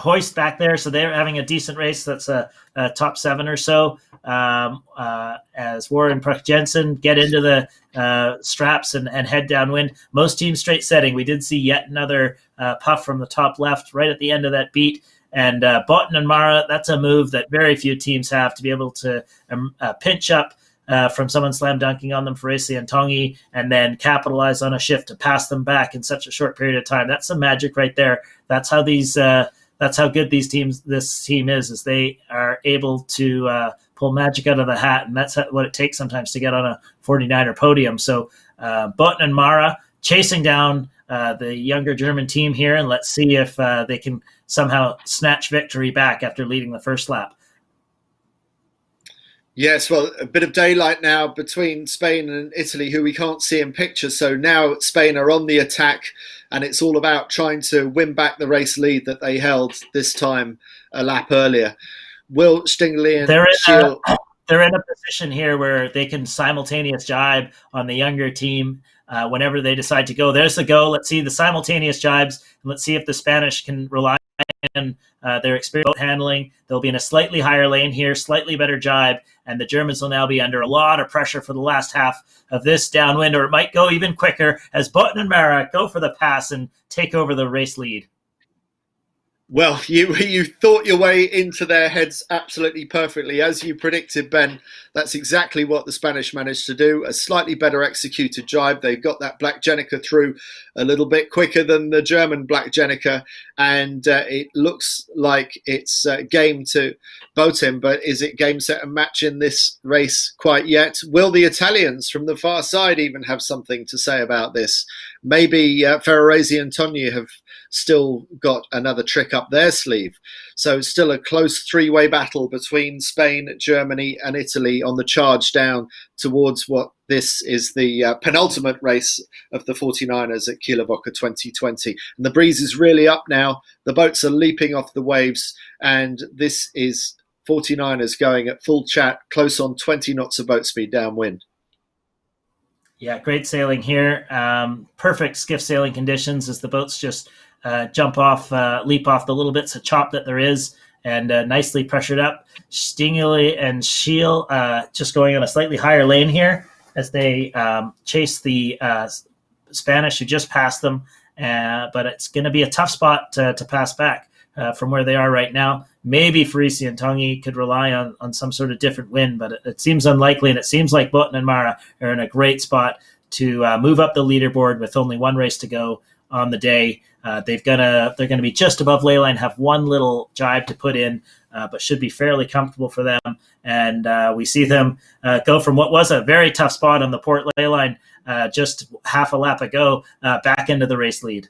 hoist back there. So they're having a decent race. That's a top 7 or so. As Warren and Pruck Jensen get into the straps and head downwind. Most teams straight setting. We did see yet another puff from the top left right at the end of that beat. And Botten and Mara, that's a move that very few teams have to be able to pinch up from someone slam dunking on them for Racing and Tongi and then capitalize on a shift to pass them back in such a short period of time. That's some magic right there. That's how that's how good this team is they are able to pull magic out of the hat, and that's what it takes sometimes to get on a 49er podium. So Botten and Mara chasing down the younger German team here, and let's see if they can somehow snatch victory back after leading the first lap. Yes, well, a bit of daylight now between Spain and Italy, who we can't see in pictures. So now Spain are on the attack, and it's all about trying to win back the race lead that they held this time a lap earlier. Will Stingley and Schiel... They're in a position here where they can simultaneous jibe on the younger team whenever they decide to go. There's the go. Let's see the simultaneous jibes, and let's see if the Spanish can rely on their experience handling. They'll be in a slightly higher lane here, slightly better jibe, and the Germans will now be under a lot of pressure for the last half of this downwind, or it might go even quicker as Botten and Mara go for the pass and take over the race lead. Well, you thought your way into their heads absolutely perfectly. As you predicted, Ben, that's exactly what the Spanish managed to do. A slightly better executed jibe. They got that Black Jenica through a little bit quicker than the German Black Jenica, and it looks like it's game to boat him. But is it game, set and match in this race quite yet? Will the Italians from the far side even have something to say about this? Maybe Ferrarese and Togni have still got another trick up their sleeve. So still a close three-way battle between Spain, Germany and Italy on the charge down towards what this is the penultimate race of the 49ers at Kieler Woche 2020. And the breeze is really up now. The boats are leaping off the waves, and this is 49ers going at full chat, close on 20 knots of boat speed downwind. Yeah, great sailing here. Perfect skiff sailing conditions as the boats just leap off the little bits of chop that there is, and nicely pressured up. Stingley and Schiel just going on a slightly higher lane here as they chase the Spanish who just passed them. But it's going to be a tough spot to pass back from where they are right now. Maybe Farisi and Tongi could rely on some sort of different wind, but it seems unlikely, and it seems like Botten and Mara are in a great spot to move up the leaderboard with only one race to go on the day. They're going to be just above ley line, have one little jibe to put in, but should be fairly comfortable for them. And we see them go from what was a very tough spot on the port ley line just half a lap ago back into the race lead.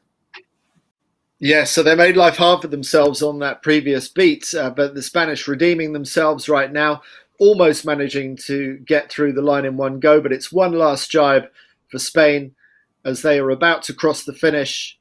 Yeah, so they made life hard for themselves on that previous beat, but the Spanish redeeming themselves right now, almost managing to get through the line in one go, but it's one last jibe for Spain as they are about to cross the finish,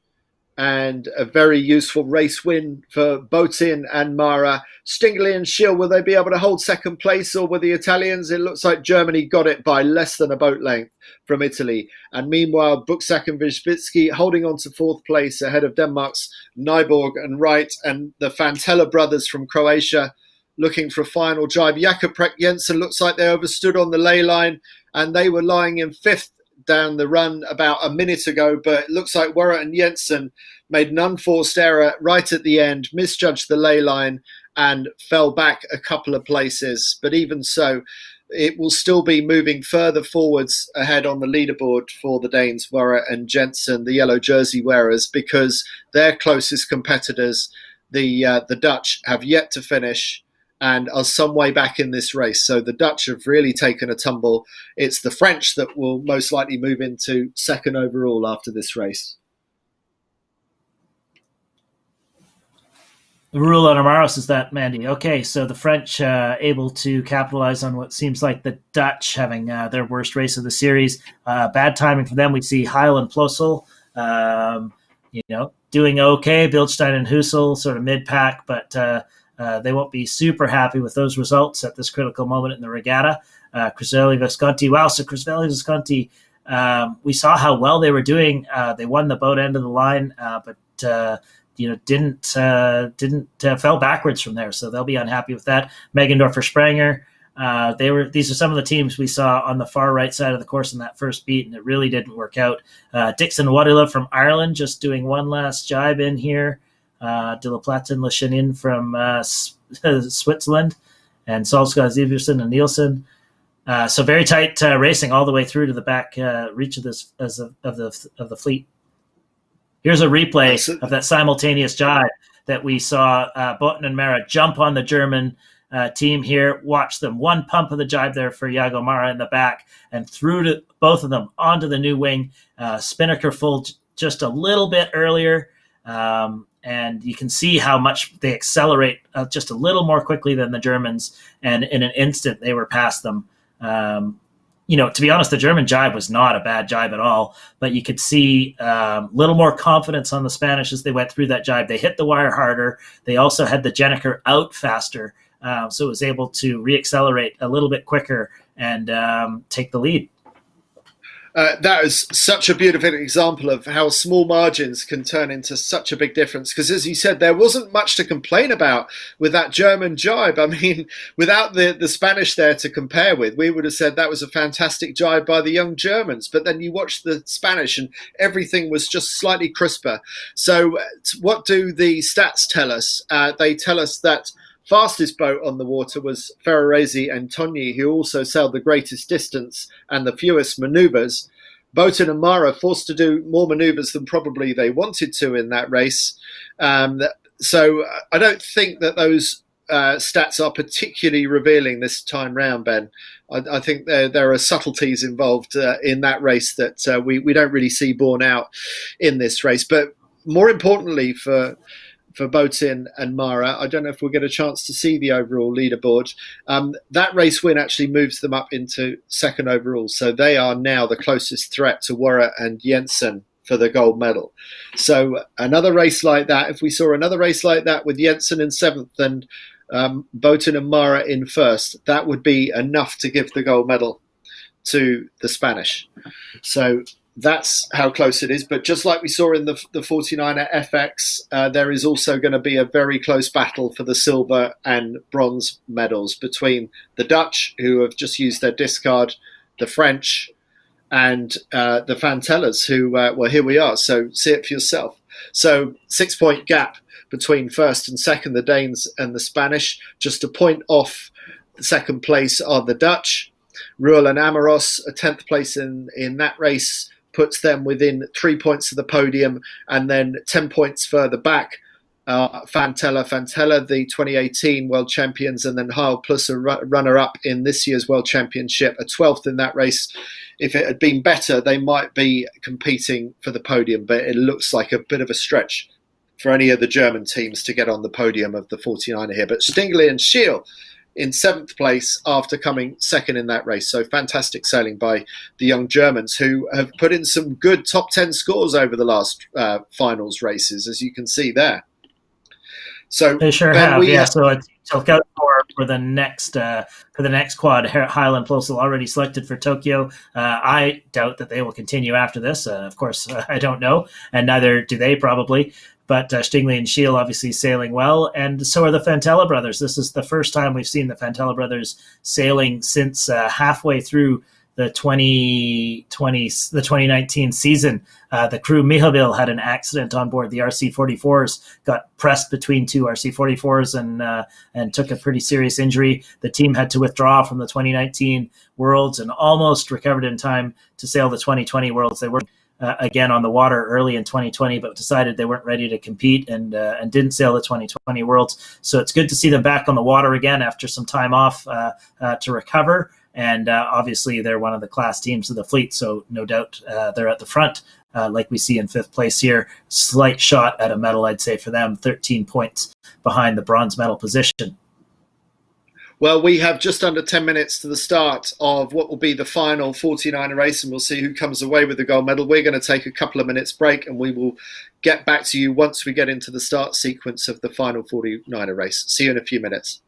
and a very useful race win for Botin and Mara. Stingley and Schiel, will they be able to hold second place, or were the Italians? It looks like Germany got it by less than a boat length from Italy. And meanwhile, Buksak and Wisbicki holding on to fourth place ahead of Denmark's Nyborg and Wright, and the Fantella brothers from Croatia looking for a final jibe. Jakob Pruck Jensen looks like they overstood on the ley line, and they were lying in fifth down the run about a minute ago, but it looks like Warrett and Jensen made an unforced error right at the end, misjudged the ley line and fell back a couple of places. But even so, it will still be moving further forwards ahead on the leaderboard for the Danes, Woche and Jensen, the yellow jersey wearers, because their closest competitors, the Dutch, have yet to finish and are some way back in this race. So the Dutch have really taken a tumble. It's the French that will most likely move into second overall after this race. The rule on Amaros is that, Mandy. Okay, so the French able to capitalize on what seems like the Dutch having their worst race of the series. Bad timing for them. We see Heil and Plössl, doing okay. Bildstein and Husel sort of mid-pack, but they won't be super happy with those results at this critical moment in the regatta. Crisvelli Visconti. Wow, so Crisvelli Visconti, we saw how well they were doing. They won the boat end of the line, but didn't fell backwards from there, so they'll be unhappy with that. Megendorfer Spranger, these are some of the teams we saw on the far right side of the course in that first beat, and it really didn't work out. Dixon Wadila from Ireland just doing one last jibe in here. De La Plata and Le Chenin from Switzerland, and Solskjaer, Iversen, and Nielsen. So very tight racing all the way through to the back reach of this of the fleet. Here's a replay of that simultaneous jibe that we saw Botten and Mara jump on the German team here. Watch them. One pump of the jibe there for Jago Mara in the back and through to both of them onto the new wing. Spinnaker full just a little bit earlier. And you can see how much they accelerate just a little more quickly than the Germans. And in an instant, they were past them. To be honest, the German jibe was not a bad jibe at all, but you could see a little more confidence on the Spanish as they went through that jibe. They hit the wire harder. They also had the Jenneker out faster, so it was able to reaccelerate a little bit quicker and take the lead. That is such a beautiful example of how small margins can turn into such a big difference. Because as you said, there wasn't much to complain about with that German jibe. I mean, without the Spanish there to compare with, we would have said that was a fantastic jibe by the young Germans. But then you watch the Spanish and everything was just slightly crisper. So what do the stats tell us? They tell us that fastest boat on the water was Ferrarese and Togni, who also sailed the greatest distance and the fewest manoeuvres. Boten and Mara forced to do more manoeuvres than probably they wanted to in that race. So I don't think that those stats are particularly revealing this time round, Ben. I think there are subtleties involved in that race that we don't really see borne out in this race. But more importantly for Botin and Mara, I don't know if we'll get a chance to see the overall leaderboard. That race win actually moves them up into second overall. So they are now the closest threat to Woche and Jensen for the gold medal. So another race like that, if we saw another race like that with Jensen in seventh and Botin and Mara in first, that would be enough to give the gold medal to the Spanish. So that's how close it is. But just like we saw in the 49er FX, there is also going to be a very close battle for the silver and bronze medals between the Dutch, who have just used their discard, the French, and the Fantellas, who, well, here we are. So see it for yourself. So 6-point gap between first and second, the Danes and the Spanish. Just a point off the second place are the Dutch. Ruel and Amaros, a 10th place in that race, puts them within 3 points of the podium, and then 10 points further back, Fantella, the 2018 world champions, and then Heil plus a runner-up in this year's world championship, a 12th in that race. If it had been better, they might be competing for the podium, but it looks like a bit of a stretch for any of the German teams to get on the podium of the 49er here. But Stingley and Schiel in 7th place after coming second in that race. So fantastic sailing by the young Germans, who have put in some good top 10 scores over the last finals races, as you can see there. So they sure have, yeah. So look out for the next quad. Heil and Plössl already selected for Tokyo. I doubt that they will continue after this. Of course, I don't know, and neither do they probably. But Stingley and Schiel obviously sailing well, and so are the Fantella brothers. This is the first time we've seen the Fantella brothers sailing since halfway through the 2019 season. The crew Mihoville had an accident on board the RC-44s, got pressed between two RC-44s and took a pretty serious injury. The team had to withdraw from the 2019 Worlds and almost recovered in time to sail the 2020 Worlds. They were again on the water early in 2020, but decided they weren't ready to compete and didn't sail the 2020 Worlds. So it's good to see them back on the water again after some time off to recover. And obviously, they're one of the class teams of the fleet, so no doubt they're at the front, like we see in 5th place here. Slight shot at a medal, I'd say, for them, 13 points behind the bronze medal position. Well, we have just under 10 minutes to the start of what will be the final 49er race, and we'll see who comes away with the gold medal. We're going to take a couple of minutes break, and we will get back to you once we get into the start sequence of the final 49er race. See you in a few minutes.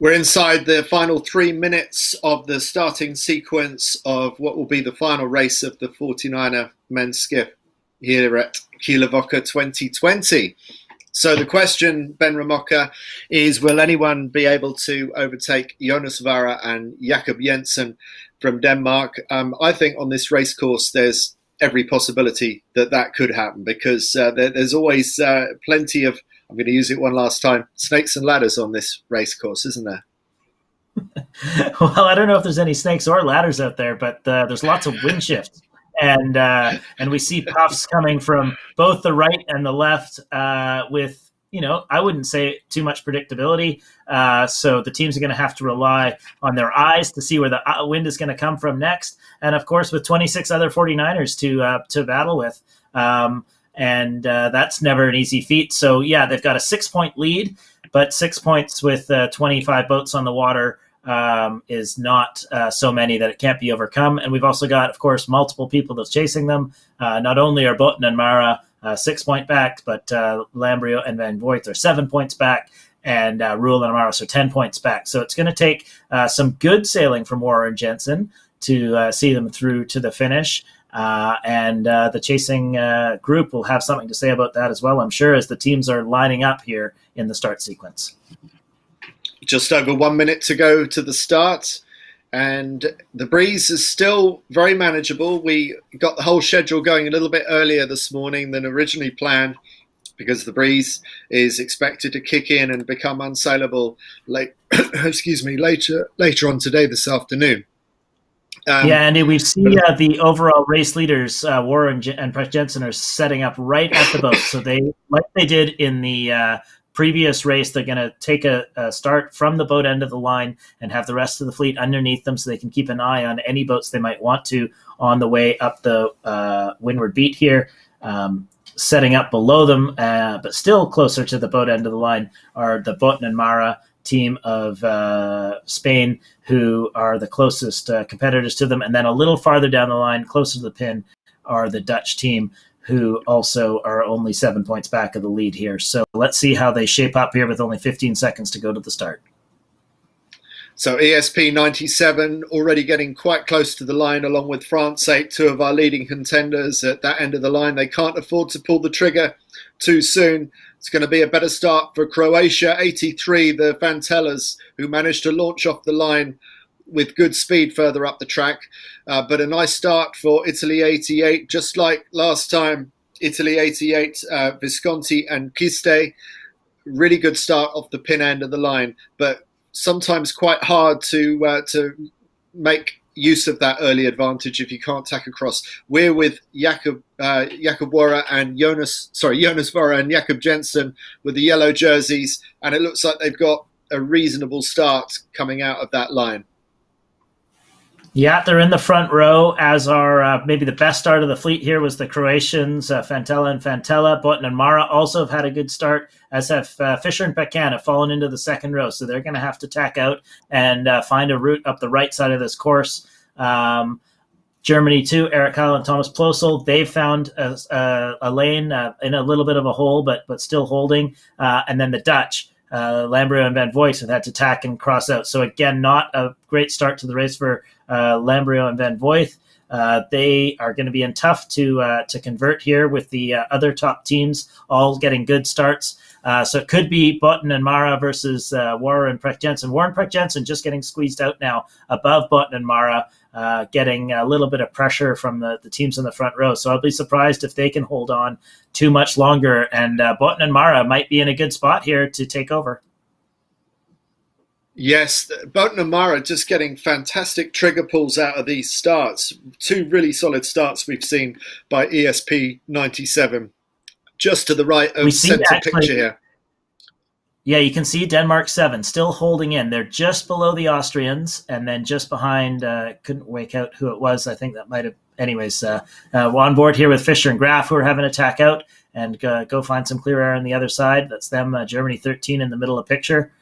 We're inside the final 3 minutes of the starting sequence of what will be the final race of the 49er men's skiff here at Kieler Woche 2020. So the question, Ben Ramoka, is will anyone be able to overtake Jonas Vara and Jakob Jensen from Denmark? I think on this race course there's every possibility that could happen, because there's always plenty of, I'm going to use it one last time, snakes and ladders on this race course, isn't there? Well, I don't know if there's any snakes or ladders out there, but there's lots of wind shifts. And we see puffs coming from both the right and the left with, I wouldn't say too much predictability. So the teams are going to have to rely on their eyes to see where the wind is going to come from next. And, of course, with 26 other 49ers to battle with. And that's never an easy feat. So, yeah, they've got a 6-point lead, but 6 points with 25 boats on the water is not so many that it can't be overcome. And we've also got, of course, multiple people that's chasing them. Not only are Botten and Mara 6 point back, but Lambrio and Van Voigt are 7 points back, and Ruel and Amaros are 10 points back. So it's going to take some good sailing from Warren and Jensen to see them through to the finish. And the chasing group will have something to say about that as well, I'm sure, as the teams are lining up here in the start sequence. Just over 1 minute to go to the start, and the breeze is still very manageable. We got the whole schedule going a little bit earlier this morning than originally planned, because the breeze is expected to kick in and become unsaleable later on today, this afternoon. Andy, we've seen the overall race leaders, Warren and Press Jensen, are setting up right at the boat. So like they did in the previous race, they're going to take a start from the boat end of the line and have the rest of the fleet underneath them, so they can keep an eye on any boats they might want to on the way up the windward beat here. Setting up below them, but still closer to the boat end of the line, are the Botten and Mara team of Spain, who are the closest competitors to them. And then a little farther down the line, closer to the pin, are the Dutch team, who also are only 7 points back of the lead here. So let's see how they shape up here with only 15 seconds to go to the start. So ESP 97 already getting quite close to the line, along with France 8, two of our leading contenders at that end of the line. They can't afford to pull the trigger too soon. It's going to be a better start for Croatia 83, the Fantellas, who managed to launch off the line with good speed further up the track. But a nice start for Italy 88, just like last time, Italy 88, Visconti and Kiste. Really good start off the pin end of the line, but sometimes quite hard to make use of that early advantage if you can't tack across. We're with Jakob Wara and Jonas Vara and Jakob Jensen with the yellow jerseys, and it looks like they've got a reasonable start coming out of that line. Yeah, they're in the front row, as are maybe the best start of the fleet here was the Croatians, Fantella and Fantella. Botten and Mara also have had a good start, as have Fischer and Pecan have fallen into the second row. So they're going to have to tack out and find a route up the right side of this course. Germany too, Eric Kyle and Thomas Plosel, they've found a lane in a little bit of a hole, but still holding. And then the Dutch, Lambrio and Van Voigt, have had to tack and cross out. So again, not a great start to the race for Lambrio and Van Voigt. They are going to be in tough to convert here, with the other top teams all getting good starts. So it could be Botten and Mara versus Warren and Prech Jensen. Warren Prech Jensen just getting squeezed out now above Botten and Mara, getting a little bit of pressure from the teams in the front row. So I'll be surprised if they can hold on too much longer. And Botten and Mara might be in a good spot here to take over. Yes, Botten and Mara just getting fantastic trigger pulls out of these starts. Two really solid starts we've seen by ESP 97. Just to the right of center picture here. Yeah, you can see Denmark 7 still holding in. They're just below the Austrians, and then just behind, couldn't make out who it was. I think that might have, anyways, on board here with Fischer and Graf, who are having a tack out and go find some clear air on the other side. That's them, Germany 13 in the middle of the picture.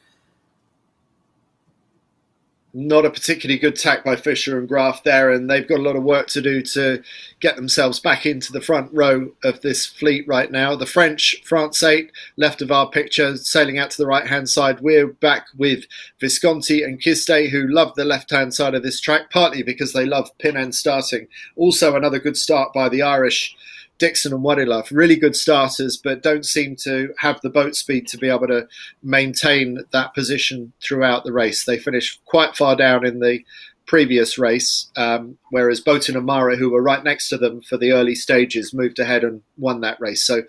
not a particularly good tack by Fisher and Graf there, and they've got a lot of work to do to get themselves back into the front row of this fleet right now. The French, France 8, left of our picture, sailing out to the right-hand side. We're back with Visconti and Kiste, who love the left-hand side of this track, partly because they love pin-end starting. Also another good start by the Irish, Dixon and Wadilov, really good starters, but don't seem to have the boat speed to be able to maintain that position throughout the race. They finished quite far down in the previous race, whereas Boatin and Mara, who were right next to them for the early stages, moved ahead and won that race. So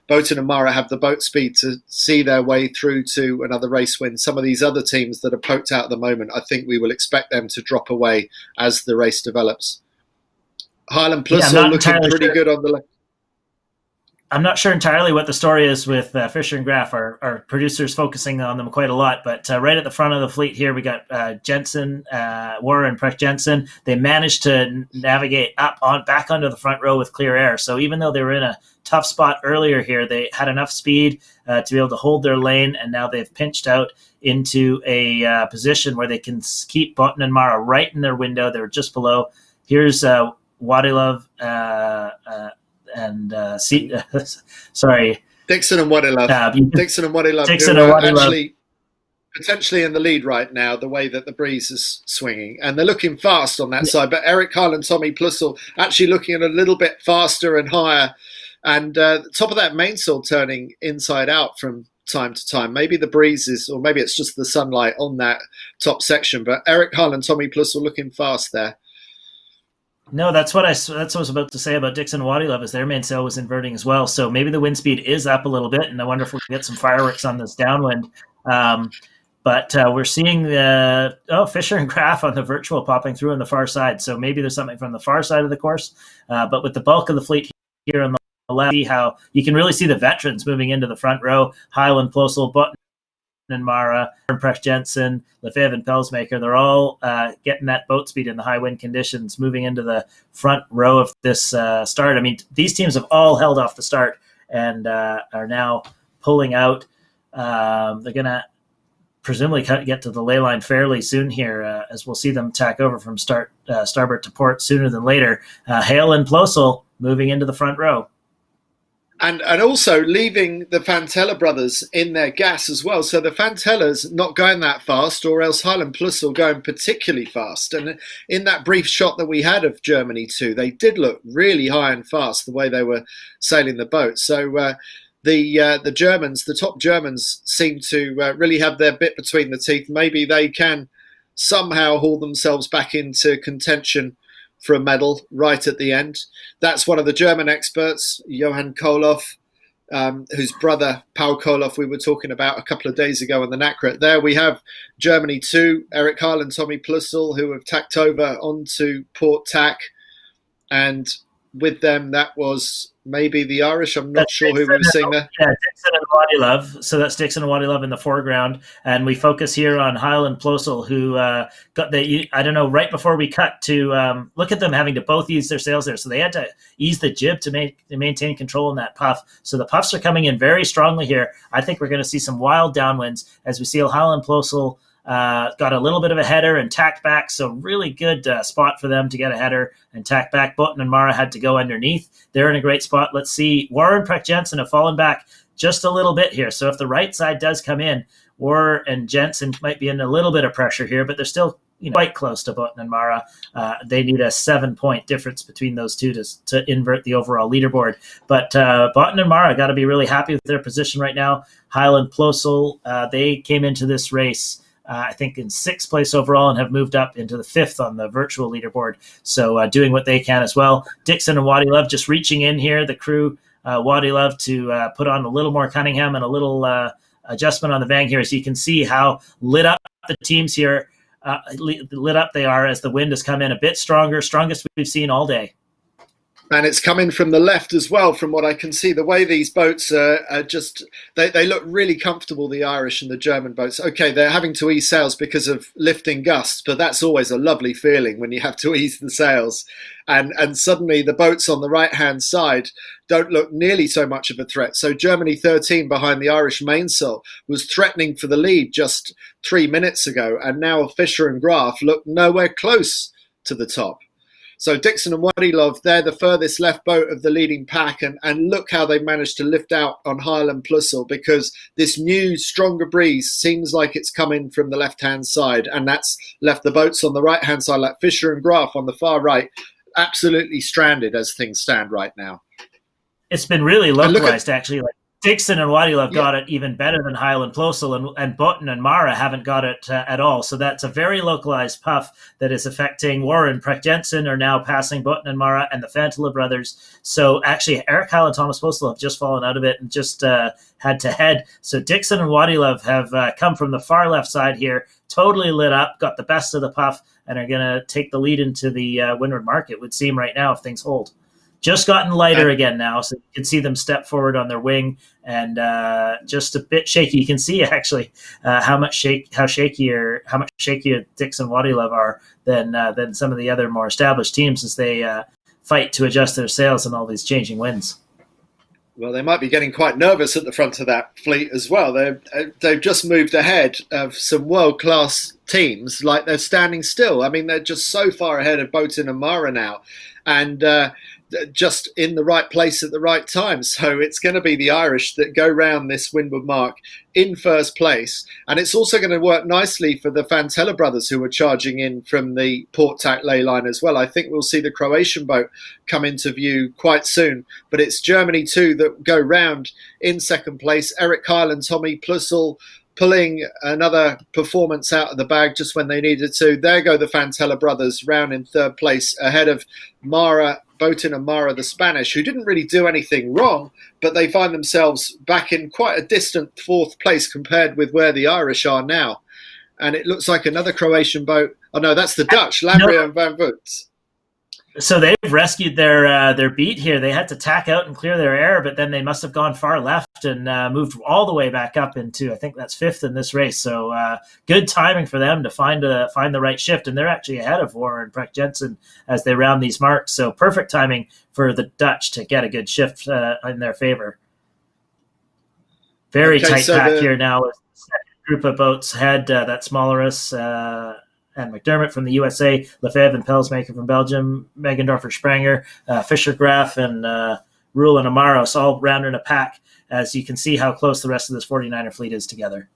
Boatin and Mara have the boat speed to see their way through to another race win. Some of these other teams that are poked out at the moment, I think we will expect them to drop away as the race develops. Highland Plus are looking pretty good on the left. I'm not sure entirely what the story is with Fisher and Graf. Our producers focusing on them quite a lot, but right at the front of the fleet here, we got Jensen, Warren, Precht Jensen. They managed to navigate back onto the front row with clear air. So even though they were in a tough spot earlier here, they had enough speed to be able to hold their lane, and now they've pinched out into a position where they can keep Boatin and Mara right in their window. They're just below. Here's Wadilov and sorry, Dixon and Wadilov. Dixon and Wadilov are actually potentially in the lead right now, the way that the breeze is swinging, and they're looking fast on that side. But Eric Carl and Tommy Plussel actually looking a little bit faster and higher, and top of that mainsail turning inside out from time to time. Maybe the breeze is, or maybe it's just the sunlight on that top section. But Eric Carl and Tommy Plussel looking fast there. No, that's what I was about to say about Dixon and Wadilov, is their mainsail was inverting as well. So maybe the wind speed is up a little bit, and I wonder if we can get some fireworks on this downwind. But we're seeing Fisher and Graf on the virtual popping through on the far side. So maybe there's something from the far side of the course. But with the bulk of the fleet here on the left, see how you can really see the veterans moving into the front row. Highland, Plosel, Boatin and Mara, Precht Jensen, Lefebvre and Pelsmaker, they're all getting that boat speed in the high wind conditions, moving into the front row of this start. I mean, these teams have all held off the start and are now pulling out. They're going to presumably get to the ley line fairly soon here, as we'll see them tack over from starboard to port sooner than later. Hale and Plosel moving into the front row. And also leaving the Fantella brothers in their gas as well. So the Fantella's not going that fast, or else Highland Plussel going particularly fast. And in that brief shot that we had of Germany too, they did look really high and fast the way they were sailing the boat. So the Germans, the top Germans, seem to really have their bit between the teeth. Maybe they can somehow haul themselves back into contention for a medal right at the end. That's one of the German experts, Johann Koloff, whose brother, Paul Koloff, we were talking about a couple of days ago on the NACRA. There we have Germany 2, Eric Harl and Tommy Plussel, who have tacked over onto port tack. And with them, that was maybe the Irish. I'm not sure who we were seeing there. Yeah, Dixon and Wadilov. So that's Dixon and Wadilov in the foreground. And we focus here on Hyle and Plosel, who got the, I don't know, right before we cut to look at them having to both use their sails there. So they had to ease the jib to maintain control in that puff. So the puffs are coming in very strongly here. I think we're going to see some wild downwinds as we see Hyle and Plosel got a little bit of a header and tacked back, so really good spot for them to get a header and tack back. Boatin and Mara had to go underneath. They're in a great spot. Let's see. Warren Precht Jensen have fallen back just a little bit here. So if the right side does come in, Warren and Jensen might be in a little bit of pressure here, but they're still quite close to Boatin and Mara. They need a 7-point difference between those two to invert the overall leaderboard. But Boatin and Mara got to be really happy with their position right now. Highland Plosel, they came into this race I think in 6th place overall and have moved up into the 5th on the virtual leaderboard. So doing what they can as well. Dixon and Wadilov just reaching in here. The crew, Wadilov to put on a little more Cunningham and a little adjustment on the Vang here. As you can see how lit up the teams here, lit up they are as the wind has come in a bit stronger, strongest we've seen all day. And it's coming from the left as well, from what I can see. The way these boats are just, they look really comfortable, the Irish and the German boats. Okay, they're having to ease sails because of lifting gusts, but that's always a lovely feeling when you have to ease the sails. And suddenly the boats on the right-hand side don't look nearly so much of a threat. So Germany 13 behind the Irish mainsail was threatening for the lead just 3 minutes ago, and now Fisher and Graf look nowhere close to the top. So Dixon and Wadilov, they're the furthest left boat of the leading pack, and look how they've managed to lift out on Highland Plussel, because this new, stronger breeze seems like it's coming from the left-hand side, and that's left the boats on the right-hand side, like Fisher and Graf on the far right, absolutely stranded as things stand right now. It's been really localized, actually. Like Dixon and Wadilov got it even better than Highland Plussel, and Button and Mara haven't got it at all. So that's a very localized puff that is affecting Warren. Precht Jensen are now passing Button and Mara and the Fantala brothers. So actually, Eric Hall and Thomas Plussel have just fallen out of it and just had to head. So Dixon and Wadilov have come from the far left side here, totally lit up, got the best of the puff, and are going to take the lead into the windward mark, it would seem right now, if things hold. Just gotten lighter again now, so you can see them step forward on their wing, and just a bit shaky. You can see actually how much shakier Dixon Wadilov are than some of the other more established teams as they fight to adjust their sails in all these changing winds. Well, they might be getting quite nervous at the front of that fleet as well. They've just moved ahead of some world-class teams, like they're standing still. I mean, they're just so far ahead of Boatin and Mara now, and just in the right place at the right time. So it's going to be the Irish that go round this windward mark in first place. And it's also going to work nicely for the Fantala brothers, who are charging in from the port tack ley line as well. I think we'll see the Croatian boat come into view quite soon. But it's Germany too that go round in second place. Eric Kyle and Tommy Plussel pulling another performance out of the bag just when they needed to. There go the Fantala brothers round in third place ahead of Mara, Boatin and Mara, the Spanish, who didn't really do anything wrong, but they find themselves back in quite a distant fourth place compared with where the Irish are now. And it looks like another Croatian boat. Oh, no, that's the Dutch, Lambria and Van Voets. So they've rescued their beat here. They had to tack out and clear their air, but then they must have gone far left and moved all the way back up into, I think that's fifth in this race. So good timing for them to find the right shift, and they're actually ahead of Warren and Precht Jensen as they round these marks. So perfect timing for the Dutch to get a good shift in their favor. Very tight pack here now. As the second group of boats head, that's Smallerus and McDermott from the USA, Lefebvre and Pelsmaker from Belgium, Megendorfer, Spranger, Fischer, Graf, and Rule and Amaros all rounding a pack, as you can see how close the rest of this 49er fleet is together.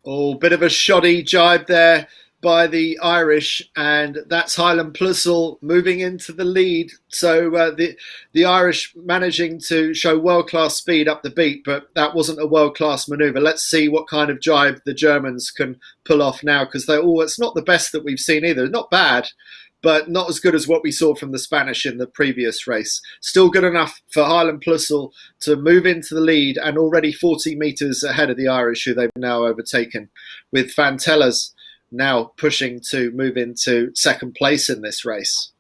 Oh, bit of a shoddy jibe there by the Irish, and that's Highland Plussel moving into the lead. So the Irish managing to show world-class speed up the beat, but that wasn't a world-class manoeuvre. Let's see what kind of jibe the Germans can pull off now, because it's not the best that we've seen either. Not bad, but not as good as what we saw from the Spanish in the previous race. Still good enough for Highland Plussel to move into the lead, and already 40 metres ahead of the Irish, who they've now overtaken, with Fantella's now pushing to move into second place in this race.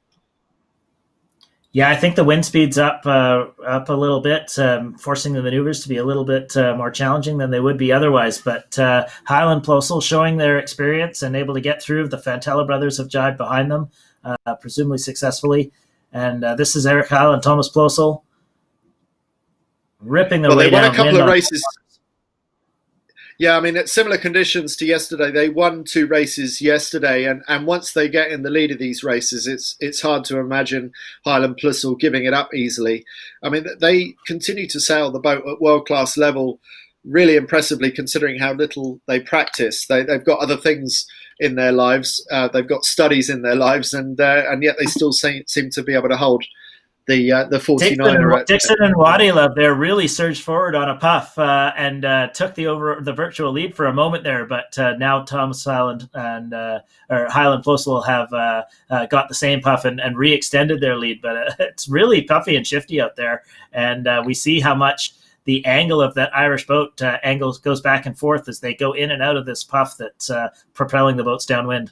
Yeah, I think the wind speed's up a little bit, forcing the maneuvers to be a little bit more challenging than they would be otherwise. But Highland Plussel showing their experience and able to get through. The Fantala brothers have jibed behind them, presumably successfully. And this is Eric Hall and Thomas Plussel ripping their way down. They won a couple of races. Yeah, I mean, it's similar conditions to yesterday. They won 2 races yesterday, and once they get in the lead of these races, it's hard to imagine Highland Plussel giving it up easily. I mean, they continue to sail the boat at world-class level, really impressively, considering how little they practice. They've got other things in their lives. They've got studies in their lives, and yet they still seem to be able to hold the 49er. Dixon and Wadilov there really surged forward on a puff and took the virtual lead for a moment there, but now Thomas Highland and Highland Plussel have got the same puff and re-extended their lead, but it's really puffy and shifty out there, and we see how much the angle of that Irish boat goes back and forth as they go in and out of this puff that's propelling the boats downwind.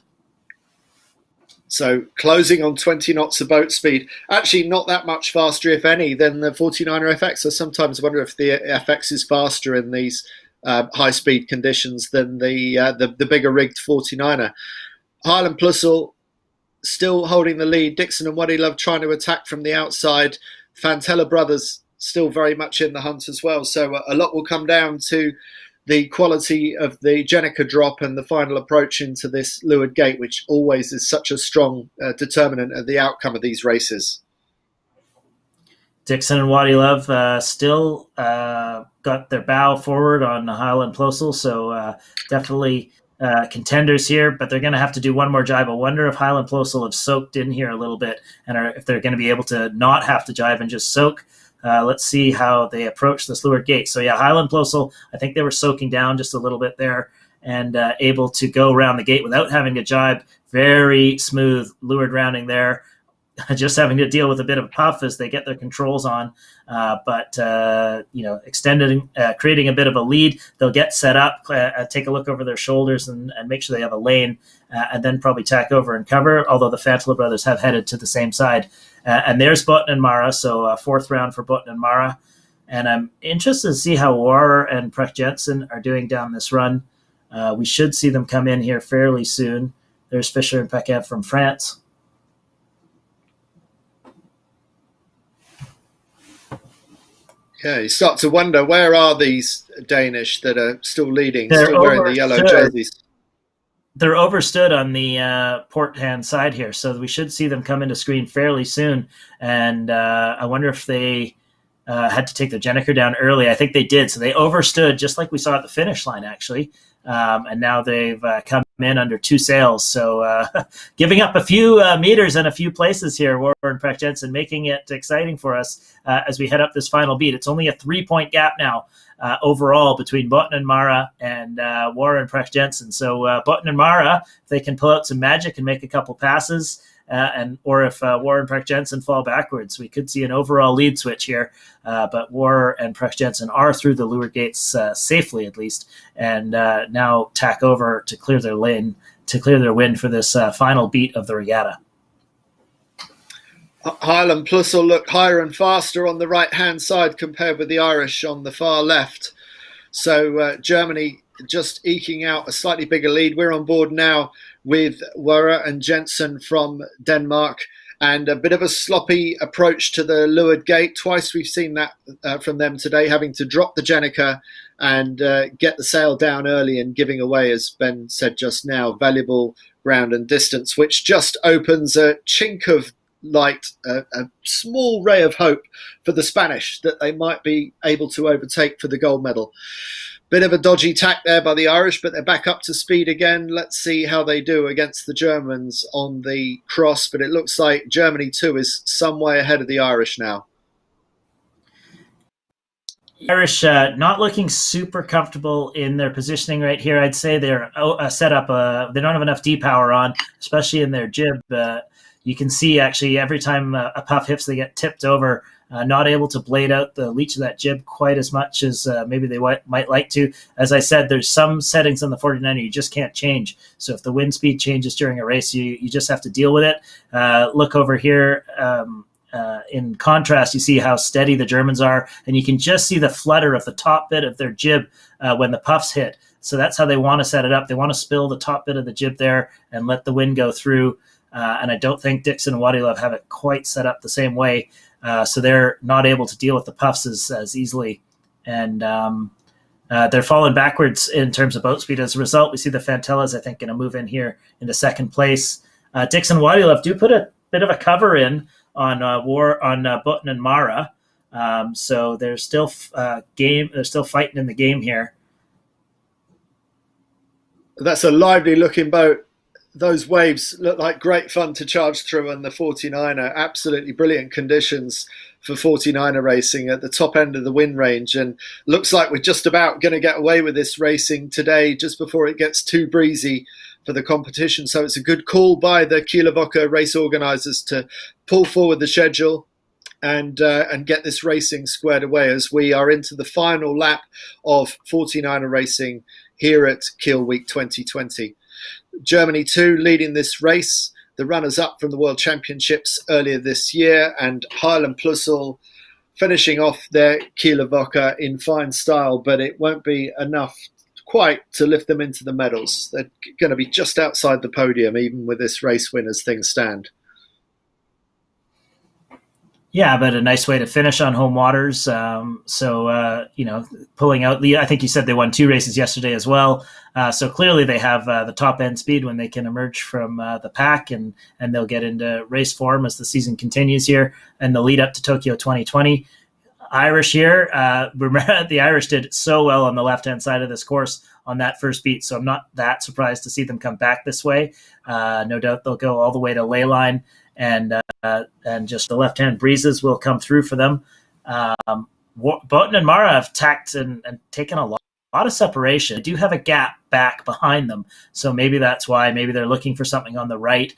So closing on 20 knots of boat speed, actually not that much faster, if any, than the 49er FX. I sometimes wonder if the FX is faster in these high-speed conditions than the bigger rigged 49er. Highland Plussel still holding the lead. Dixon and Waddy Love trying to attack from the outside. Fantella Brothers still very much in the hunt as well. So a lot will come down to the quality of the Jenica drop and the final approach into this leeward gate, which always is such a strong determinant of the outcome of these races. Dixon and Waddy Love still got their bow forward on Highland Plussel, so definitely contenders here, but they're going to have to do one more jibe. I wonder if Highland Plussel have soaked in here a little bit, and if they're going to be able to not have to jibe and just soak. Let's see how they approach this leeward gate. So yeah, Highland Plussel, I think they were soaking down just a little bit there and able to go around the gate without having to jibe. Very smooth leeward rounding there. Just having to deal with a bit of a puff as they get their controls on, but extending, creating a bit of a lead. They'll get set up, take a look over their shoulders, and make sure they have a lane, and then probably tack over and cover. Although the Fantella brothers have headed to the same side, and there's Button and Mara. So fourth round for Button and Mara, and I'm interested to see how Warrer and Precht Jensen are doing down this run. We should see them come in here fairly soon. There's Fischer and Paquet from France. Yeah, you start to wonder, where are these Danish that are still leading, They're still wearing the yellow jerseys? They're overstood on the port hand side here, so we should see them come into screen fairly soon. And I wonder if they had to take the Jenica down early. I think they did. So they overstood, just like we saw at the finish line, actually. And now they've come in under two sails. So giving up a few meters and a few places here, Warren and Precht Jensen, making it exciting for us as we head up this final beat. It's only a 3-point gap now overall between Button and Mara and Warren and Precht Jensen. So Button and Mara, if they can pull out some magic and make a couple passes, or if Warren and Precht Jensen fall backwards, we could see an overall lead switch here. But Warren and Precht Jensen are through the leeward gates safely, at least, and now tack over to clear their lane, to clear their wind for this final beat of the regatta. Highland Plussel look higher and faster on the right-hand side compared with the Irish on the far left. So Germany just eking out a slightly bigger lead. We're on board now with Warrer and Jensen from Denmark, and a bit of a sloppy approach to the leeward gate. Twice we've seen that from them today, having to drop the Jenica and get the sail down early and giving away, as Ben said just now, valuable ground and distance, which just opens a chink of light, a small ray of hope for the Spanish that they might be able to overtake for the gold medal. Bit of a dodgy tack there by the Irish, but they're back up to speed again. Let's see how they do against the Germans on the cross, but it looks like Germany too is some way ahead of the Irish now. Irish not looking super comfortable in their positioning right here. I'd say they're set up. They don't have enough D-power on, especially in their jib. You can see actually every time a puff hits, they get tipped over, not able to blade out the leach of that jib quite as much as maybe they might like to. As I said, there's some settings on the 49er you just can't change. So if the wind speed changes during a race, you just have to deal with it. Look over here. In contrast, you see how steady the Germans are, and you can just see the flutter of the top bit of their jib when the puffs hit. So that's how they want to set it up. They want to spill the top bit of the jib there and let the wind go through. And I don't think Dixon and Waddy Love have it quite set up the same way. So they're not able to deal with the puffs as easily. And they're falling backwards in terms of boat speed. As a result, we see the Fantellas, I think, going to move in here into second place. Dixon and Waddy Love do put a bit of a cover in on Button and Mara. So they're still They're still fighting in the game here. That's a lively looking boat. Those waves look like great fun to charge through, and the 49er, absolutely brilliant conditions for 49er racing at the top end of the wind range, and looks like we're just about going to get away with this racing today just before it gets too breezy for the competition. So it's a good call by the Kieler Woche race organisers to pull forward the schedule and get this racing squared away as we are into the final lap of 49er racing here at Kiel Week 2020. Germany 2 leading this race. The the runners-up from the World Championships earlier this year, and Highland Plussel finishing off their Kieler Woche in fine style, but it won't be enough quite to lift them into the medals. They're going to be just outside the podium, even with this race win as things stand. Yeah, but a nice way to finish on home waters. Pulling out I think you said they won 2 races yesterday as well. So clearly they have the top end speed when they can emerge from the pack, and they'll get into race form as the season continues here and the lead up to Tokyo 2020. Irish here. Remember, the Irish did so well on the left-hand side of this course on that first beat, so I'm not that surprised to see them come back this way. No doubt they'll go all the way to Leyline, and just the left-hand breezes will come through for them. Boten and Mara have tacked and taken a lot of separation. They do have a gap back behind them, so maybe that's why. Maybe they're looking for something on the right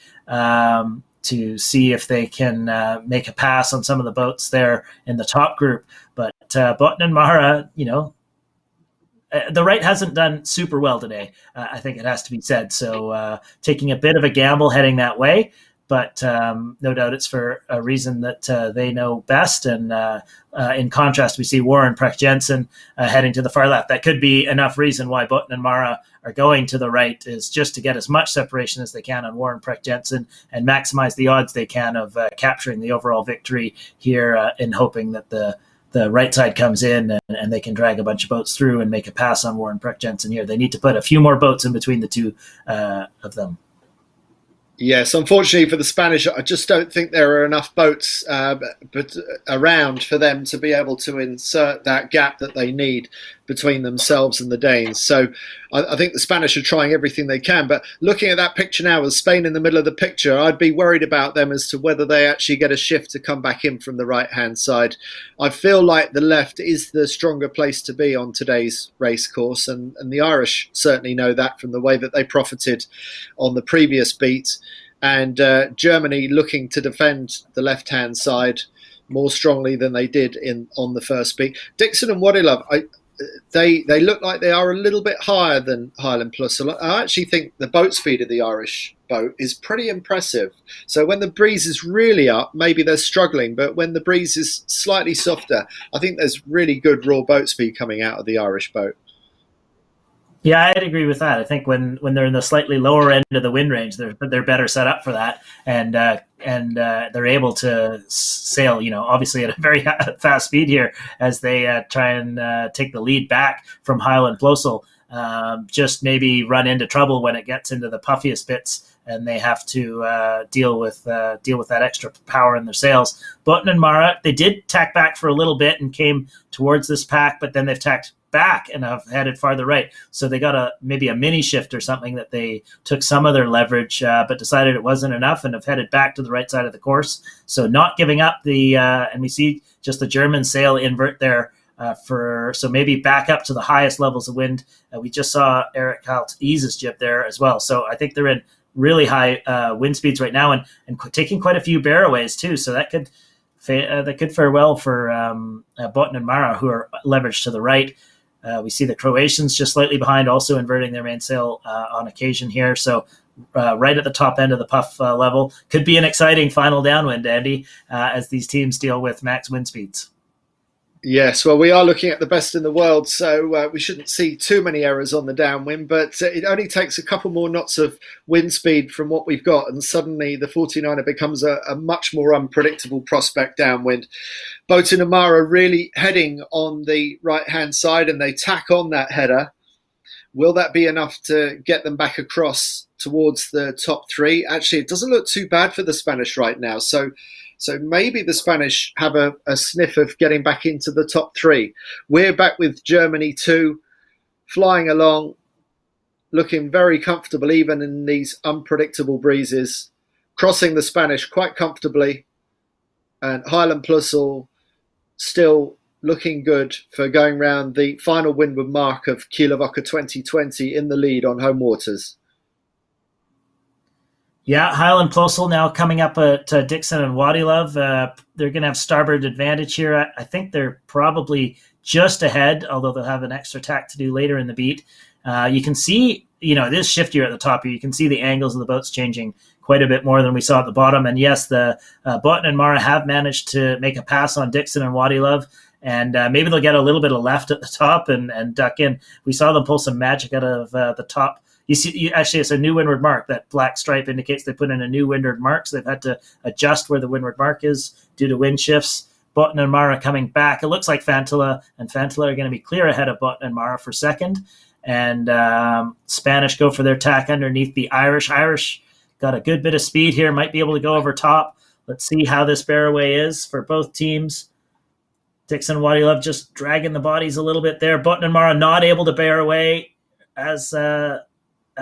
to see if they can make a pass on some of the boats there in the top group. But Boten and Mara, the right hasn't done super well today. I think it has to be said. So taking a bit of a gamble heading that way. But no doubt it's for a reason that they know best. And in contrast, we see Warren Precht Jensen heading to the far left. That could be enough reason why Boten and Mara are going to the right, is just to get as much separation as they can on Warren Precht Jensen and maximize the odds they can of capturing the overall victory here, in hoping that the right side comes in and they can drag a bunch of boats through and make a pass on Warren Precht Jensen here. They need to put a few more boats in between the two of them. Yes, unfortunately for the Spanish, I just don't think there are enough boats around for them to be able to insert that gap that they need between themselves and the Danes. So I think the Spanish are trying everything they can. But looking at that picture now with Spain in the middle of the picture, I'd be worried about them as to whether they actually get a shift to come back in from the right-hand side. I feel like the left is the stronger place to be on today's race course, and the Irish certainly know that from the way that they profited on the previous beat. And Germany looking to defend the left-hand side more strongly than they did on the first beat. Dixon and Wadilove, they look like they are a little bit higher than Highland Plus. I actually think the boat speed of the Irish boat is pretty impressive. So when the breeze is really up, maybe they're struggling, but when the breeze is slightly softer, I think there's really good raw boat speed coming out of the Irish boat. Yeah, I'd agree with that. I think when they're in the slightly lower end of the wind range, they're better set up for that, and they're able to sail, obviously at a very fast speed here as they try and take the lead back from Highland Plussel. Just maybe run into trouble when it gets into the puffiest bits, and they have to deal with that extra power in their sails. Boten and Mara, they did tack back for a little bit and came towards this pack, but then they've tacked back and have headed farther right. So they got maybe a mini shift or something, that they took some of their leverage, but decided it wasn't enough and have headed back to the right side of the course. So not giving up and we see just the German sail invert there so maybe back up to the highest levels of wind. We just saw Eric Halt ease his jib there as well. So I think they're in really high wind speeds right now and taking quite a few bearaways too. So that could fare well for Boten and Mara, who are leveraged to the right. We see the Croatians just slightly behind, also inverting their mainsail on occasion here. So right at the top end of the puff level. Could be an exciting final downwind, Andy, as these teams deal with max wind speeds. Yes, well, we are looking at the best in the world, so we shouldn't see too many errors on the downwind, but it only takes a couple more knots of wind speed from what we've got, and suddenly the 49er becomes a much more unpredictable prospect downwind. Boten and Mara really heading on the right-hand side, and they tack on that header. Will that be enough to get them back across towards the top three? Actually, it doesn't look too bad for the Spanish right now, so maybe the Spanish have a sniff of getting back into the top three. We're back with Germany too, flying along, looking very comfortable even in these unpredictable breezes, crossing the Spanish quite comfortably, and Highland Plussel still looking good for going round the final windward mark of Kieler Woche 2020 in the lead on home waters. Yeah, Highland Plussel now coming up at Dixon and Wadilove. They're going to have starboard advantage here. I think they're probably just ahead, although they'll have an extra tack to do later in the beat. You can see, it is shiftier at the top here. You can see the angles of the boats changing quite a bit more than we saw at the bottom. And yes, the Button and Mara have managed to make a pass on Dixon and Waddy Love, and maybe they'll get a little bit of left at the top and duck in. We saw them pull some magic out of the top. Actually, it's a new windward mark. That black stripe indicates they put in a new windward mark, so they've had to adjust where the windward mark is due to wind shifts. Button and Mara coming back. It looks like Fantilla and Fantilla are going to be clear ahead of Button and Mara for second. And Spanish go for their tack underneath the Irish. Irish got a good bit of speed here, might be able to go over top. Let's see how this bear away is for both teams. Dixon and Waddy Love just dragging the bodies a little bit there. Button and Mara not able to bear away as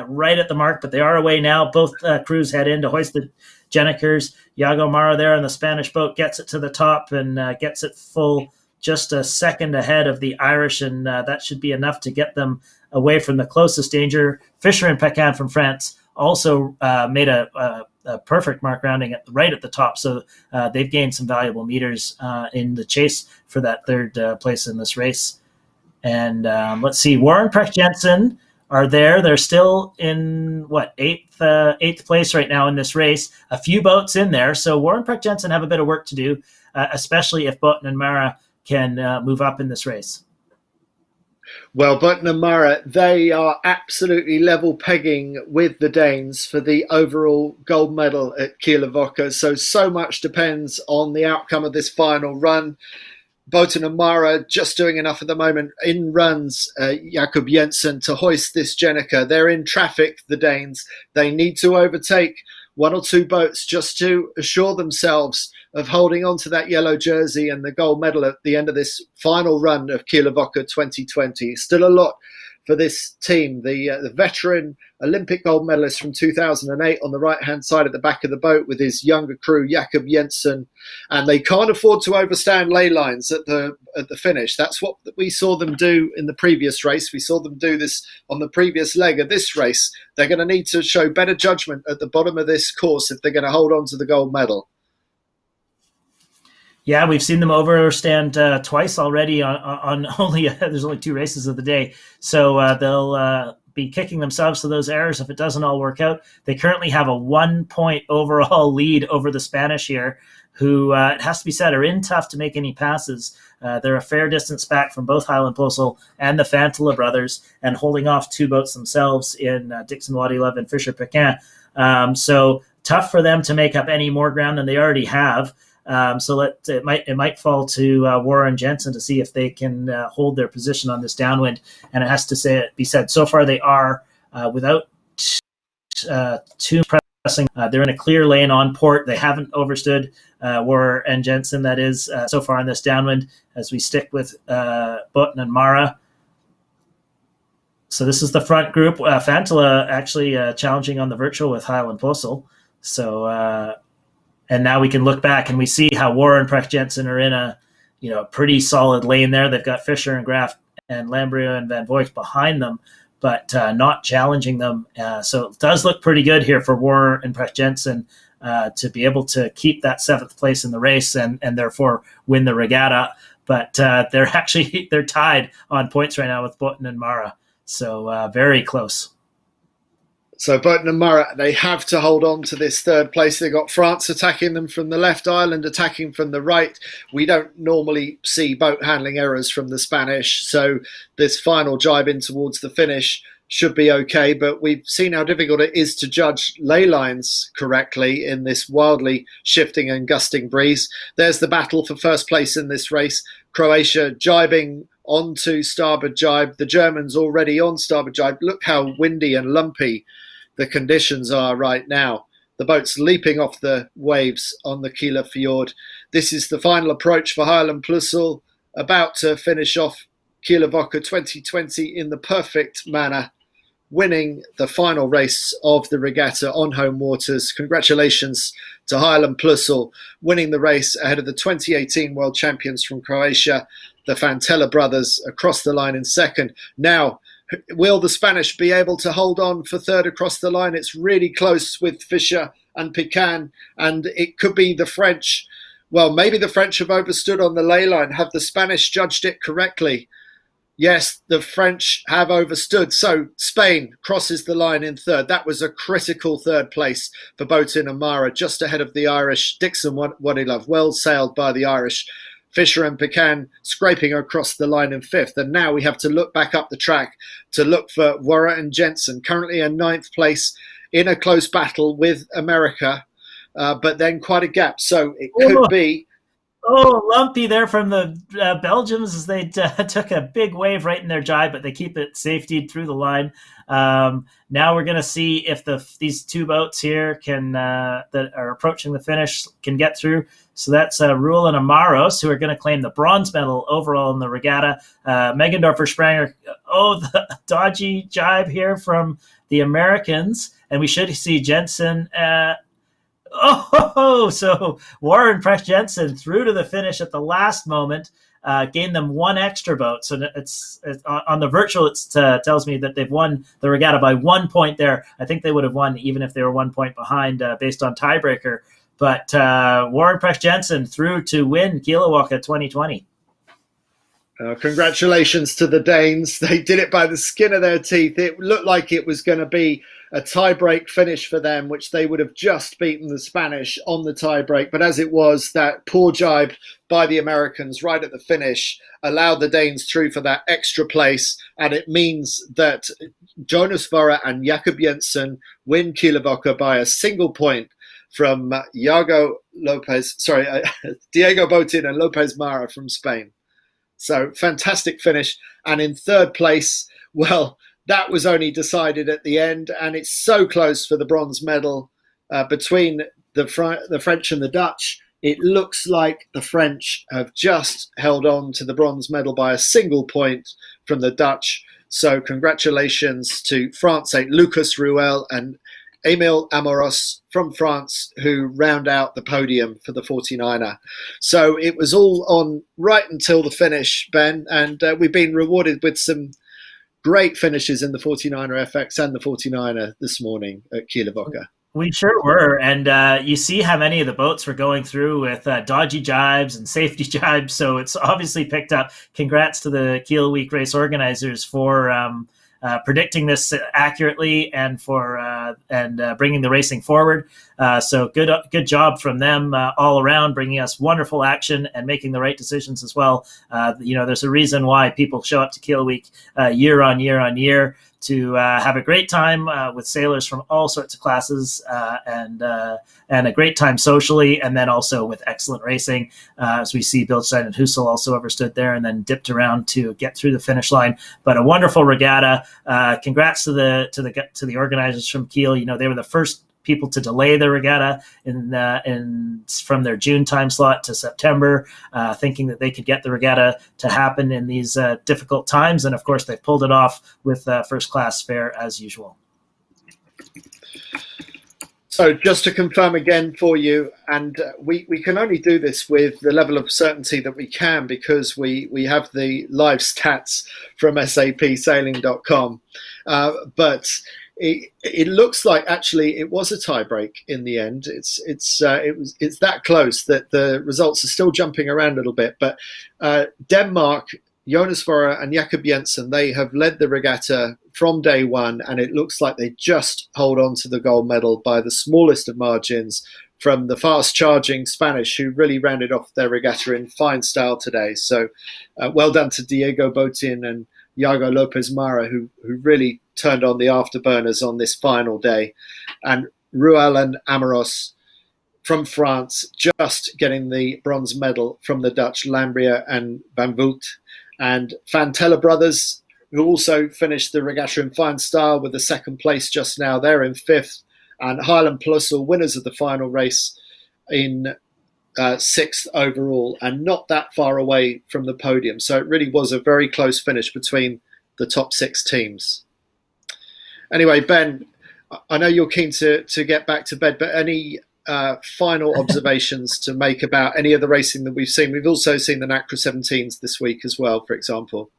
right at the mark, but they are away now. Both crews head in to hoist the Jennikers. Iago Mara there in the Spanish boat gets it to the top and gets it full just a second ahead of the Irish, and that should be enough to get them away from the closest danger. Fisher and Pecan from France also made a perfect mark rounding right at the top, so they've gained some valuable meters in the chase for that third place in this race. And let's see, Warren Precht Jensen are there. They're still in eighth place right now in this race. A few boats in there, so Warren Precht Jensen have a bit of work to do, especially if Button and Mara can move up in this race. Well, Button and Mara, they are absolutely level pegging with the Danes for the overall gold medal at Kieler Woche. So much depends on the outcome of this final run. Button and Mara just doing enough at the moment. In runs Jakob Jensen to hoist this Jennica. They're in traffic, the Danes. They need to overtake one or two boats just to assure themselves of holding on to that yellow jersey and the gold medal at the end of this final run of Kieler Woche 2020. Still a lot for this team. The veteran Olympic gold medalist from 2008 on the right-hand side at the back of the boat with his younger crew, Jakob Jensen. And they can't afford to overstand ley lines at the finish. That's what we saw them do in the previous race. We saw them do this on the previous leg of this race. They're going to need to show better judgment at the bottom of this course if they're going to hold on to the gold medal. Yeah, we've seen them overstand twice already on only there's only 2 races of the day. So they'll be kicking themselves for those errors if it doesn't all work out. They currently have a 1-point overall lead over the Spanish here, who, it has to be said, are in tough to make any passes. They're a fair distance back from both Highland Postal and the Fantilla brothers, and holding off 2 boats themselves in Dixon Waddy Love and Fisher Pecan. So tough for them to make up any more ground than they already have. So it might fall to Warren Jensen to see if they can hold their position on this downwind. And it has to be said, so far they are without too pressing. They're in a clear lane on port. They haven't overstood Warren and Jensen, that is, so far in this downwind, as we stick with Button and Mara. So this is the front group. Fantilla actually challenging on the virtual with Highland Postal. So and now we can look back and we see how Warren Precht Jensen are in a pretty solid lane there. They've got Fisher and Graff and Lambrio and Van Voigt behind them, but not challenging them. So it does look pretty good here for Warren and Precht Jensen to be able to keep that 7th place in the race and therefore win the regatta. But they're tied on points right now with Button and Mara. So very close. So Button and Mara, they have to hold on to this 3rd place. They've got France attacking them from the left, Ireland attacking from the right. We don't normally see boat handling errors from the Spanish, so this final jibe in towards the finish should be okay, but we've seen how difficult it is to judge ley lines correctly in this wildly shifting and gusting breeze. There's the battle for first place in this race. Croatia jibing onto starboard jibe. The Germans already on starboard jibe. Look how windy and lumpy the conditions are right now. The boat's leaping off the waves on the Kieler Fjord. This is the final approach for Highland Plussel, about to finish off Kieler Woche 2020 in the perfect manner, winning the final race of the regatta on home waters. Congratulations to Highland Plussel, winning the race ahead of the 2018 world champions from Croatia, the Fantella brothers, across the line in second. Now, will the Spanish be able to hold on for 3rd across the line? It's really close with Fisher and Pecan, and it could be the French. Well, maybe the French have overstood on the ley line. Have the Spanish judged it correctly? Yes, the French have overstood. So Spain crosses the line in third. That was a critical third place for Botin and Mara, just ahead of the Irish. Dixon, what he loved, well sailed by the Irish. Fisher and Pecan scraping across the line in fifth. And now we have to look back up the track to look for Wora and Jensen, currently in ninth place in a close battle with America, but then quite a gap. So it could be... Oh, lumpy there from the Belgians as they took a big wave right in their jibe, but they keep it safety through the line. Now we're going to see if these two boats here that are approaching the finish can get through. So that's Ruel and Amaros, who are going to claim the bronze medal overall in the regatta. Megendorfer, Spranger, the dodgy jibe here from the Americans. And we should see Jensen... so Warren Press Jensen through to the finish at the last moment, gained them one extra boat. So it's on the virtual, it tells me that they've won the regatta by 1 point there. I think they would have won even if they were 1 point behind based on tiebreaker. But Warren Press Jensen through to win Kieler Woche 2020. Congratulations to the Danes. They did it by the skin of their teeth. It looked like it was going to be a tie-break finish for them, which they would have just beaten the Spanish on the tie-break. But as it was, that poor jibe by the Americans right at the finish allowed the Danes through for that extra place. And it means that Jonas Vora and Jakob Jensen win Kieler Woche by a single point from Diego Botin and Lopez Mara from Spain. So fantastic finish. And in third place, well, that was only decided at the end, and it's so close for the bronze medal between the French and the Dutch. It looks like the French have just held on to the bronze medal by a single point from the Dutch. So congratulations to France, Lucas Ruel and Emile Amoros from France, who round out the podium for the 49er. So it was all on right until the finish, Ben, and we've been rewarded with some great finishes in the 49er FX and the 49er this morning at Kieler Woche. We sure were. And you see how many of the boats were going through with dodgy jibes and safety jibes. So it's obviously picked up. Congrats to the Kiel Week race organizers for predicting this accurately and for bringing the racing forward. So good job from them all around, bringing us wonderful action and making the right decisions as well. There's a reason why people show up to Kiel Week year on year on year to have a great time with sailors from all sorts of classes and a great time socially, and then also with excellent racing. As we see, Bilstein and Husel also overstood there and then dipped around to get through the finish line. But a wonderful regatta. Congrats to the organizers from Kiel. They were the first people to delay the regatta from their June time slot to September, thinking that they could get the regatta to happen in these difficult times. And of course, they pulled it off with first class fare as usual. So just to confirm again for you, and we can only do this with the level of certainty that we can because we have the live stats from sapsailing.com. But it looks like actually it was a tiebreak in the end. It's that close that the results are still jumping around a little bit. But Denmark, Jonas Vora and Jakob Jensen, they have led the regatta from day one, and it looks like they just hold on to the gold medal by the smallest of margins from the fast-charging Spanish, who really rounded off their regatta in fine style today. So well done to Diego Botin and Iago Lopez Mara, who really turned on the afterburners on this final day. And Ruel and Amoros from France just getting the bronze medal from the Dutch, Lambria and Van Voort. And Fantella brothers, who also finished the regatta in fine style with the second place just now. They're in fifth. And Highland Plussel, winners of the final race, in sixth overall, and not that far away from the podium. So it really was a very close finish between the top six teams. Anyway, Ben, I know you're keen to get back to bed, but any final observations to make about any of the racing that we've seen? We've also seen the NACRA 17s this week as well, for example.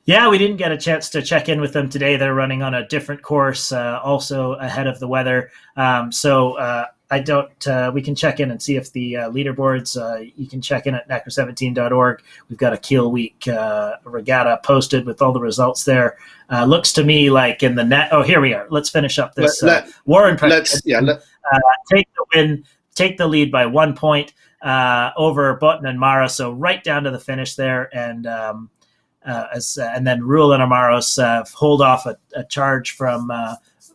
Yeah, we didn't get a chance to check in with them today. They're running on a different course, also ahead of the weather. So I don't. We can check in and see if the leaderboards. You can check in at NACRA17.org. We've got a Kiel Week regatta posted with all the results there. Looks to me like in the net. Oh, here we are. Let's finish up this. Warren, take the win, take the lead by 1 point over Button and Mara. So right down to the finish there, and then Ruel and Amaros hold off a charge from,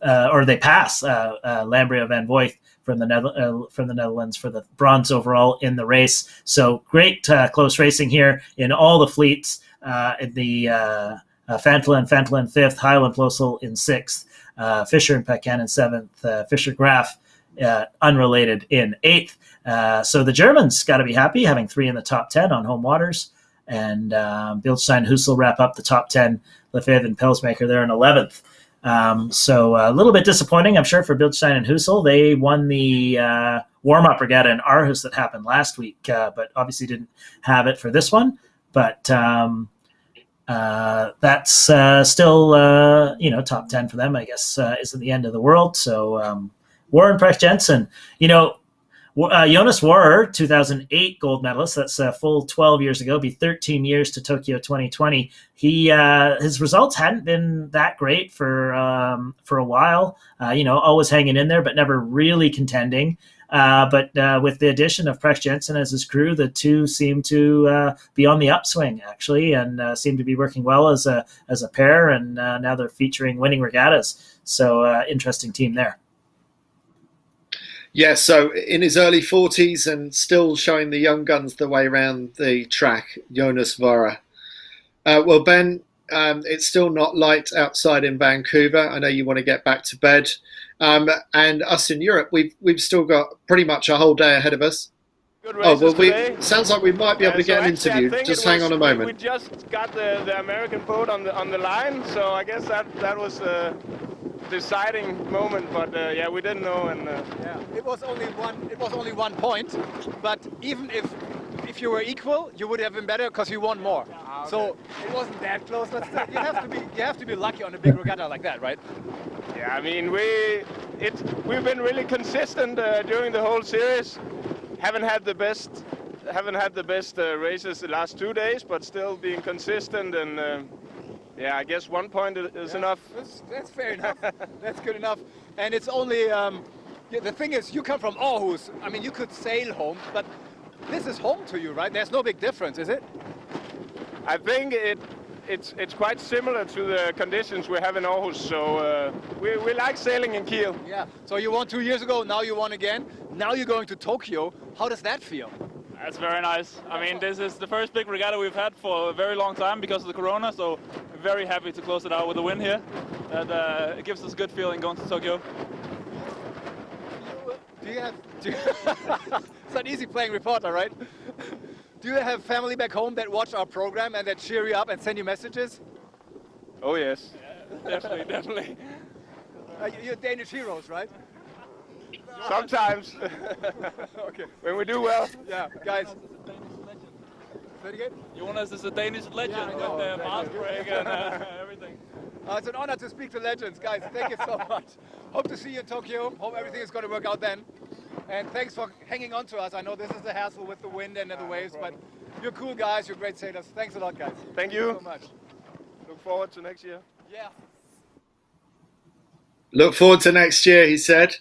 or they pass Lambria van Voigt from the Netherlands for the bronze overall in the race. So great close racing here in all the fleets. In the Fantlin fifth, Highland Plosel in sixth, Fisher and Pecan in seventh, Fisher Graf unrelated in eighth. So the Germans got to be happy having 3 in the top 10 on home waters. And Bildstein and Husel wrap up the top 10. Lefebvre and Pelsmaker there in 11th. So a little bit disappointing, I'm sure, for Bildstein and Husel. They won the warm-up regatta in Aarhus that happened last week, but obviously didn't have it for this one. But that's still, top 10 for them, I guess, isn't the end of the world. So Warren Precht Jensen, Jonas Warrer, 2008 gold medalist. That's a full 12 years ago. Be 13 years to Tokyo 2020. His results hadn't been that great for a while. Always hanging in there, but never really contending. But with the addition of Precht Jensen as his crew, the two seem to be on the upswing actually, and seem to be working well as a pair. And now they're featuring winning regattas. So interesting team there. Yeah, so in his early 40s and still showing the young guns the way around the track, Jonas Vara. Well, Ben, it's still not light outside in Vancouver. I know you want to get back to bed. And us in Europe, we've still got pretty much a whole day ahead of us. Good races today. Sounds like we might be able to get an interview. Just hang on a moment. We just got the American boat on the line, so I guess that was deciding moment, but we didn't know, and it was only 1 point, but even if you were equal, you would have been better because you won more. Okay. So it wasn't that close, but still, you have to be lucky on a big regatta like that, right? Yeah, I mean we've been really consistent during the whole series. Haven't had the best races the last 2 days, but still being consistent, and I guess 1 point is enough. That's fair enough. That's good enough. And it's only, the thing is, you come from Aarhus. I mean, you could sail home, but this is home to you, right? There's no big difference, is it? I think it's quite similar to the conditions we have in Aarhus. So we like sailing in Kiel. Yeah. So you won 2 years ago, now you won again. Now you're going to Tokyo. How does that feel? That's very nice. I mean, this is the first big regatta we've had for a very long time because of the corona, so very happy to close it out with a win here. And it gives us a good feeling going to Tokyo. It's not easy playing reporter, right? Do you have family back home that watch our program and that cheer you up and send you messages? Oh, yes. Yeah, definitely. You're Danish heroes, right? Sometimes. Okay. When we do well. Yeah, guys. Say it again? Jonas is a Danish legend with the fast break and everything. It's an honor to speak to legends, guys. Thank you so much. Hope to see you in Tokyo. Hope everything is going to work out then. And thanks for hanging on to us. I know this is a hassle with the wind and the waves, but you're cool guys. You're great sailors. Thanks a lot, guys. Thank you. So much. Look forward to next year. Yeah. Look forward to next year, he said.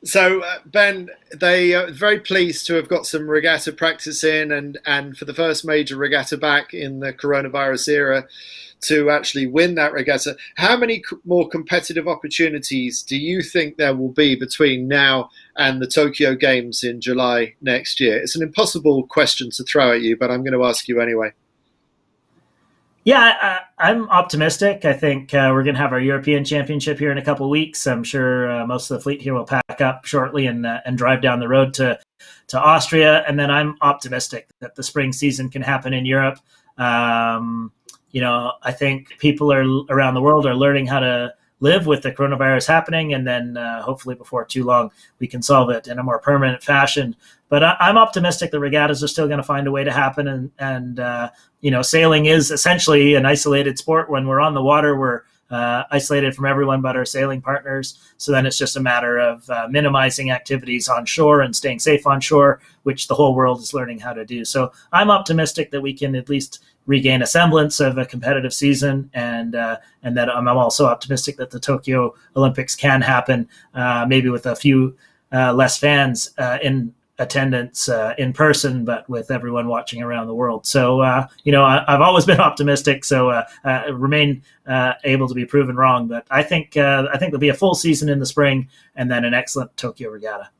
So, Ben, they are very pleased to have got some regatta practice in and for the first major regatta back in the coronavirus era to actually win that regatta. How many more competitive opportunities do you think there will be between now and the Tokyo Games in July next year? It's an impossible question to throw at you, but I'm going to ask you anyway. Yeah, I'm optimistic. I think we're going to have our European Championship here in a couple of weeks. I'm sure most of the fleet here will pack up shortly and drive down the road to Austria. And then I'm optimistic that the spring season can happen in Europe. I think people around the world are learning how to live with the coronavirus happening, and then hopefully before too long we can solve it in a more permanent fashion. But I'm optimistic the regattas are still going to find a way to happen, and sailing is essentially an isolated sport. When we're on the water, we're isolated from everyone but our sailing partners. So then it's just a matter of minimizing activities on shore and staying safe on shore, which the whole world is learning how to do. So I'm optimistic that we can at least regain a semblance of a competitive season, and that I'm also optimistic that the Tokyo Olympics can happen, maybe with a few less fans in attendance in person, but with everyone watching around the world. So, I've always been optimistic, so remain able to be proven wrong. But I think there'll be a full season in the spring and then an excellent Tokyo Regatta.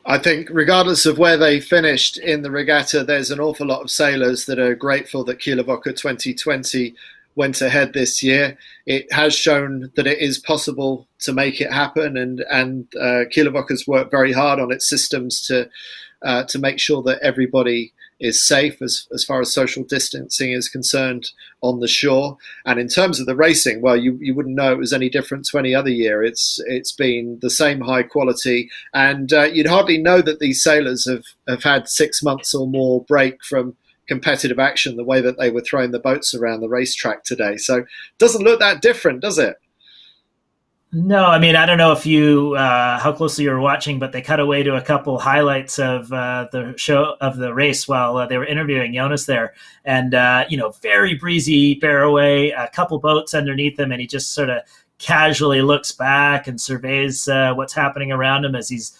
I think regardless of where they finished in the regatta, there's an awful lot of sailors that are grateful that Kieler Woche 2020 went ahead this year. It has shown that it is possible to make it happen, and Kieler Woche has worked very hard on its systems to make sure that everybody is safe as far as social distancing is concerned on the shore. And in terms of the racing, well, you wouldn't know it was any different to any other year. It's been the same high quality, and you'd hardly know that these sailors have had 6 months or more break from competitive action the way that they were throwing the boats around the racetrack today. So it doesn't look that different, does it? No, I mean, I don't know if you how closely you were watching, but they cut away to a couple highlights of the show of the race while they were interviewing Jonas there, and very breezy fairway, a couple boats underneath him, and he just sort of casually looks back and surveys what's happening around him as he's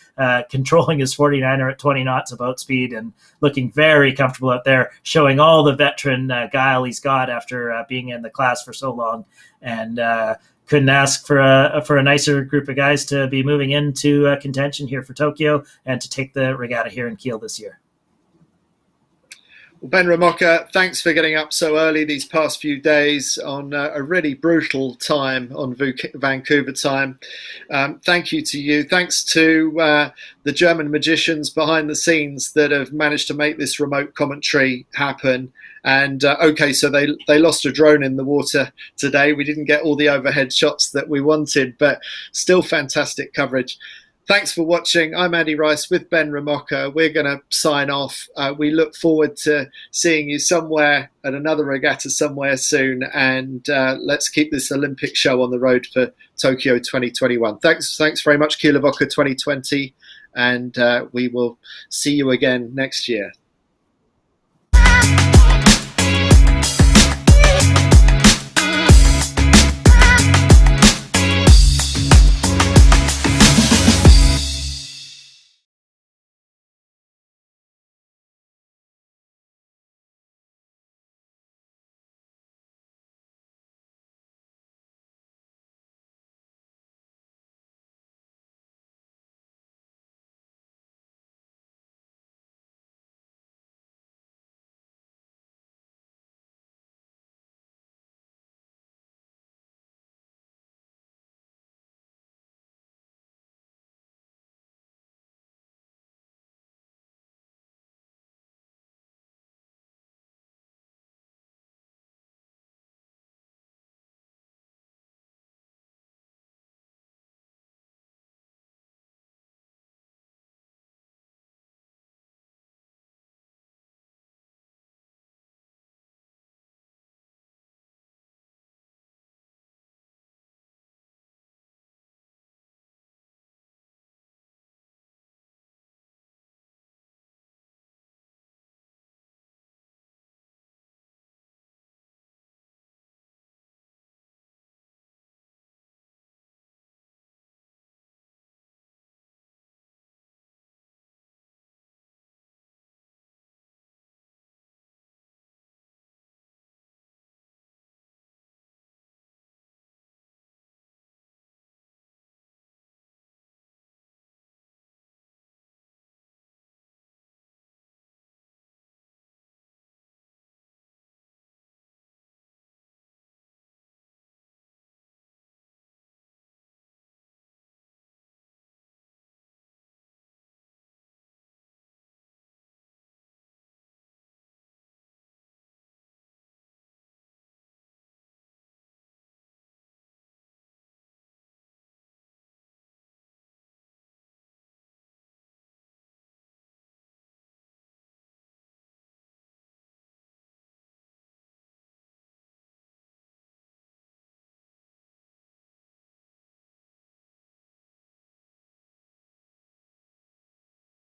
controlling his 49er at 20 knots of boat speed and looking very comfortable out there, showing all the veteran guile he's got after being in the class for so long, and couldn't ask for a nicer group of guys to be moving into contention here for Tokyo and to take the regatta here in Kiel this year. Well, Ben Ramoka, thanks for getting up so early these past few days on a really brutal time on Vancouver time. Thank you to you. Thanks to the German magicians behind the scenes that have managed to make this remote commentary happen. And so they lost a drone in the water today. We didn't get all the overhead shots that we wanted, but still fantastic coverage. Thanks for watching. I'm Andy Rice with Ben Ramoka. We're going to sign off. We look forward to seeing you somewhere at another regatta somewhere soon. And let's keep this Olympic show on the road for Tokyo 2021. Thanks very much, Kieler Woche 2020. And we will see you again next year.